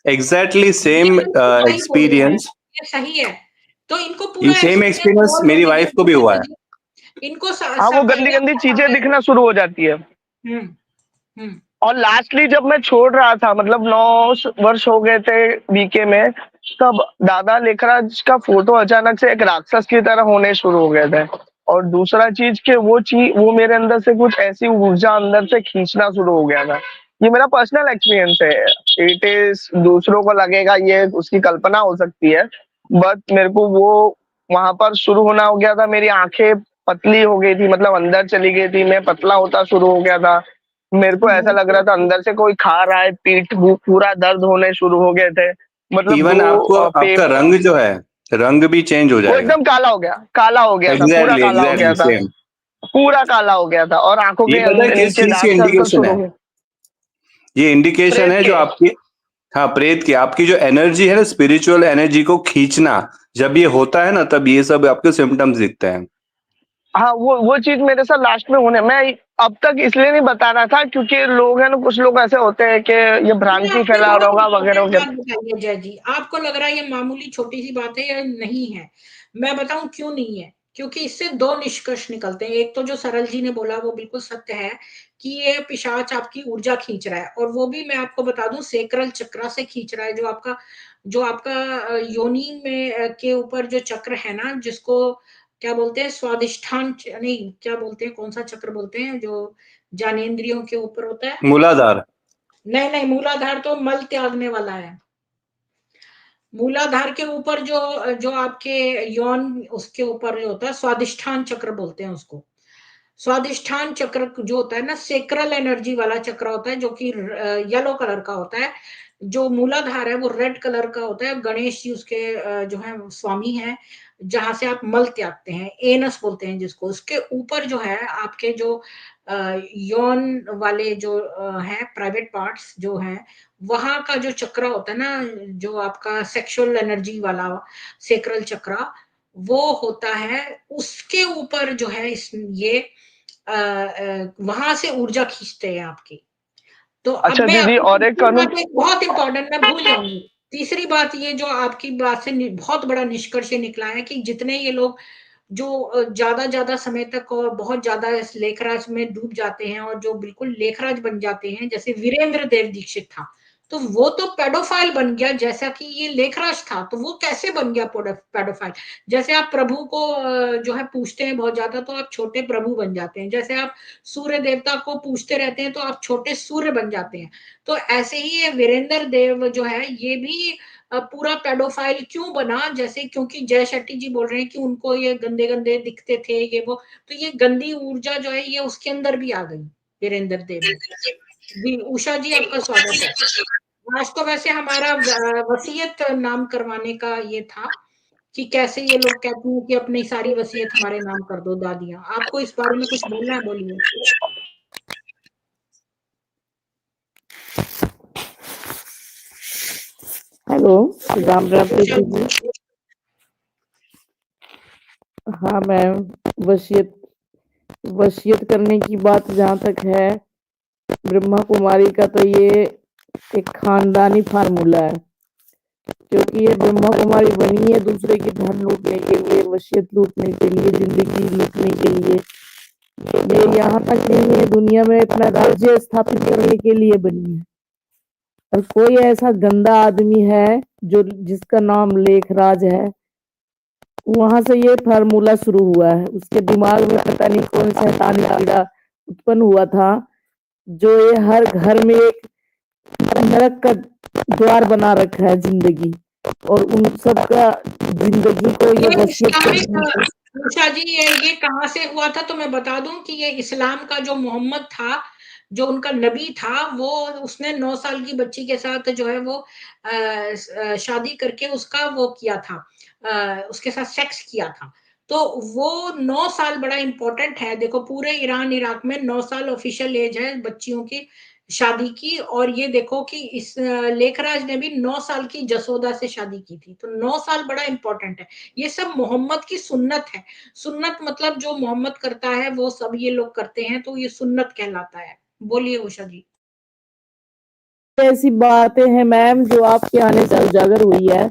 एग्जैक्टली ये सेम बिल्कुल सही बोल रहे हैं, एक्सपीरियंस। ये सही है। तो इनको ये पूरा सेम एक्सपीरियंस एक्सपीरियंस और मेरी होने वाइफ को भी दीजिए हुआ है। दादाजी। इनको हाँ, वो गंदी पहले गंदी आपको चीजें पता है। दिखना शुरू हो जाती है। हम्म। हम्म। और लास्टली जब मैं छोड़ रहा था, मतलब 9 वर्ष हो गए थे बीके में, तब दादा लेखराज का फोटो अचानक से एक राक्षस की तरह होने शुरू हो गए थे। और दूसरा चीज कि वो मेरे अंदर से कुछ ऐसी ऊर्जा अंदर से खींचना शुरू हो गया था। ये मेरा पर्सनल एक्सपीरियंस है। इट इज, दूसरों को लगेगा ये उसकी कल्पना हो सकती है, बट मेरे को वो वहां पर शुरू होना हो गया था। मेरी आंखें पतली हो गई थी, मतलब अंदर चली गई थी, मैं पतला होता शुरू हो गया था। मेरे को ऐसा लग रहा था अंदर से कोई खा रहा है, पीठ पूरा दर्द होने शुरू हो गए थे। मतलब इवन आपको आपका रंग जो है, रंग भी चेंज हो वो जाएगा। एकदम काला हो गया, काला हो गया था, पूरा एग्जैक्टली काला हो गया एग्जैक्टली था, सेम। पूरा काला हो गया था। और आंखों ये के पता है किस नीचे चीज की डार्क सर्कल इंडिकेशन शुरू है? हो गए। ये इंडिकेशन प्रेत है जो के। आपकी, हाँ प्रेत की, आपकी जो एनर्जी है ना, स्पिरिचुअल एनर्जी को खींचना, जब ये होता है ना तब ये सब आपके सिम्टम्स दिखते हैं। हाँ, वो चीज मेरे साथ लास्ट में होने, मैं अब तक इसलिए नहीं बता रहा था क्योंकि लोग हैं ना, कुछ लोग ऐसे होते हैं कि ये मुझे भ्रांति आपसे फैला बहुत रहा होगा वगैरह इम्पोर्टेंट बात वगैरह। बताइए जय जी, आपको लग रहा है ये मामूली छोटी सी बात है या नहीं है? मैं बताऊं क्यों नहीं है, क्योंकि इससे दो निष्कर्ष निकलते हैं। एक तो जो सरल जी ने बोला वो बिल्कुल सत्य है कि ये पिशाच आपकी ऊर्जा खींच रहा है, और वो भी मैं आपको बता दूं सेक्रल चक्रा से खींच रहा है, जो आपका योनि में के ऊपर जो चक्र है ना, जिसको क्या बोलते हैं, स्वादिष्ठान नहीं, क्या बोलते हैं, कौन सा चक्र बोलते हैं जो ज्ञानेंद्रियों के ऊपर होता है? मूलाधार। नहीं नहीं, मूलाधार तो मल त्यागने वाला है। मूलाधार के ऊपर जो जो आपके यौन, उसके ऊपर जो होता है स्वादिष्ठान चक्र बोलते हैं उसको। स्वादिष्ठान चक्र जो होता है ना, सेक्रल एनर्जी वाला चक्र होता है, जो कि येलो कलर का होता है। जो मूलाधार है वो रेड कलर का होता है। गणेश जी उसके जो है स्वामी है, जहां से आप मल त्यागते हैं, एनस बोलते हैं जिसको। उसके ऊपर जो है आपके जो यौन वाले जो है प्राइवेट पार्ट्स जो है, वहां का जो चक्र होता है ना, जो आपका सेक्सुअल एनर्जी वाला सेक्रल चक्र, वो होता है। उसके ऊपर जो है इस ये वहां से ऊर्जा खींचते हैं आपकी। तो अब अच्छा मैं दीदी, अपनी और एक तीसरी करूँ? बात, एक बहुत इंपॉर्टेंट मैं भूल जाऊंगी। तीसरी बात ये जो आपकी बात से बहुत बड़ा निष्कर्ष ये निकला है कि जितने ये लोग जो ज्यादा ज्यादा समय तक और बहुत ज्यादा इस लेखराज में डूब जाते हैं और जो बिल्कुल लेखराज बन जाते हैं, जैसे वीरेंद्र देव दीक्षित था, तो वो तो पेडोफाइल बन गया, जैसा कि ये लेखराज था, तो वो कैसे बन गया पेडोफाइल? जैसे आप प्रभु को जो है पूछते हैं बहुत ज्यादा, तो आप छोटे प्रभु बन जाते हैं। जैसे आप सूर्य देवता को पूछते रहते हैं तो आप छोटे सूर्य बन जाते हैं। तो ऐसे ही ये वीरेंद्र देव जो है ये भी पूरा पेडोफाइल क्यों बना? जैसे क्योंकि जय शेट्टी जी बोल रहे हैं कि उनको ये गंदे गंदे दिखते थे ये वो, तो ये गंदी ऊर्जा जो है ये उसके अंदर भी आ गई वीरेंद्र देव में। जी उषा जी आपका स्वागत है। आज तो वैसे हमारा वसीयत नाम करवाने का ये था कि कैसे ये लोग कहते हैं कि अपनी सारी वसीयत हमारे नाम कर दो दादियां। आपको इस बारे में कुछ बोलना है, बोलिए। हेलो, राम राम उषा प्रीति जी। जी। हाँ मैम, वसीयत वसीयत करने की बात जहाँ तक है, ब्रह्मा कुमारी का तो ये एक खानदानी फार्मूला है, क्योंकि ये ब्रह्मा कुमारी बनी है दूसरे की धन लूटने के लिए, वसीयत लूटने के लिए, जिंदगी लूटने के लिए। ये यहाँ तक नहीं है, दुनिया में अपना राज्य स्थापित करने के लिए बनी है। और कोई ऐसा गंदा आदमी है जो जिसका नाम लेखराज है, वहां से ये फार्मूला शुरू हुआ है। उसके दिमाग में पता नहीं कौन सा शैतानी कीड़ा उत्पन्न हुआ था, जो ये हर घर में एक नरक का द्वार बना रखा है जिंदगी, और उन सब का जिंदगी को ये ये वसीयत इस्लामिक करनी। उषा जी ये कहाँ से हुआ था? तो मैं बता दूं कि ये इस्लाम का जो मोहम्मद था, जो उनका नबी था, वो उसने 9 साल की बच्ची के साथ जो है वो शादी करके उसका वो किया था, उसके साथ सेक्स किया था। तो वो 9 साल बड़ा इंपॉर्टेंट है। देखो पूरे ईरान इराक में 9 साल ऑफिशियल एज है बच्चियों की शादी की। और ये देखो कि इस लेखराज ने भी 9 साल की जसोदा से शादी की थी। तो 9 साल बड़ा इंपॉर्टेंट है। ये सब मोहम्मद की सुन्नत है। सुन्नत मतलब जो मोहम्मद करता है वो सब ये लोग करते हैं, तो ये सुन्नत कहलाता है। बोलिए उषा जी। ऐसी बातें हैं मैम जो आपके आने से उजागर हुई है,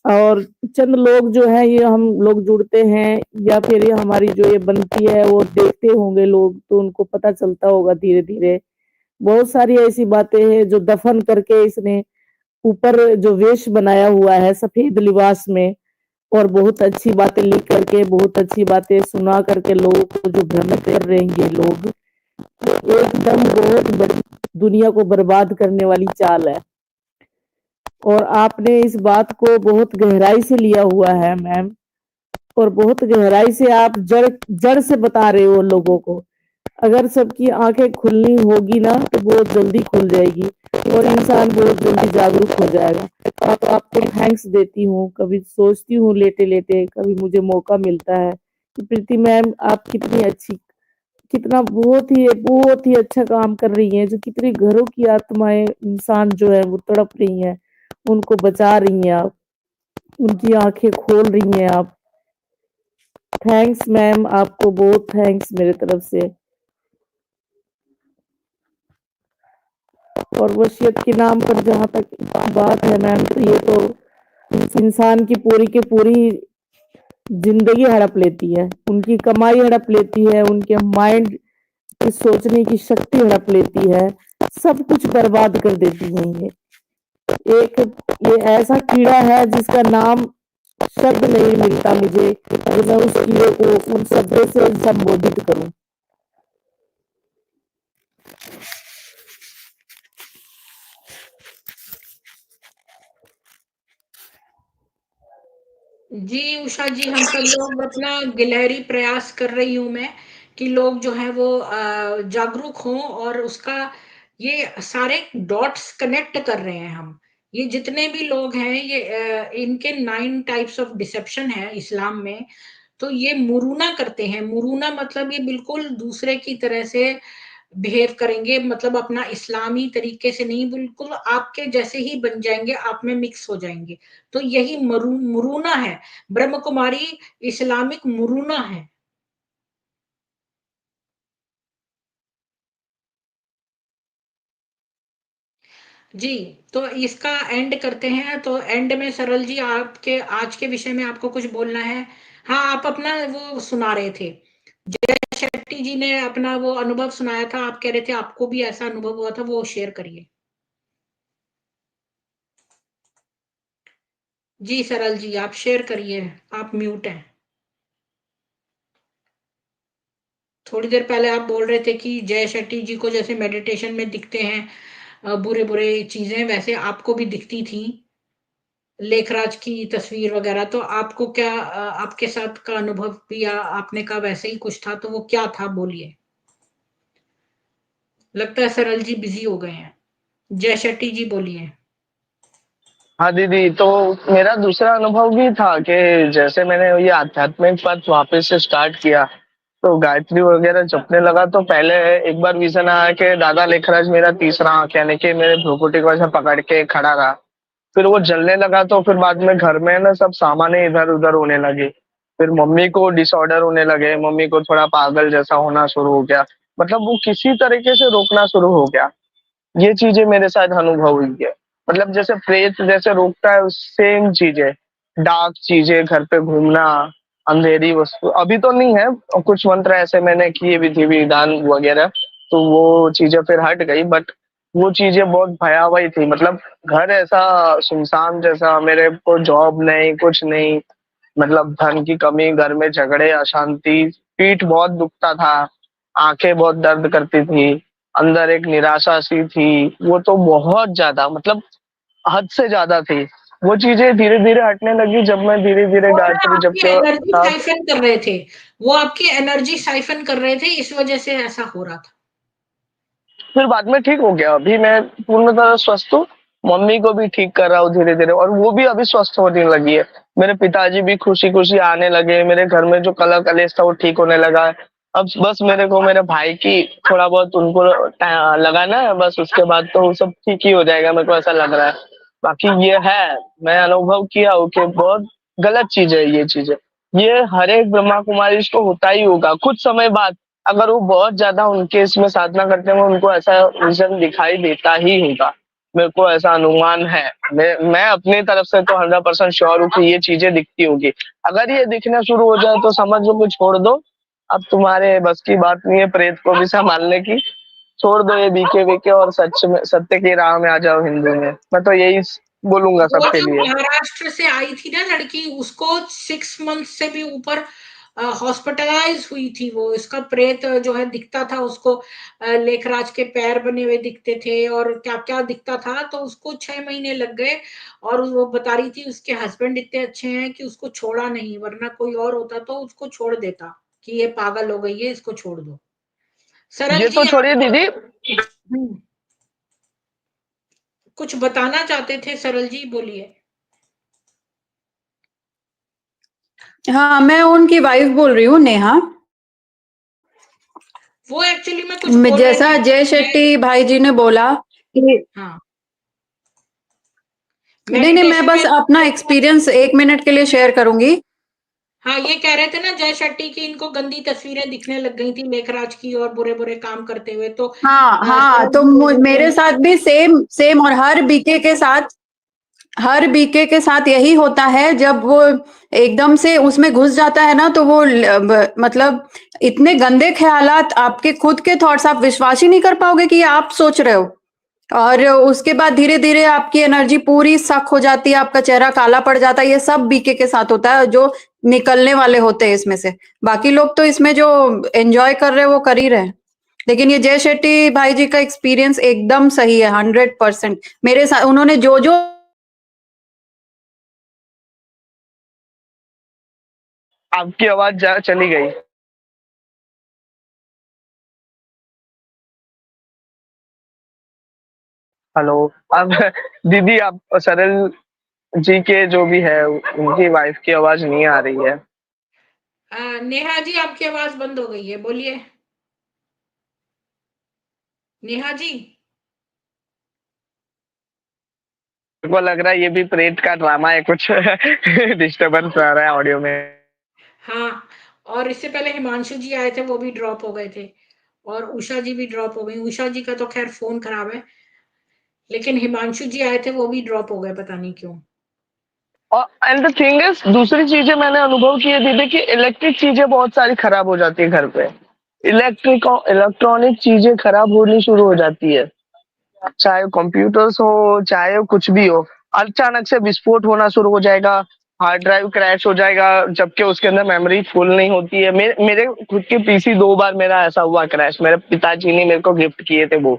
और चंद लोग जो है ये हम लोग जुड़ते हैं, या फिर ये हमारी जो ये बनती है वो देखते होंगे लोग, तो उनको पता चलता होगा धीरे धीरे। बहुत सारी ऐसी बातें हैं जो दफन करके इसने ऊपर जो वेश बनाया हुआ है सफेद लिबास में, और बहुत अच्छी बातें लिख करके, बहुत अच्छी बातें सुना करके लोगों को जो भ्रमित कर रहेंगे लोग, एकदम बहुत बड़ी दुनिया को बर्बाद करने वाली चाल है। और आपने इस बात को बहुत गहराई से लिया हुआ है मैम, और बहुत गहराई से आप जड़ जड़ से बता रहे हो लोगों को। अगर सबकी आंखें खुलनी होगी ना तो बहुत जल्दी खुल जाएगी, और इंसान बहुत जल्दी जागरूक हो जाएगा। तो आपको थैंक्स देती हूँ। कभी सोचती हूँ लेटे लेटे, कभी मुझे मौका मिलता है कि प्रीति मैम आप कितनी अच्छी कितना बहुत ही अच्छा काम कर रही हैं, जो कितने घरों की आत्माएं इंसान जो है वो तड़प रही हैं, उनको बचा रही हैं आप, उनकी आंखें खोल रही हैं आप। थैंक्स मैम, आपको बहुत थैंक्स मेरे तरफ से। और वसीयत के नाम पर जहाँ तक बात है मैम, तो ये तो इंसान की पूरी जिंदगी हड़प लेती है, उनकी कमाई हड़प लेती है, उनके माइंड की सोचने की शक्ति हड़प लेती है, सब कुछ बर्बाद कर देती है। ये ऐसा कीड़ा है जिसका नाम शब्द नहीं मिलता मुझे कि मैं उस कीड़े को उन शब्दों से संबोधित करूं। जी उषा जी, हम सब लोग अपना गिलहरी प्रयास कर रही हूँ मैं कि लोग जो है वो जागरूक हों और उसका ये सारे डॉट्स कनेक्ट कर रहे हैं हम। ये जितने भी लोग हैं ये इनके 9 टाइप्स ऑफ डिसेप्शन है इस्लाम में। तो ये मुरूना करते हैं। मुरूना मतलब ये बिल्कुल दूसरे की तरह से बिहेव करेंगे, मतलब अपना इस्लामी तरीके से नहीं, बिल्कुल आपके जैसे ही बन जाएंगे, आप में मिक्स हो जाएंगे। तो यही मुरूना है। ब्रह्म कुमारी इस्लामिक मुरूना है। जी, तो इसका एंड करते हैं। तो एंड में सरल जी, आपके आज के विषय में आपको कुछ बोलना है? हाँ, आप अपना वो सुना रहे थे। जय शेट्टी जी ने अपना वो अनुभव सुनाया था, आप कह रहे थे आपको भी ऐसा अनुभव हुआ था, वो शेयर करिए। जी सरल जी, आप शेयर करिए, आप म्यूट हैं। थोड़ी देर पहले आप बोल रहे थे कि जय शेट्टी जी को जैसे मेडिटेशन में दिखते हैं बुरे बुरे चीजें, वैसे आपको भी दिखती थी लेखराज की तस्वीर वगैरह। तो आपको क्या आपके साथ का अनुभव भी या आपने कहा वैसे ही कुछ था, तो वो क्या था बोलिए। लगता है सरल जी बिजी हो गए हैं। जय शेट्टी जी बोलिए। हाँ दीदी, तो मेरा दूसरा अनुभव भी था कि जैसे मैंने ये आध्यात्मिक पथ वापस से स्टार्ट किया, तो गायत्री वगैरह जपने लगा, तो पहले एक बार विजन आया कि दादा लेखराज मेरा तीसरा आंख यानी कि मेरे भ्रुकुटी को ऐसे पकड़ के खड़ा रहा। फिर वो जलने लगा, तो फिर बाद में घर में ना सब सामाने इधर उधर होने लगे। फिर मम्मी को डिसऑर्डर होने लगे, मम्मी को थोड़ा पागल जैसा होना शुरू हो गया। मतलब वो किसी तरीके से रोकना शुरू हो गया। ये चीजें मेरे साथ अनुभव हुई है। मतलब जैसे प्रेत जैसे रोकता है, सेम चीजें, डार्क चीजें, घर पे घूमना, अंधेरी वस्तु, अभी तो नहीं है। और कुछ मंत्र ऐसे मैंने किए भी थे, विधान वगैरह, तो वो चीजें फिर हट गई। बट वो चीजें बहुत भयावही थी। मतलब घर ऐसा सुनसान जैसा, मेरे को जॉब नहीं, कुछ नहीं, मतलब धन की कमी, घर में झगड़े, अशांति, पीठ बहुत दुखता था, आंखें बहुत दर्द करती थी, अंदर एक निराशा सी थी। वो तो बहुत ज्यादा, मतलब हद से ज्यादा थी। वो चीजें धीरे धीरे हटने लगी जब मैं धीरे धीरे वो ना गायत्री जब आपकी के एनर्जी साथ। साइफन कर रहे थे। वो आपकी एनर्जी साइफन कर रहे थे, इस वजह से ऐसा हो रहा था। फिर बाद में ठीक हो गया। अभी मैं पूर्ण तरह स्वस्थ हूँ। मम्मी को भी ठीक कर रहा हूँ धीरे धीरे, और वो भी अभी स्वस्थ होने लगी है। मेरे पिताजी भी खुशी खुशी आने लगे। मेरे घर में जो कलह कलेश था वो ठीक होने लगा है। अब बस मेरे को मेरे भाई की थोड़ा बहुत उनको लगाना है, बस उसके बाद तो सब ठीक ही हो जाएगा, मेरे को ऐसा लग रहा है। बाकी ये है, मैं अनुभव किया हूँ कि बहुत गलत चीज है ये चीजें। ये हर एक ब्रह्मा कुमारी को होता ही होगा कुछ समय बाद। अगर वो बहुत ज्यादा उनके इसमें साधना करते हैं, उनको ऐसा विजन दिखाई देता ही होगा। मेरे को ऐसा अनुमान है। मैं अपनी तरफ से तो 100% श्योर हूँ कि ये चीजें दिखती होगी। अगर ये दिखना शुरू हो जाए तो समझ लो कि छोड़ दो, अब तुम्हारे बस की बात नहीं है प्रेत को भी संभालने की। छोड़ दो ये बीके बीके और सच में सत्य की राह में आ जाओ हिंदू में। मैं तो यही बोलूंगा वो सबके जो लिए। महाराष्ट्र से आई थी ना लड़की, उसको 6 मंथ से भी ऊपर हॉस्पिटलाइज हुई थी। वो इसका प्रेत जो है दिखता था उसको। लेखराज के पैर बने हुए दिखते थे और क्या क्या दिखता था। तो उसको 6 महीने लग गए। और वो बता रही थी उसके हस्बैंड इतने अच्छे हैं कि उसको छोड़ा नहीं, वरना कोई और होता तो उसको छोड़ देता कि ये पागल हो गई है, इसको छोड़ दो। सरल ये जी तो आप छोड़िए दीदी। कुछ बताना चाहते थे, सरल जी बोलिए। हाँ, मैं उनकी वाइफ बोल रही हूँ, नेहा। वो एक्चुअली में कुछ बोल रहे जैसा थे। जय शेट्टी भाई जी ने बोला कि हाँ, नहीं मैं मेडिटेशन बस में अपना एक्सपीरियंस 1 मिनट के लिए शेयर करूंगी। हाँ, ये कह रहे थे ना जय शेट्टी की इनको गंदी तस्वीरें दिखने लग गई थी लेखराज की और बुरे-बुरे काम करते हुए, तो हाँ, तो मेरे साथ भी सेम और हर बीके के साथ यही होता है। जब वो एकदम से उसमें घुस जाता है ना, तो वो मतलब इतने गंदे ख्यालात, आपके खुद के थॉट्स, आप विश्वास ही नहीं कर पाओगे कि ये आप सोच रहे हो। और उसके बाद धीरे-धीरे आपकी एनर्जी पूरी सक हो जाती है, आपका चेहरा काला पड़ जाता है। ये सब बीके के साथ होता है, जो निकलने वाले होते हैं इसमें से। बाकी लोग तो इसमें जो एन्जॉय कर रहे हैं वो कर ही रहे हैं। लेकिन ये जय शेट्टी भाई जी का एक्सपीरियंस एकदम सही है, 100%। मेरे साथ उन्होंने जो आपकी आवाज चली गई। हेलो। अब दीदी, आप सरल जी के जो भी है उनकी वाइफ की आवाज नहीं आ रही है। नेहा जी आपकी आवाज बंद हो गई है, बोलिए नेहा जी। मेरे को लग रहा है ये भी प्रेत का ड्रामा है, कुछ डिस्टरबेंस आ रहा है ऑडियो में। हाँ, और इससे पहले हिमांशु जी आए थे, वो भी ड्रॉप हो गए थे, और उषा जी भी ड्रॉप हो गई। उषा जी का तो खैर फोन खराब है, लेकिन हिमांशु जी आए थे, वो भी ड्रॉप हो गए, पता नहीं क्यों। और एंड द थिंग इज, दूसरी चीजें मैंने अनुभव की है दीदी कि इलेक्ट्रिक चीजें बहुत सारी खराब हो जाती है घर पे। इलेक्ट्रॉनिक चीजें खराब होनी शुरू हो जाती है, चाहे कंप्यूटर्स हो चाहे कुछ भी हो। अचानक से विस्फोट होना शुरू हो जाएगा, हार्ड ड्राइव क्रैश हो जाएगा, जबकि उसके अंदर मेमोरी फुल नहीं होती है। मेरे खुद के पीसी 2 बार मेरा ऐसा हुआ क्रैश, मेरे पिताजी ने मेरे को गिफ्ट किए थे वो।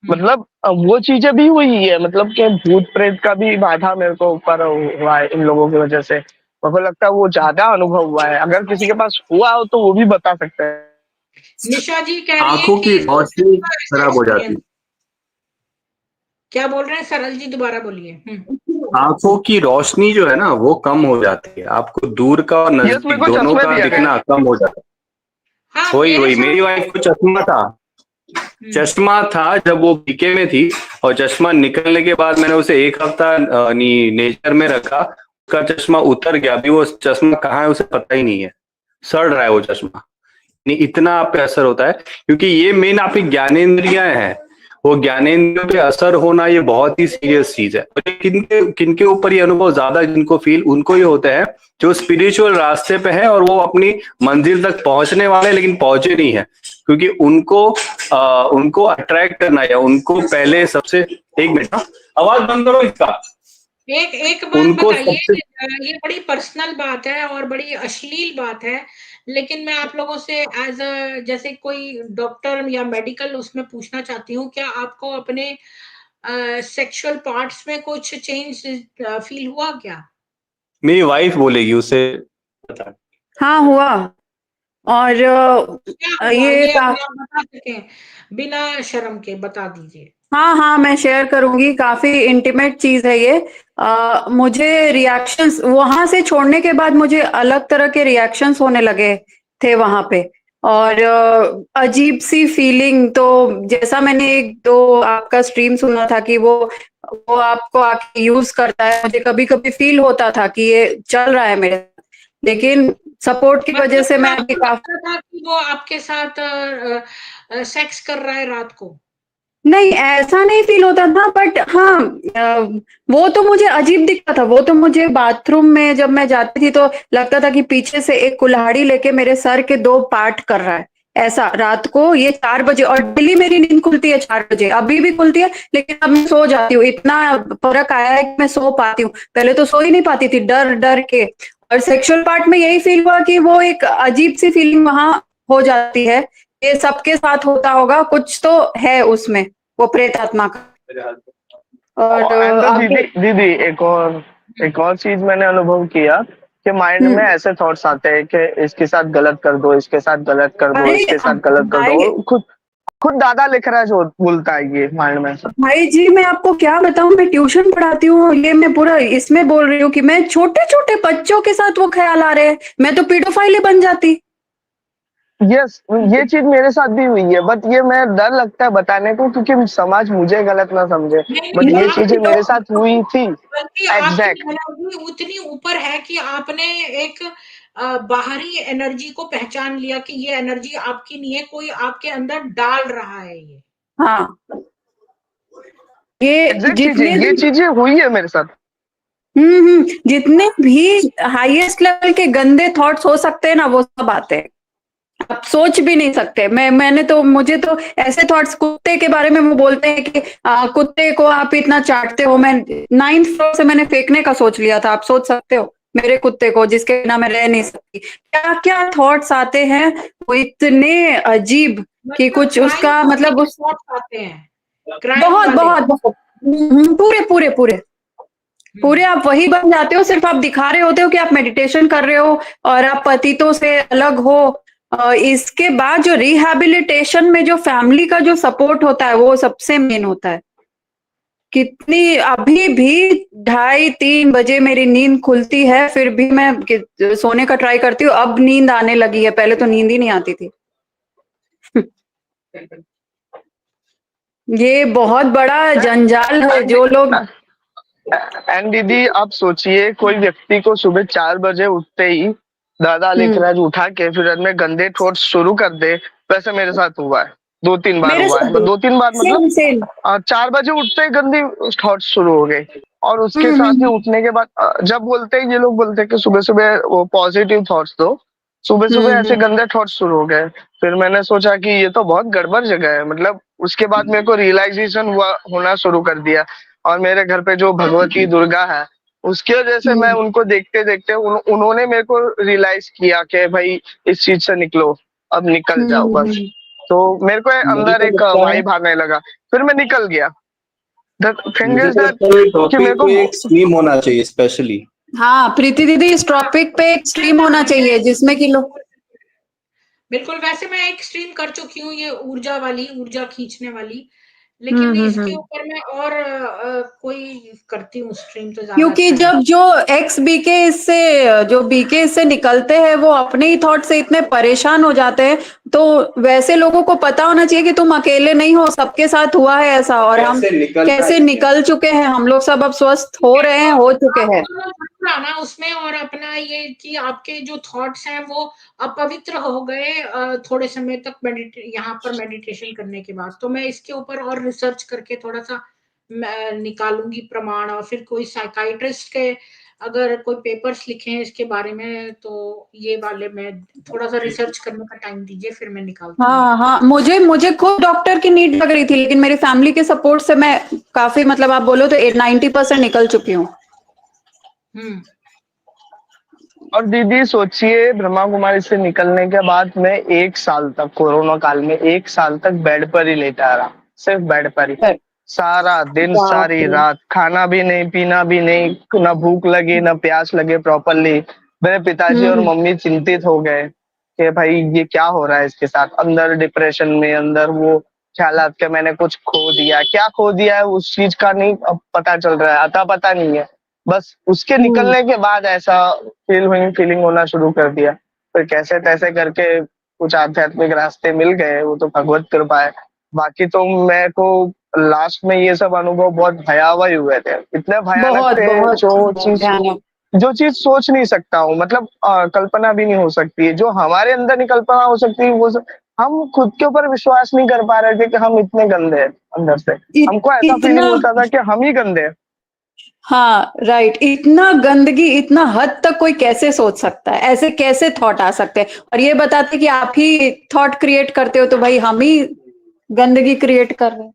मतलब वो चीजें भी हुई है, मतलब कि भूत प्रेत का भी बाधा मेरे को ऊपर हुआ है इन लोगों की वजह से। मेरे को लगता है वो ज्यादा अनुभव हुआ है, अगर किसी के पास हुआ हो तो वो भी बता सकते हैं। निशा जी कह रही है आंखों कि की रोशनी खराब हो जाती है। क्या बोल रहे हैं सरल जी, दोबारा बोलिए। आंखों की रोशनी जो है ना वो कम हो जाती है, आपको दूर का और मेरे नजदीक को दोनों चश्मे का दिया गया। दिखना कम हो जाता है। हाँ, वही मेरी वाइफ को चश्मा था। चश्मा था जब वो बीके में थी, और चश्मा निकलने के बाद मैंने उसे 1 हफ्ता नेचर में रखा, उसका चश्मा उतर गया। अभी वो चश्मा कहाँ है उसे पता ही नहीं है, सड़ रहा है वो चश्मा। नहीं, इतना आप पे असर होता है, क्योंकि ये मेन आपकी ज्ञानेंद्रियां हैं, वो ज्ञानेंद्रियों पे असर होना ये बहुत ही सीरियस चीज है। किनके ऊपर ये अनुभव ज्यादा जिनको फील उनको ये होता है, जो स्पिरिचुअल रास्ते पे है और वो अपनी मंजिल तक पहुंचने वाले लेकिन पहुंचे नहीं है, क्योंकि उनको अट्रैक्ट करना है, उनको पहले सबसे। 1 मिनट, आवाज बंद करो इसका। एक बात उनको बताइए, सबसे ये बड़ी पर्सनल बात है और बड़ी अश्लील बात है, लेकिन मैं आप लोगों से एज अ जैसे कोई डॉक्टर या मेडिकल उसमें पूछना चाहती हूँ, क्या आपको अपने सेक्सुअल पार्ट्स में कुछ चेंज फील हुआ क्या? मेरी वाइफ बोलेगी, उसे पता। हाँ हुआ। और क्या हुआ ये ये अगर आप बता सकें, बिना शर्म के बता दीजिए। हाँ मैं शेयर करूंगी, काफी इंटीमेट चीज है ये। मुझे रिएक्शंस वहां से छोड़ने के बाद मुझे अलग तरह के रिएक्शंस होने लगे थे वहां पे, और अजीब सी फीलिंग। तो जैसा मैंने 1-2 आपका स्ट्रीम सुना था कि वो आपको आके यूज करता है, मुझे कभी कभी फील होता था कि ये चल रहा है मेरे साथ। लेकिन सपोर्ट की वजह से मैं अभी आपको काफी, लगता था कि वो आपके साथ सेक्स कर रहा है रात को? नहीं ऐसा नहीं फील होता था, बट हाँ वो तो मुझे अजीब दिखता था। वो तो मुझे बाथरूम में जब मैं जाती थी तो लगता था कि पीछे से एक कुल्हाड़ी लेके मेरे सर के 2 पार्ट कर रहा है, ऐसा। रात को ये 4 बजे, और डेली मेरी नींद खुलती है 4 बजे, अभी भी खुलती है, लेकिन अब मैं सो जाती हूँ। इतना फर्क आया है कि मैं सो पाती हूँ, पहले तो सो ही नहीं पाती थी डर डर के। और सेक्सुअल पार्ट में यही फील हुआ कि वो एक अजीब सी फीलिंग वहां हो जाती है। ये सबके साथ होता होगा, कुछ तो है उसमें, वो प्रेत आत्मा का। और एंड आगे दीदी एक और चीज मैंने अनुभव किया कि माइंड में ऐसे थॉट्स आते हैं कि इसके साथ गलत कर दो, इसके साथ गलत कर दो, अरे इसके साथ गलत कर भाई, दो। खुद दादा लिख रहा है जो बोलता है ये माइंड में। भाई जी मैं आपको क्या बताऊं, मैं ट्यूशन पढ़ाती हूँ, ये मैं पूरा इसमें बोल रही हूँ कि मैं छोटे छोटे बच्चों के साथ वो ख्याल आ रहे हैं, मैं तो पीडोफाइल ही बन जाती। यस, ये चीज मेरे साथ भी हुई है, बट ये मैं डर लगता है बताने को क्योंकि समाज मुझे गलत ना समझे, नहीं बट नहीं, ये आपकी चीजें मेरे साथ हुई थी। बल्कि आपकी एग्जैक्ट। एनर्जी उतनी ऊपर है कि आपने एक बाहरी एनर्जी को पहचान लिया कि ये एनर्जी आपकी नहीं है, कोई आपके अंदर डाल रहा है ये। हाँ, ये एग्जैक्ट चीजें, जितने ये भी चीजें हुई है मेरे साथ। जितने भी हाईएस्ट लेवल के गंदे थॉट्स हो सकते हैं ना, वो सब आते हैं। आप सोच भी नहीं सकते। मुझे तो ऐसे थॉट्स, कुत्ते के बारे में वो बोलते हैं कि कुत्ते को आप इतना चाटते हो। मैं 9th फ्लोर से मैंने फेंकने का सोच लिया था। आप सोच सकते हो मेरे कुत्ते को, जिसके बिना मैं रह नहीं सकती। क्या क्या थॉट्स आते हैं, वो इतने अजीब कि मतलब कुछ क्राइम उसका मतलब उस थॉट्स आते हैं, क्राइम बहुत वाले। बहुत बहुत पूरे पूरे पूरे पूरे आप वही बन जाते हो। सिर्फ आप दिखा रहे होते हो कि आप मेडिटेशन कर रहे हो और आप पतितों से अलग हो। इसके बाद जो रिहैबिलिटेशन में जो फैमिली का जो सपोर्ट होता है, वो सबसे मेन होता है। कितनी अभी भी 2:30-3 बजे मेरी नींद खुलती है, फिर भी मैं सोने का ट्राई करती हूँ। अब नींद आने लगी है, पहले तो नींद ही नहीं आती थी। ये बहुत बड़ा जंजाल है जो लोग। एंड दीदी आप सोचिए, कोई व्यक्ति को सुबह 4 बजे उठते ही दादा लिखराज उठा के फिर में गंदे थॉट्स शुरू कर दे, वैसे मेरे साथ हुआ है, 2-3 बार मेरे हुआ है। साथ 2-3 बार मतलब सेम सेम। 4 बजे उठते ही गंदी थॉट्स शुरू हो गए। और उसके साथ ही उठने के बाद जब बोलते हैं, ये लोग बोलते हैं कि सुबह सुबह वो पॉजिटिव थॉट्स दो, सुबह सुबह ऐसे गंदे थॉट्स शुरू हो गए। फिर मैंने सोचा कि ये तो बहुत गड़बड़ जगह है, मतलब उसके बाद मेरे को रियलाइजेशन होना शुरू कर दिया। और मेरे घर पे जो भगवती दुर्गा है, उसकी वजह से मैं उनको देखते देखते उन्होंने मेरे को रियलाइज किया कि भाई इस चीज से निकलो, अब निकल जाओ बस। तो मेरे को मुझे अंदर तो एक लगता है वाइब आने लगा, फिर मैं निकल गया। द थिंग मुझे इज तो दैट लगता है ये कि मेरे टॉपिक को पे एक स्ट्रीम होना चाहिए स्पेशली। हाँ प्रीति दीदी, इस टॉपिक पे एक स्ट्रीम होना चाहिए जिसमें कि लोग। बिल्कुल, वैसे मैं एक स्ट्रीम कर चुकी हूँ, ये ऊर्जा वाली, ऊर्जा खींचने वाली, लेकिन इसके ऊपर मैं और कोई करती हूँ स्ट्रीम तो ज्यादा क्योंकि अच्छा है। जब जो एक्स बीके इससे जो बीके इससे निकलते हैं, वो अपने ही थॉट से इतने परेशान हो जाते हैं। तो वैसे लोगों को पता होना चाहिए कि तुम अकेले नहीं हो, सबके साथ हुआ है ऐसा। और हम कैसे निकलना कैसे है। निकल चुके हैं, हम लोग सब अब स्वस्थ हो रहे हैं, तो हो चुके आप हैं। दोनों जरूर आना उसमें, और अपना ये कि आपके जो थॉट्स हैं वो अपवित्र हो गए थोड़े समय तक यहाँ पर मेडिटेशन करने के बाद। तो मैं इसके ऊपर और रिसर्च करके थोड़ा सा निकालूंगी प्रमाण, और फिर कोई साइकाइट्रिस्ट के अगर कोई पेपर्स लिखे हैं इसके बारे में, तो ये वाले मैं थोड़ा सा रिसर्च करने का टाइम दीजिए, फिर मैं निकालती हूँ। हाँ हाँ, मुझे खुद डॉक्टर की नीड लग रही थी, लेकिन मेरी फैमिली के सपोर्ट से मैं काफी, मतलब आप बोलो तो 90% निकल चुकी हूँ। और दीदी सोचिए, ब्रह्मा कुमारी से निकलने के बाद मैं 1 साल तक, कोरोना काल में 1 साल तक बेड पर ही लेटा रहा, सिर्फ बेड पर ही, सारा दिन बाप सारी रे। रात, खाना भी नहीं, पीना भी नहीं, ना भूख लगी ना प्यास लगे प्रॉपरली। मेरे पिताजी और मम्मी चिंतित हो गए कि भाई ये क्या हो रहा है इसके साथ, अंदर डिप्रेशन में, अंदर वो ख्यालात के मैंने कुछ खो दिया, क्या खो दिया है उस चीज का नहीं अब पता चल रहा है, अता पता नहीं है। बस उसके निकलने के बाद ऐसा फीलिंग होना शुरू कर दिया। फिर कैसे तैसे करके कुछ आध्यात्मिक रास्ते मिल गए, वो तो भगवत कृपा है। बाकी तो मेरे को लास्ट में ये सब अनुभव बहुत भयावह ही हुए थे, इतने भयानक बहुत थे, बहुत भयानक। जो चीज सोच नहीं सकता हूँ, मतलब कल्पना भी नहीं हो सकती है, जो हमारे अंदर नहीं कल्पना हो सकती है, वो हम खुद के ऊपर विश्वास नहीं कर पा रहे थे कि हम इतने गंदे हैं अंदर से। हमको ऐसा इतना, फीलिंग होता था कि हम ही गंदे हैं। हाँ राइट, इतना गंदगी, इतना हद तक कोई कैसे सोच सकता है, ऐसे कैसे थॉट आ सकते हैं। और ये बताते कि आप ही थॉट क्रिएट करते हो, तो भाई हम ही गंदगी क्रिएट कर रहे हैं।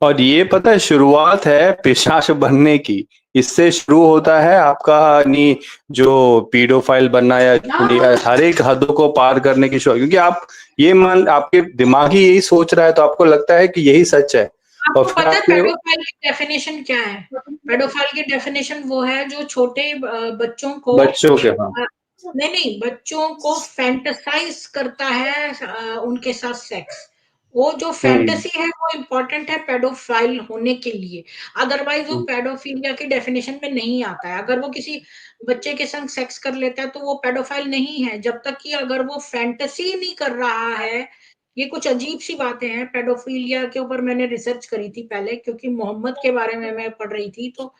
और ये पता है शुरुआत है पिशाच बनने की, इससे शुरू होता है आपका नहीं जो पीडोफाइल बनना या हर एक हदों को पार करने की शुरुआत। क्योंकि आप ये मान, आपके दिमाग ही यही सोच रहा है, तो आपको लगता है कि यही सच है। और आपको फिर पता है आपके पेडोफाइल की डेफिनेशन क्या है? पेडोफाइल की डेफिनेशन वो है जो छोटे बच्चों को बच्चों के, हाँ, नहीं, बच्चों को फैंटेसाइज करता है उनके साथ सेक्स, वो जो फैंटेसी है वो इम्पोर्टेंट है पेडोफाइल होने के लिए, अदरवाइज वो पेडोफिलिया की डेफिनेशन में नहीं आता है। अगर वो किसी बच्चे के संग सेक्स कर लेता है तो वो पेडोफाइल नहीं है, जब तक कि अगर वो फैंटेसी नहीं कर रहा है। ये कुछ अजीब सी बातें हैं। पेडोफिलिया के ऊपर मैंने रिसर्च करी थी पहले, क्योंकि मोहम्मद के बारे में मैं पढ़ रही थी। तो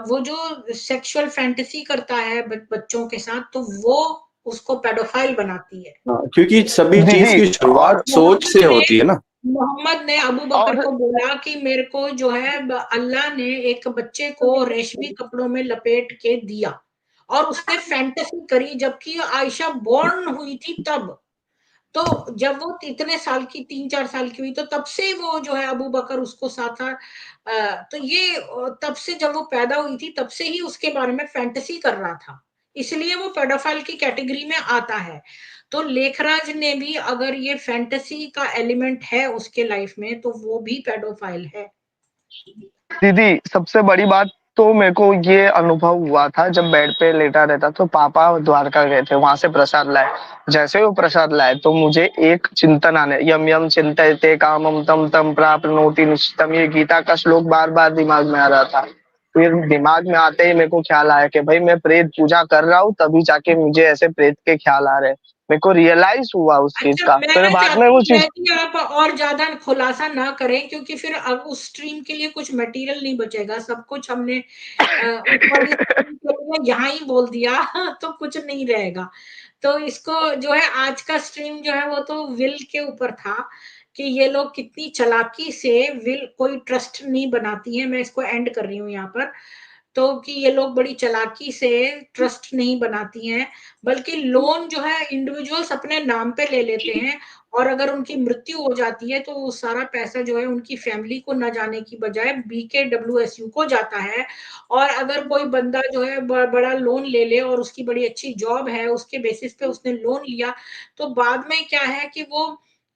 वो जो सेक्सुअल फैंटेसी करता है बच्चों के साथ, तो वो उसको पेडोफाइल बनाती है। क्योंकि सभी चीज दीदी की शुरुआत सोच से होती है ना। मोहम्मद ने अबू बकर और को बोला कि मेरे को जो है अल्लाह ने एक बच्चे को रेशमी कपड़ों में लपेट के दिया, और उसने फैंटेसी करी, जबकि आयशा बॉर्न हुई थी तब। तो जब वो इतने साल की 3-4 साल की हुई, तो तब से वो जो है अबू बकर उसको साथ था। तो ये तब से जब वो पैदा हुई थी तब से ही उसके बारे में फैंटेसी कर रहा था, इसलिए वो पेडोफाइल की कैटेगरी में आता है। तो लेखराज ने भी, अगर ये फैंटेसी का एलिमेंट है उसके लाइफ में, तो वो भी पेडोफाइल है। दीदी सबसे बड़ी बात तो मेरे को ये अनुभव हुआ था, जब बेड पे लेटा रहता तो पापा द्वारका गए थे, वहां से प्रसाद लाए। जैसे वो प्रसाद लाए तो मुझे एक चिंतन आने, यम यम चिंतयते कामम तम तम प्राप्नोति निश्चितम, ये गीता का श्लोक बार बार दिमाग में आ रहा था। फिर दिमाग में आते ही मेरे को ख्याल आया कि भाई मैं प्रेत पूजा कर रहा हूँ, तभी जाके मुझे ऐसे प्रेत के ख्याल आ रहे हैं। मेरे को रियलाइज हुआ उस चीज अच्छा, का, फिर मैं बाद में चाहती वो है चीज कि आप और ज्यादा खुलासा ना करें, क्योंकि फिर अब उस स्ट्रीम के लिए कुछ मटेरियल नहीं बचेगा। सब कुछ हमने उस वाली स्ट्रीम के लिए यहाँ ही बोल दिया तो कुछ नहीं रहेगा। तो इसको जो है, आज का स्ट्रीम जो है वो तो विल के ऊपर था, कि ये लोग कितनी चालाकी से विल, कोई ट्रस्ट नहीं बनाती है। मैं इसको एंड कर रही हूँ यहाँ पर। तो कि ये लोग बड़ी चालाकी से ट्रस्ट नहीं बनाती हैं, बल्कि लोन जो है इंडिविजुअल्स अपने नाम पे ले लेते हैं, और अगर उनकी मृत्यु हो जाती है तो वो सारा पैसा जो है उनकी फैमिली को न जाने की बजाय BKWSU को जाता है। और अगर कोई बंदा जो है बड़ा लोन ले ले, और उसकी बड़ी अच्छी जॉब है, उसके बेसिस पे उसने लोन लिया, तो बाद में क्या है कि वो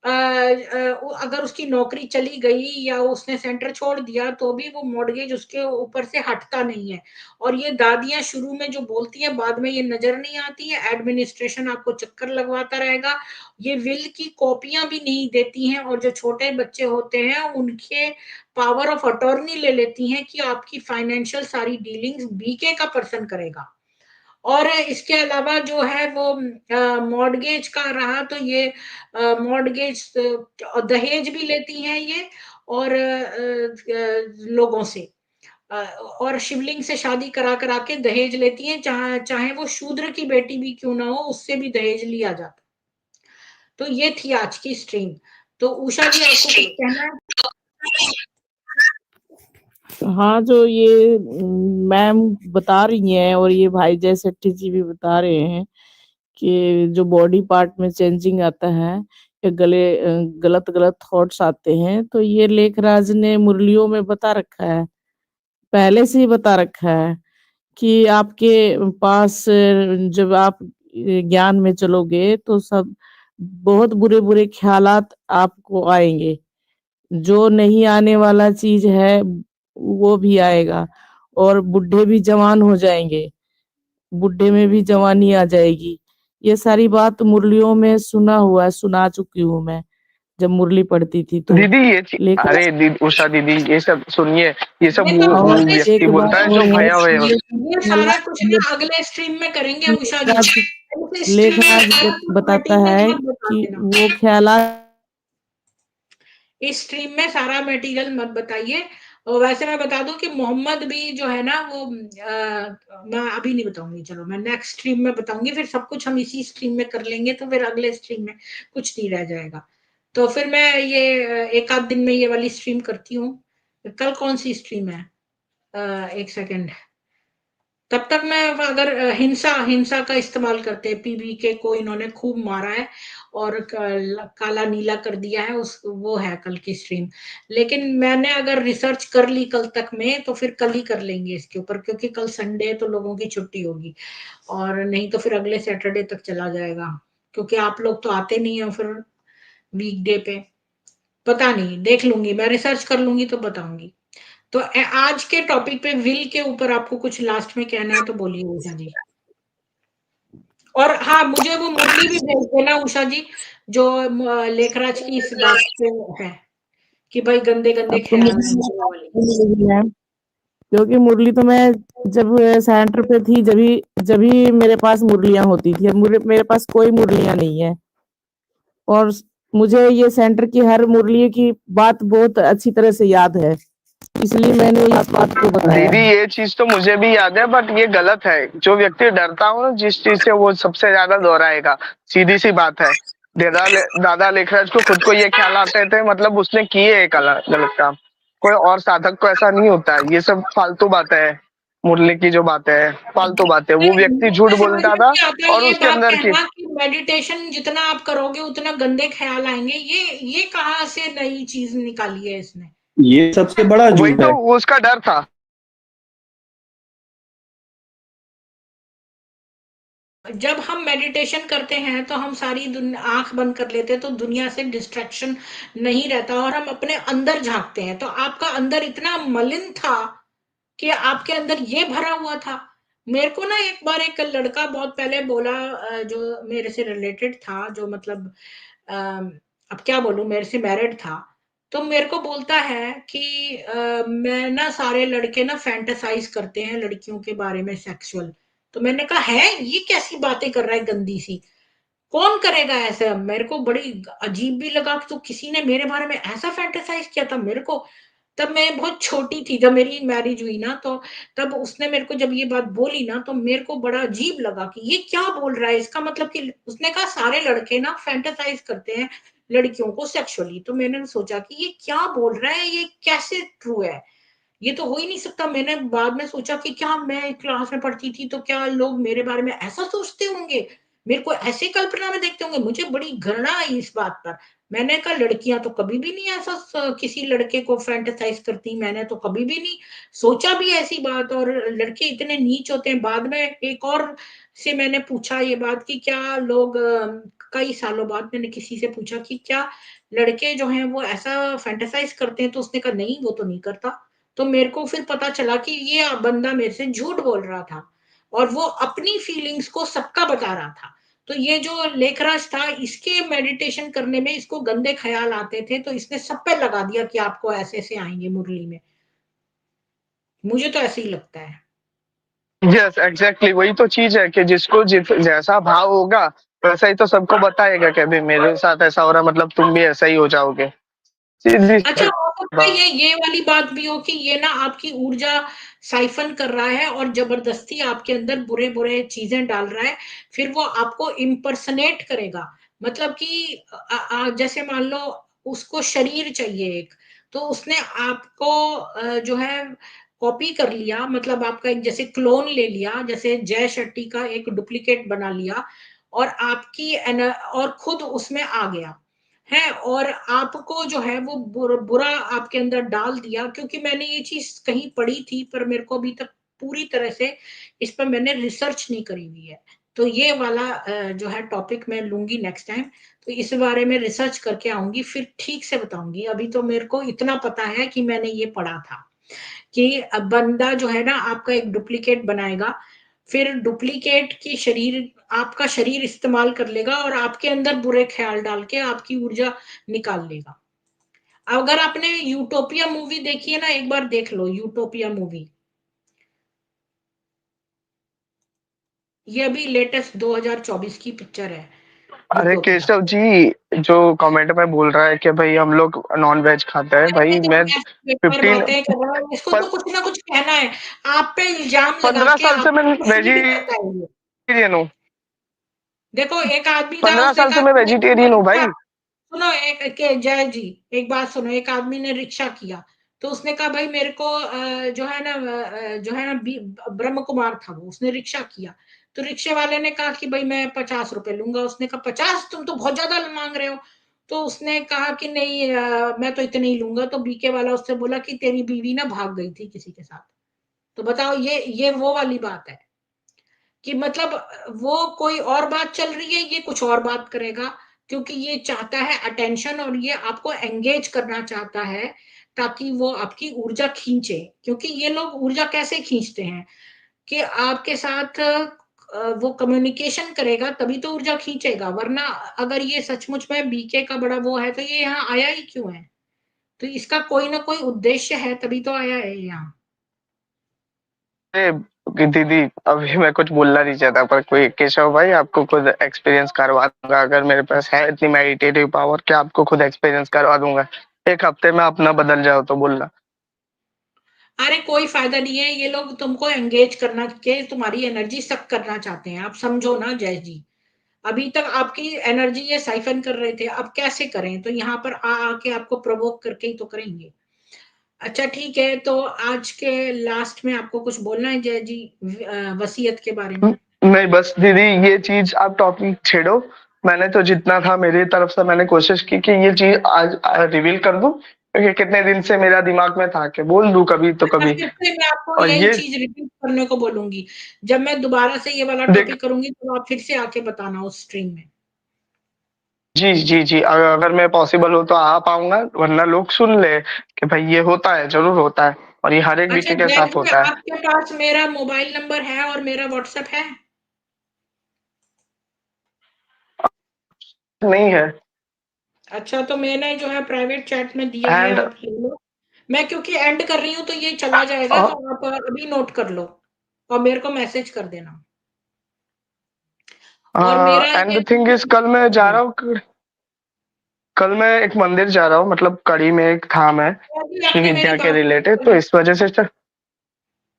अगर उसकी नौकरी चली गई या उसने सेंटर छोड़ दिया, तो भी वो मॉर्गेज उसके ऊपर से हटता नहीं है। और ये दादियां शुरू में जो बोलती हैं, बाद में ये नजर नहीं आती है। एडमिनिस्ट्रेशन आपको चक्कर लगवाता रहेगा, ये विल की कॉपियां भी नहीं देती हैं, और जो छोटे बच्चे होते हैं उनके पावर ऑफ अटॉर्नी ले लेती हैं कि आपकी फाइनेंशियल सारी डीलिंग्स BK का पर्सन करेगा। और इसके अलावा जो है वो मॉर्गेज का रहा, तो ये मॉर्गेज दहेज भी लेती हैं ये, और लोगों से, और शिवलिंग से शादी करा करा के दहेज लेती हैं, चाहे वो शूद्र की बेटी भी क्यों ना हो, उससे भी दहेज लिया जाता। तो ये थी आज की स्ट्रीम। तो उषा जी, आपको कुछ कहना है? हाँ, जो ये मैम बता रही हैं और ये भाई जय सेठी जी भी बता रहे हैं कि जो बॉडी पार्ट में चेंजिंग आता है, या गलत गलत थॉट्स आते हैं, तो ये लेखराज ने मुरलियों में बता रखा है, पहले से ही बता रखा है कि आपके पास जब आप ज्ञान में चलोगे तो सब बहुत बुरे बुरे ख्यालात आपको आएंगे। जो नहीं आने वाला चीज है वो भी आएगा, और बुढ़े भी जवान हो जाएंगे, बुढ़े में भी जवानी आ जाएगी। ये सारी बात मुरलियों में सुना चुकी हूँ मैं, जब मुरली पढ़ती थी तो। दीदी लेकिन अरे दीदी उषा दीदी, ये सब सुनिए, ये सब ये वो तो वो अगले व्यक्ति एक स्ट्रीम बात बोलता है में जो और है भया हुआ है। ये सारा कुछ ना अगले स्ट्रीम में करेंगे उषा जी। स्ट्रीम में लेखराज सारा कुछ बताता मटेरियल है मत बता कि देना। वो ख्यालात इस स्ट्रीम में सारा मटेरियल मत बताइए। और वैसे मैं बता दूं कि मोहम्मद भी जो है ना वो मैं अभी नहीं बताऊंगी, चलो मैं नेक्स्ट स्ट्रीम में बताऊंगी। फिर सब कुछ हम इसी स्ट्रीम में कर लेंगे, तो फिर अगले स्ट्रीम में कुछ नहीं रह जाएगा। तो फिर मैं ये एक आध दिन में ये वाली स्ट्रीम करती हूँ। कल कौन सी स्ट्रीम है? एक सेकेंड। तब तक मैं, अगर हिंसा का इस्तेमाल करते हैं, PBK को इन्होंने खूब मारा है और काला नीला कर दिया है, उस वो है कल की स्ट्रीम। लेकिन मैंने अगर रिसर्च कर ली कल तक में, तो फिर कल ही कर लेंगे इसके ऊपर, क्योंकि कल संडे है तो लोगों की छुट्टी होगी, और नहीं तो फिर अगले सैटरडे तक चला जाएगा, क्योंकि आप लोग तो आते नहीं हो फिर वीकडे पे। पता नहीं, देख लूंगी, मैं रिसर्च कर लूंगी तो बताऊंगी। तो आज के टॉपिक पे विल के ऊपर आपको कुछ लास्ट में कहना है तो बोलिए उषा जी। और हाँ, मुझे वो मुरली भी भेज देना उषा जी, जो लेखराज की इस बात पे है कि भाई गंदे गंदे अब तो ख्याल मुरली आएंगे वो वाली। मिली है, क्योंकि मुरली तो मैं जब सेंटर पे थी जभी मेरे पास मुरलियां होती थी। अब मेरे पास कोई मुरलियां नहीं है, और मुझे ये सेंटर की हर मुरली की बात बहुत अच्छी तरह से याद है, इसलिए मैंने इस बात को बताया। दीदी ये चीज तो मुझे भी याद है, बट ये गलत है। जो व्यक्ति डरता हो ना जिस चीज से, वो सबसे ज्यादा दोहराएगा। सीधी सी बात है। दादा लेखराज को खुद को ये ख्याल आते थे, मतलब उसने किए एक गलत काम। कोई और साधक को ऐसा नहीं होता है। ये सब फालतू बातें है। मुरली की जो बातें है फालतू बातें। वो नहीं, व्यक्ति झूठ मुझे समझ में बोलता था नहीं आता और ये उसके बात अंदर की कहना कि मेडिटेशन जितना आप करोगे उतना गंदे ख्याल आएंगे। ये कहाँ से नई चीज निकाली है इसने? ये सबसे बड़ा वही झूठ तो है। उसका डर था। जब हम मेडिटेशन करते हैं तो हम सारी आंख बंद कर लेते हैं, तो दुनिया से डिस्ट्रैक्शन नहीं रहता और हम अपने अंदर झांकते हैं। तो आपका अंदर इतना मलिन था कि आपके अंदर ये भरा हुआ था। मेरे को ना एक बार एक लड़का बहुत पहले बोला, जो मेरे से रिलेटेड था, जो मतलब अब क्या बोलूं, मेरे से मैरिड था। तो मेरे को बोलता है कि मैं ना, सारे लड़के ना फैंटेसाइज करते हैं लड़कियों के बारे में सेक्सुअल। तो मैंने कहा है, ये कैसी बातें कर रहा है गंदी सी, कौन करेगा ऐसे? मेरे को बड़ी अजीब भी लगा कि तो किसी ने मेरे बारे में ऐसा फैंटेसाइज किया था मेरे को। तब मैं बहुत छोटी थी जब मेरी मैरिज हुई ना, तो तब उसने मेरे को जब ये बात बोली ना, तो मेरे को बड़ा अजीब लगा कि ये क्या बोल रहा है। इसका मतलब कि उसने कहा सारे लड़के ना फैंटेसाइज करते हैं लड़कियों को सेक्सुअली। तो मैंने सोचा कि ये क्या बोल रहा है, ये कैसे ट्रू है, ये तो हो ही नहीं सकता। मैंने बाद में सोचा कि क्या मैं क्लास में पढ़ती थी तो क्या लोग मेरे बारे में ऐसा सोचते होंगे, मेरे को ऐसे कल्पना में देखते होंगे। मुझे बड़ी घृणा आई इस बात पर। मैंने कहा लड़कियां तो कभी भी नहीं ऐसा किसी लड़के को फैंटेसाइज करती, मैंने तो कभी भी नहीं सोचा भी ऐसी बात। और लड़के इतने नीच होते हैं। बाद में एक और से मैंने पूछा ये बात कि क्या लोग कई सालों बाद मैंने किसी से पूछा कि क्या लड़के जो हैं वो ऐसा फैंटेसाइज करते हैं, तो उसने कहा नहीं, वो तो नहीं करता। तो मेरे को फिर पता चला कि ये बंदा मेरे से झूठ बोल रहा था और वो अपनी फीलिंग्स को सबका बता रहा था। तो ये जो लेखराज था, इसके मेडिटेशन करने में इसको गंदे ख्याल आते थे, तो इसने सब पे लगा दिया कि आपको ऐसे ऐसे आएंगे मुरली में। मुझे तो ऐसे ही लगता है। यस एग्जैक्टली, वही तो चीज है कि जिसको जैसा भाव होगा वैसा ही तो सबको बताएगा कि अभी मेरे साथ ऐसा हो रहा, मतलब तुम भी ऐसा ही हो जाओगे। सीधी अच्छा, सी हो सकता है बात। ये वाली बात भी हो कि ये ना आपकी ऊर्जा साइफन कर रहा है और जबरदस्ती आपके अंदर बुरे बुरे चीजें डाल रहा है। फिर वो आपको इम्पर्सनेट करेगा। मतलब कि जैसे मान लो उसको शरीर चाहिए एक, तो उसने आपको जो है कॉपी कर लिया, मतलब आपका एक जैसे क्लोन ले लिया, जैसे जय शेट्टी का एक डुप्लीकेट बना लिया और आपकी और खुद उसमें आ गया है और आपको जो है वो बुरा आपके अंदर डाल दिया। क्योंकि मैंने ये चीज कहीं पढ़ी थी, पर मेरे को अभी तक पूरी तरह से इस पर मैंने रिसर्च नहीं करी हुई है। तो ये वाला जो है टॉपिक मैं लूंगी नेक्स्ट टाइम। तो इस बारे में रिसर्च करके आऊंगी, फिर ठीक से बताऊंगी। अभी तो मेरे को इतना पता है कि मैंने ये पढ़ा था कि बंदा जो है ना आपका एक डुप्लीकेट बनाएगा, फिर डुप्लीकेट की शरीर, आपका शरीर इस्तेमाल कर लेगा और आपके अंदर बुरे ख्याल डाल के आपकी ऊर्जा निकाल लेगा। अगर आपने यूटोपिया मूवी देखी है ना, एक बार देख लो यूटोपिया मूवी। ये अभी लेटेस्ट 2024 की पिक्चर है, अरे यूटोपिया। केशव जी, जो कमेंट में बोल रहा है कि भाई हम लोग नॉन वेज खाते हैं, अरे भाई मैं देखो, ऐसी बेकार 15 बातें कर रहा है, इसको तो कुछ ना कुछ कहना है। आप पे इल्जाम लगा 15 के साल से आप मैं कुछ भी करता है ये। वेजिटेरियन हूँ। देखो एक आदमी था, 15 उसने साल कहा से मैं वेजिटेरियन हूँ भाई। सुनो, एक के जय जी, एक बात सुनो। एक आदमी ने रिक्शा किया, तो उसने कहा भाई मेरे को जो है ना जो है ना ब्रह्म कुमार था वो, उसने रिक्शा किया। तो रिक्शे वाले ने कहा कि भाई मैं 50 रुपए लूंगा। उसने कहा 50? तुम तो बहुत ज्यादा मांग रहे हो। तो उसने कहा कि नहीं, मैं तो इतने ही लूंगा। तो बीके वाला उससे बोला कि तेरी बीवी ना भाग गई थी किसी के साथ। तो बताओ, ये वो वाली बात है कि मतलब वो कोई और बात चल रही है, ये कुछ और बात करेगा। क्योंकि ये चाहता है अटेंशन और ये आपको एंगेज करना चाहता है, ताकि वो आपकी ऊर्जा खींचे। क्योंकि ये लोग ऊर्जा कैसे खींचते हैं कि आपके साथ वो कम्युनिकेशन करेगा तभी तो ऊर्जा खींचेगा, वरना अगर ये सचमुच में बीके का बड़ा वो है तो ये यहाँ आया ही क्यों है? तो इसका कोई ना कोई उद्देश्य है, तभी तो आया है यहाँ। अरे दीदी, अभी मैं कुछ बोलना नहीं चाहता, पर कोई केशव भाई आपको खुद एक्सपीरियंस करवा दूंगा, अगर मेरे पास है इतनी मेडिटेटिव पावर कि आपको खुद एक्सपीरियंस करवा दूंगा। 1 हफ्ते में अपना बदल जाओ तो बोलना। अरे कोई फायदा नहीं है, ये लोग तुमको एंगेज करना के तुम्हारी एनर्जी सक करना चाहते हैं, आप समझो ना जय जी। अभी तक आपकी एनर्जी ये साइफन कर रहे थे, अब कैसे करें? तो यहाँ पर आ आके आपको प्रोवोक करके ही तो करेंगे। अच्छा ठीक है, तो आज के लास्ट में आपको कुछ बोलना है जय जी वसीयत के बारे में? नहीं बस दीदी, ये चीज आप टॉपिक छेड़ो। मैंने तो जितना था मेरी तरफ से मैंने कोशिश की कि ये चीज आज रिवील कर दूं, क्योंकि कितने दिन से मेरा दिमाग में था कि बोल दूं कभी तो अच्छा, कभी। फिर से मैं आपको और यही ये चीज रिपीट करने को बोलूंगी, जब मैं दोबारा से ये वाला देख, टॉपिक करूंगी तो आप फिर से आके बताना उस स्ट्रीम में। जी जी जी, अगर मैं पॉसिबल हो तो आ पाऊंगा, वरना लोग सुन ले कि भाई ये होता है, जरूर होता है, और ये हर एक अच्छा वीके के जय साथ जी, होता है। आपके पास मेरा मोबाइल नंबर है और मेरा व्हाट्सएप है? नहीं है। अच्छा, तो मैंने जो है प्राइवेट चैट में दिया है, एंड आप ले लो। मैं क्योंकि एंड कर रही हूँ तो ये चला जाएगा, तो आप अभी नोट कर लो और मेरे को मैसेज कर देना। और मेरा एंड ये द थिंग इज, कल मैं जा रहा हूँ, कल मैं एक मंदिर जा रहा हूँ, मतलब कड़ी में एक धाम है अभी श्री आपने मेरी विद्या के बात रिलेटेड, तो इस वजह से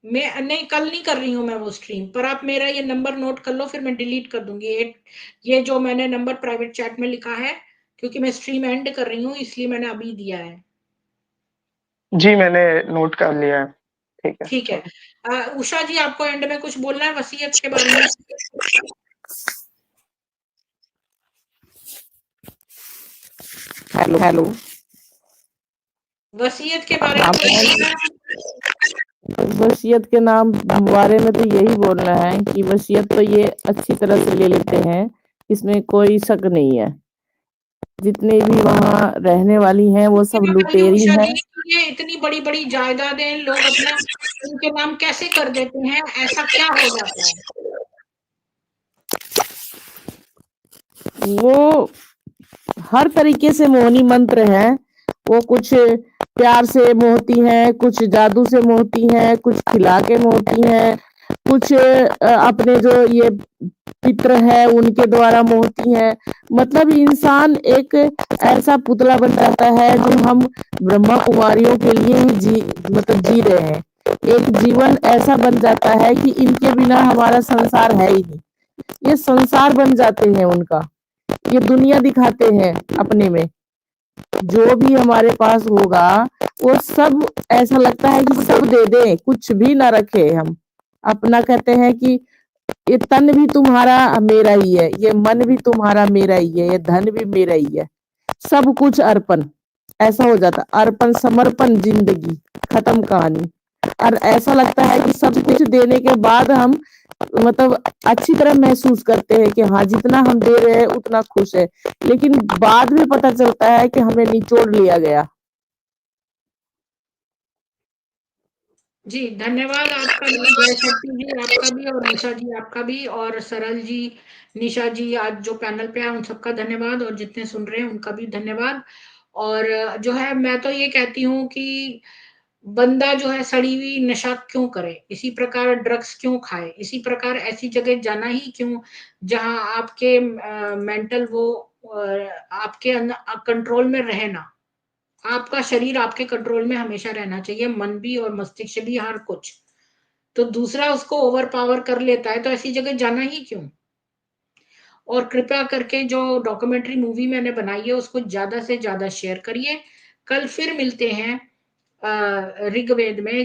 मैं नहीं, कल नहीं कर रही हूँ मैं वो स्ट्रीम, पर आप मेरा ये नंबर नोट कर लो, फिर मैं डिलीट कर दूंगी ये जो मैंने नंबर प्राइवेट चैट में लिखा है, क्योंकि मैं स्ट्रीम एंड कर रही हूँ इसलिए मैंने अभी दिया है। जी मैंने नोट कर लिया है। ठीक है, ठीक है। चलो। उषा जी, आपको एंड में कुछ बोलना है वसीयत के बारे में? Hello hello. वसीयत के बारे में आप कुछ बोलना है? वसीयत के नाम बारे में तो यही बोलना है कि वसीयत तो ये अच्छी तरह से ले लेते हैं, इसमें कोई शक नहीं है। जितने भी वहाँ रहने वाली हैं वो ये सब बताइए लुटेरी उषा हैं। जी, कि ये इतनी बड़ी बड़ी जायदादें लोग अपना उनके नाम कैसे कर देते हैं, ऐसा क्या हो जाता है? वो हर तरीके से मोहनी मंत्र हैं। वो कुछ प्यार से मोहती हैं, कुछ जादू से मोहती हैं, कुछ खिला के मोहती हैं, कुछ अपने जो ये पित्र है उनके द्वारा मोहती हैं। मतलब इंसान एक ऐसा पुतला बन जाता है जो हम ब्रह्मा कुमारियों के लिए ही जी रहे हैं। एक जीवन ऐसा बन जाता है कि इनके बिना हमारा संसार है ही नहीं। ये संसार बन जाते हैं उनका, ये दुनिया दिखाते हैं अपने में। जो भी हमारे पास होगा वो सब ऐसा लगता है कि सब दे दें, कुछ भी ना रखे हम अपना। कहते हैं कि ये तन भी तुम्हारा मेरा ही है, ये मन भी तुम्हारा मेरा ही है, ये धन भी मेरा ही है, सब कुछ अर्पण। ऐसा हो जाता, अर्पण समर्पण, जिंदगी खत्म कहानी। और ऐसा लगता है कि सब कुछ देने के बाद हम मतलब अच्छी तरह महसूस करते हैं कि हाँ जितना हम दे रहे हैं उतना खुश है, लेकिन बाद में पता चलता है कि हमें निचोड़ लिया गया। जी धन्यवाद आपका भी, जय शक्ति जी आपका भी, और उषा जी आपका भी, और सरल जी, निशा जी आज जो पैनल पे है उन सबका धन्यवाद, और जितने सुन रहे हैं उनका भी धन्यवाद। और जो है मैं तो ये कहती हूँ कि बंदा जो है सड़ी हुई नशा क्यों करे, इसी प्रकार ड्रग्स क्यों खाए, इसी प्रकार ऐसी जगह जाना ही क्यों जहां आपके मेंटल वो आपके कंट्रोल में रहे ना। आपका शरीर आपके कंट्रोल में हमेशा रहना चाहिए, मन भी और मस्तिष्क भी, हर कुछ। तो दूसरा उसको ओवर पावर कर लेता है, तो ऐसी जगह जाना ही क्यों? और कृपया करके जो डॉक्यूमेंट्री मूवी मैंने बनाई है उसको ज्यादा से ज्यादा शेयर करिए। कल फिर मिलते हैं ऋग्वेद में।